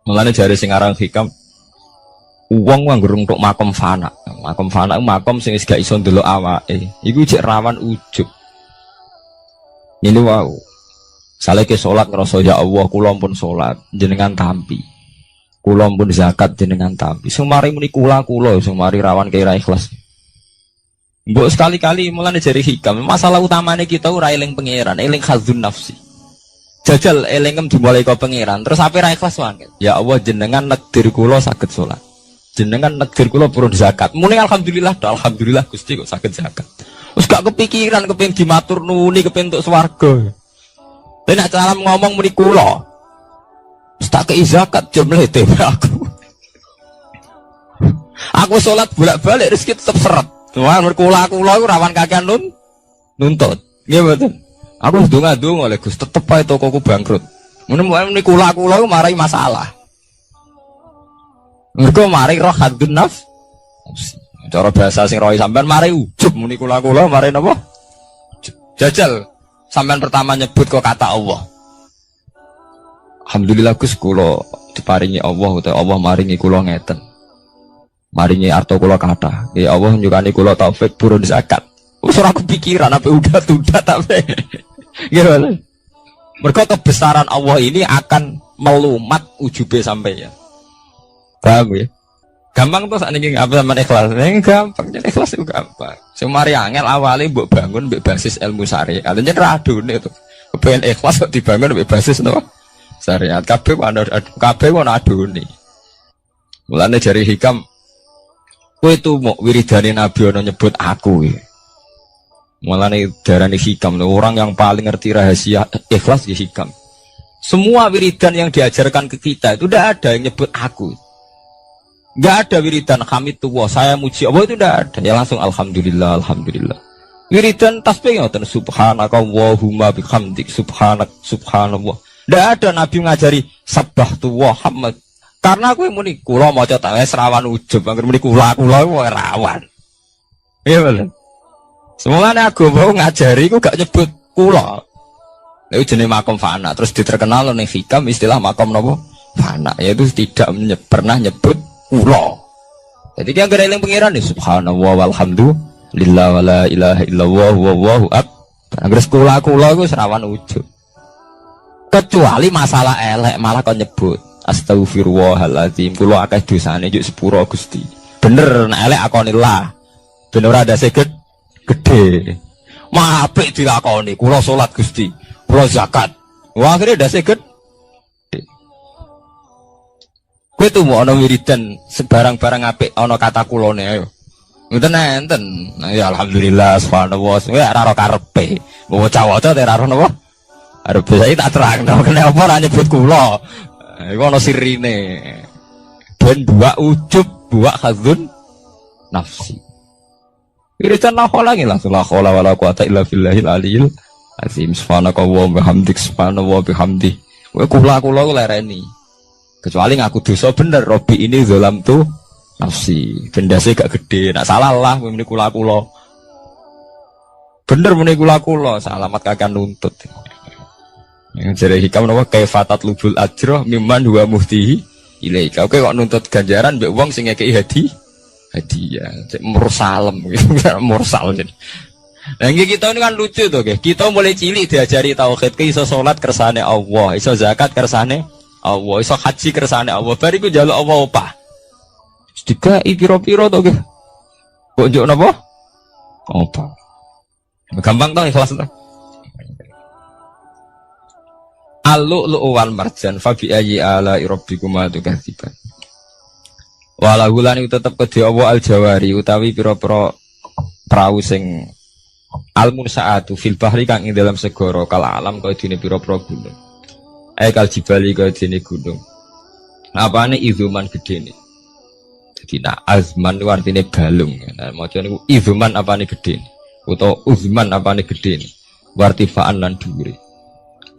Mulane jare sing aran hikam wong nganggo untuk makom fana. Makom fana makom sing wis gak iso ndelok awake. Iku jek rawan ujub. Ini wow. Sale ke salat ngrasa ya Allah kula pun salat jenengan tampi. Kula pun zakat jenengan tampi. Sing mari muni kula sing mari rawan kira ikhlas. Mbok sekali-kali mulane jari hikam. Masalah utamane kita ora eling pangeran, eling khazun nafsi. Jajal elingem dimulai ka pangeran, terus ape ra ikhlas wae. Ya Allah jenengan nekdir kula saged salat. Jenengan negir kula purun zakat. Muni alhamdulillah Gusti kok saged zakat. Wis gak kepikiran kepengin dimatur nuni kepengin entuk swarga. Tapi nek cara ngomong muni kula. Wis tak kei zakat jemlete aku. Aku salat bolak-balik rezeki tetep seret. Wah, kula iku rawan kakean nuntut. Nggih mboten. Aku ndonga-ndonga oleh Gus tetep ae tokoku bangkrut. Muni kula marai masalah. Mergo mari roh hadun nafs. Cara bahasa sing rohi sampean mari ujub muni kula mari napa? Jajal sampean pertama nyebut kok kata Allah. Alhamdulillah Gus kula diparingi Allah utawa Allah maringi kula ngeten. Maringi arto kula kathah. Ya Allah nyukani kula taufik purun zakat. Wis ora kepikiran apa udah tapi. Gimana? Mergo kebesaran Allah ini akan melumat ujube sampeyan. Paham ya? Gampang tuh saat ini apa sama ikhlas? Ini gampang, jadi ikhlas itu gampang. Semari angel awalnya buat bangun berbasis ilmu syariat. Artinya radu nih tuh. Kepengen ikhlas kok dibangun berbasis no syariat. Kabeh wana adu nih. Mulanya dari hikam, kue itu mau wiridani Nabi ono nyebut aku. Mulanya darani hikam, orang yang paling ngerti rahasia ikhlas di hikam. Semua wiridan yang diajarkan ke kita itu udah ada yang nyebut aku. Gak ada wiridan hamidullah saya muji Allah itu tidak ada. Ya langsung alhamdulillah. Wiridan tasbih ngoten subhanaka wallahumma bihamdik subhanallah. Tidak ada nabi ngajari sabbahtu wa hamd. Karena aku muni kula maca ta wis rawan ujub angger muni kula rawan. Iya bener. Semuanya agama ngajari ku gak nyebut kula. Lha jenenge makom fana terus diterkenal ning hikam istilah makom napa? Fana yaitu tidak pernah nyebut kula. Jadi dia gak eling pangeran nih subhanallah walhamdulillah wala ilaha illallah wallahu akbar. Angger kula iku serawan ujug. Kecuali masalah elek malah kon nyebut astagfirullahaladzim kula akeh dosane juk sepuro Gusti. Bener nek elek akonillah. Ben ora ada seged gede. Mah apik dilakoni kula salat Gusti, kula zakat. Wah akhirnya ada seged kowe tuh mau ana wiridan sebarang-barang apik ana kata kulone ayo. Ngoten enten. Nah, ya alhamdulillah subhanallah. Ya ora ora karepe. Mau cawaca ora ora napa? Arep saya tak terangno kenapa ora nyebut kula. Iku ana sirine. Ben dua ujub, dua khadzun nafsi. Iritan la khola ngilah la khola wala quwata illa billahil aliyil azim. Subhanaka wa bihamdik subhanallah bihamdi. Kowe kula ku lereni. Kecuali ngaku dosa bener Robi ini zalam tuh nafsi. Bendase gak gede. Nak salah lah muni kula. Bener muni kula salamat kakak nuntut. Yang jare hikam napa kaifatat lubul ajroh mimman huwa muhtihi ilaika. Oke kok nuntut ganjaran mbek wong sing ngekeki hadiah. Cek mursalem gitu. Mursal jadi. Nah kita ini kan lucu tuh guys. Kita mulai cilik diajari tauhid ke iso salat kersane Allah, iso zakat kersane Allah, iso haji kersane Allah. Bariku njaluk Allah opah. Dikai piro-piro to guys. Kok njuk napa? Opah. Gampang toh ikhlas toh. Al-lu'lu'u wal marjan fa bi ayyi ala'i rabbikuma tukadziban. Walau lan iku tetep kedhe Allah al-jawari utawi pira-pira prau sing al-munsaatu fil bahri kang ing dalam segara kal alam kaya dene pira-pira gunung. Kal jibali kaya dene gunung. Apane izuman gedene. Dadi nak azman ku artine balung. Nah maca niku izuman apane gedene utawa uzman apane gedene. Wartifaan lan dhuwure.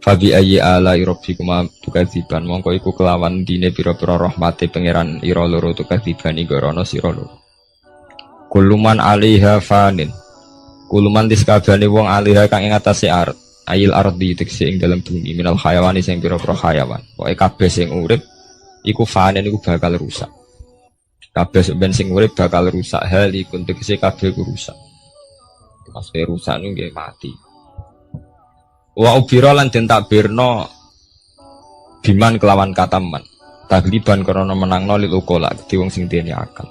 Fabi ayyi ala rabbikuma tukadziban mongko iku kelawan dine pira-pira rahmate pangeran ira loro tukadziban igorono sira loro. Kuluman alaiha fanin. Kuluman diskabane wong alaiha kang ing atase art. Ayil ardi tekse ing dalam bumi minal hayawani sing pira-pira hayawan. Pokoke kabeh sing urip iku fanin iku bakal rusak. Kabeh sing urip bakal rusak hal iku tekse kabeh ku rusak. Pas rusak niku nggih mati. Wa ubira lan den takbirno biman kelawan kataman tagliban karena menangno lil ukola di wong sing dene akal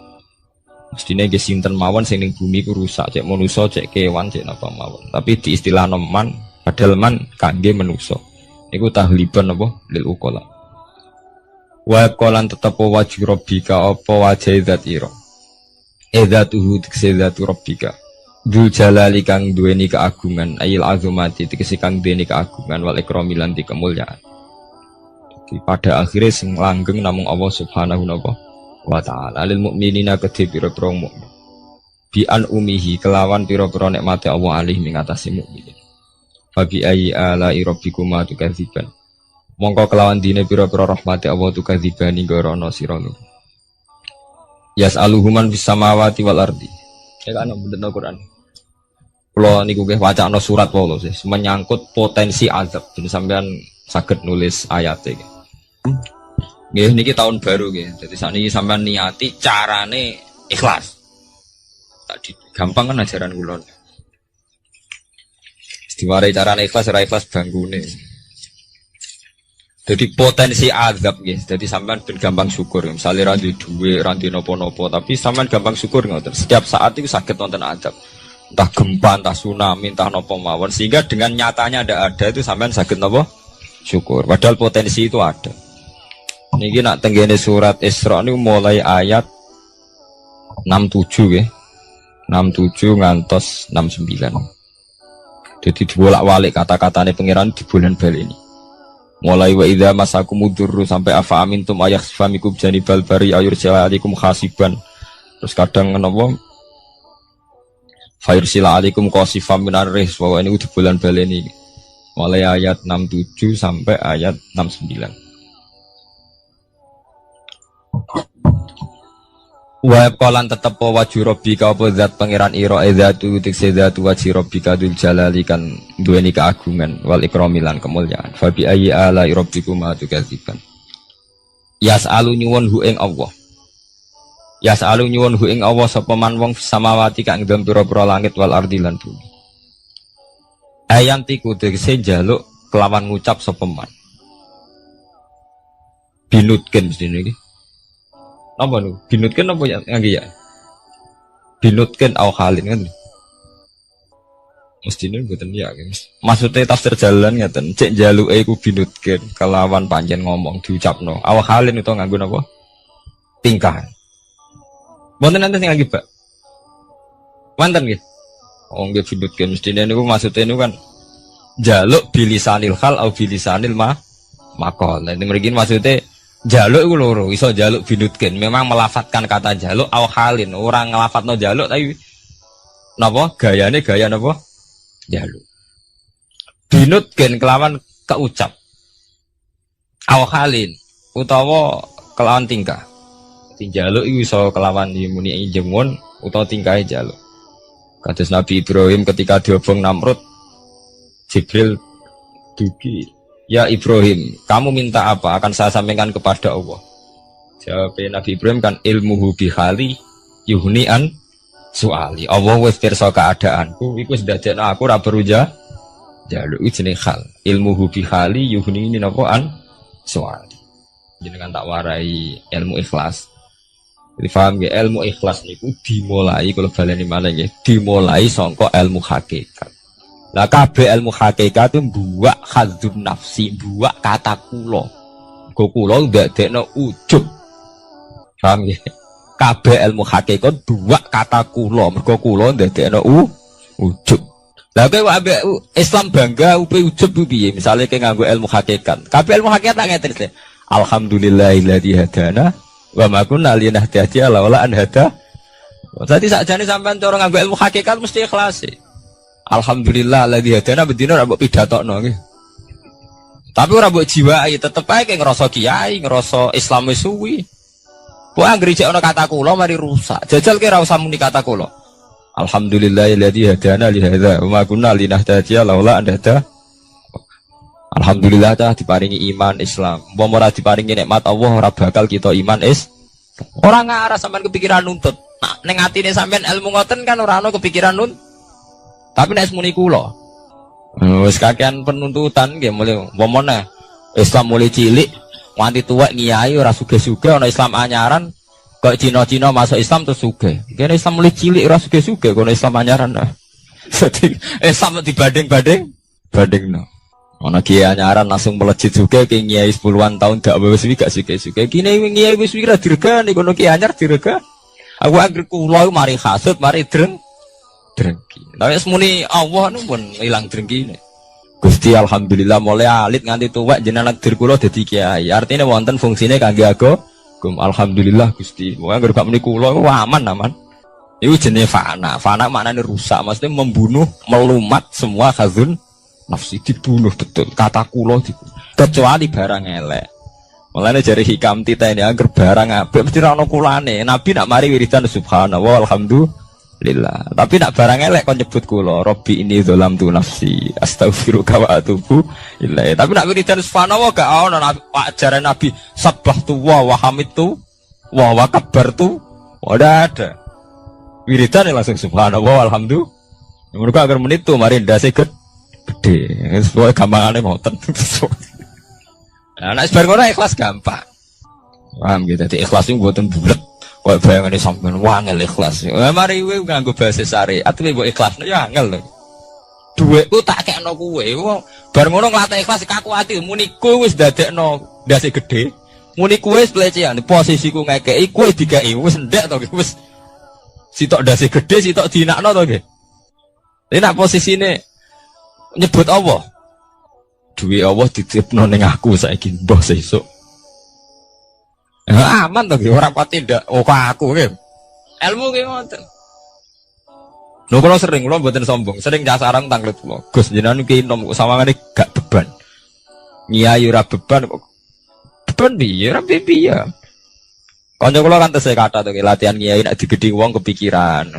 mestine nggih sinten mawon sing ning bumi ku rusak cek manusa cek kewan cek napa mawon tapi di istilah man padahal man kangge manusa niku tagliban apa lil ukola wa qalan tetep wajib rabbika apa wajah zat ira edzatuhu tikzatu rabbika Dul jalali kang duweni keagungan ayil azumati tegese kang duweni keagungan wal ikrami lan kemuliaan. Jadi pada akhirnya sing langgeng namung Allah Subhanahu wa taala lil mukminina kedhe pira-pira mukmin. Bi an umihi kelawan pira-pira nikmate Allah alih ing atase mukmin. Fa bi ayyi ala rabbikuma tukadziban. Mongko kelawan dine pira-pira rahmate Allah tukadzibani gorono sira nu. Yas'aluhuman bis samawati wal ardi. Ya kan bener Quran. Kalau niku nggih wacana surat wae sih menyangkut potensi azab. Jadi sampean saged nulis ayate. Nggih niki tahun baru nggih. Jadi sakniki sampean niati carane ikhlas. Tadi gampang kan ajaran kula. Diwarai carane ikhlas ora ikhlas banggune. Jadi potensi azab nggih. Jadi sampean ben gampang syukur. Misalnya ra duwe dhuwit, ra napa-napa, tapi sampean gampang syukur ngoten. Setiap saat itu saged wonten azab. Entah gempa, entah tsunami, entah nopo mawon sehingga dengan nyatanya ada itu sampean saged nopo syukur padahal potensi itu ada. Niki nak tenggene surat Isra niku mulai ayat 67 nggih. 67 ngantos 69. Jadi dibolak-balik kata-katane pangeran dibolan-baleni. Mulai wa idza masakumudurru sampai afa amintum ayakhfamikum janibal bari ayursilaikum khasiban. Terus kadang napa Fairsila alaikum qasifam minar ris bahwa ini di bulan baleni mulai ayat 67 sampai ayat 69. Wa qalan tetep wajhu rabbika apa zat pangeran ira zatu tikse zatu wajhi rabbika dzul jalali kan duweni keagungan wal ikrami lan kemuliaan. Fa bi ayyi ala rabbikuma tukadziban. Yas'alu nyuwun hu ing Allah. Ya sa'alu nyuwun hu ing Allah sapa man wong samawati kang dalem pira-pira langit wal ardi lan bumi. Ayantiku tegese njaluk kelawan ngucap sapa man. Binutken mestine iki. Napa niku? Binutken apa ya ngangge ya? Binutken au halin kan. Mestine mboten ya. Maksudnya tafsir jalan ngeten, cek njaluke iku binutken kelawan pancen ngomong diucapno. Au halin utawa nganggo napa? Tingkah. Wonten nanti sing lagi Pak. Manten nggih. Oh nggih bidutkeun mestine niku maksudnya niku kan jaluk bilisanil hal au bilisanil maqal. Nah mriki maksudnya jaluk iku loro, iso jaluk bidutkeun. Memang melafatkan kata jaluk au halin. Orang ngelafatno jaluk tapi napa gayane gaya napa? Jaluk. Binutkeun kelawan keucap. Au halin utawa kelawan tingkah. Jaluk iku iso kelawan muni jengon utawa tingkahe jaluk. Kados Nabi Ibrahim ketika diobong Namrud, Jibril dugi, ya Ibrahim, kamu minta apa? Akan saya sampaikan kepada Allah. Jawab Nabi Ibrahim kan ilmuhu bihali yuhni'an su'ali. Allah wis pirsa keadaanku, iku wis dadekno aku ora perlu jaluk jenenge hal. Ilmuhu bihali yuhni'in an su'ali. Jenengan tak warai ilmu ikhlas. Jadi paham ya, ilmu ikhlas niku dimulai kalau baleni malah ya, dimulai sangka ilmu hakikat. Lah kabeh ilmu hakikat itu buak hadzun nafsi, buak kata kula. Go kula ndadekno ujub. Paham ya? Kabeh ilmu hakikat buak kata kula, mergo kula ndadekno ujub. Lah kowe ambek Islam bangga upe ujub piye? Misale kowe nganggo ilmu hakikat. Kabeh ilmu hakikat tak ngeten. Alhamdulillahilladzi hadana wa ma kunna linahtadiya laula an hada. Dadi sakjane sampean cara nganggo ilmu hakikat mesti ikhlas. Alhamdulillah alladzi hadana bedino ora mbok pidatokno nggih. Tapi ora mbok jiwai, tetep ae ngrasa kiai, ngrasa Islam wis suwi. Kok anggere jek ana kata kula mari rusak. Jajal ki ora usah muni kata kula. Alhamdulillah alladzi hadana li hadza wa ma kunna linahtadiya laula an hada. Alhamdulillah dah diparingi iman Islam. Umpama ora diparingi nikmat Allah ora bakal kita iman Orang ngarah sampean kepikiran nuntut. Nah, ning atine sampean ilmu ngoten kan ora ana kepikiran nuntut. Tapi nek muni kula. Wis kakean penuntutan nggih mulai umpama Islam mulai cilik nganti tuwek ngiyai ora sugih-sugih ana Islam anyaran kok Cina-Cina masuk Islam terus sugih. Kene Islam mulai cilik ora sugih-sugih kono Islam anyaran. Jadi Islam bandingno. Ana kiai anyaran langsung melejit juga ke kiai 10-an tahun gak wis gak suke-suke. Kene kiai wis wira diregani kono kiai anyar direga. Aku anggere kula mari hasud, mari drengki. Tapi semuni Allah nu pun ilang drengkine. Gusti alhamdulillah mulai alit nganti tuwek jenengan dir kula dadi kiai. Artinya wonten fungsine kangge agama. Alhamdulillah Gusti. Wong anggere gak muni kula aman. Iku jenenge fana. Fana maknane rusak, maksudnya membunuh, melumat semua khazun nafsi dibunuh betul, kata kulo dibunuh. Kecuali barang elek. Mulane jari hikam tita ini agar barang apik mesti ra ono kulane. Nabi nak mari wiridan subhanallah alhamdulillah. Tapi nak barang elek kon nyebut kulo, Robbi ini dzalamtu nafsi, astaghfiruka wa atubu ilaih. Tapi nak wiridan subhanallah gak ono ajaran Nabi sabbahtu wa hamidtu wa kabbartu. Ora ada. Wiridan langsung subhanallah alhamdulillah. Mergo agar menit tuh mari ndase gede, sesuai gampangannya ngoten. Nah, nek sebar kono ikhlas gampang. Paham gitu, jadi ikhlas itu buatan bulet. Kau bayangane sampean wangel ikhlas. Mari kowe nganggo bahasa syariat, kowe mbok ikhlasno ya angel lho. Dhuwitku tak kekno kowe. Bar ngono nglatih ikhlas kaku ati, muni kowe wis dadekno ndase gede. Muni kowe wis pelecehan, posisiku ngekeki kowe dikeki wis ndek to wis. Sitok ndase gede, sitok dinakno to nggih. Ini nak posisine nyebut Allah, duwe Allah dititipno ning aku saiki mbah sesuk. Aman to ora pati ndak kok aku nggih. Ilmu ki ngoten. Lho kula mboten sombong, sering nyasarang tanglet kula. Gus jenengan iki nom sawangane gak beban. Nyai ora beban kok. Beban piye? Ora piye. Kanca kula kan tesih kata to latihan nyai nek digedhi wong kepikiran.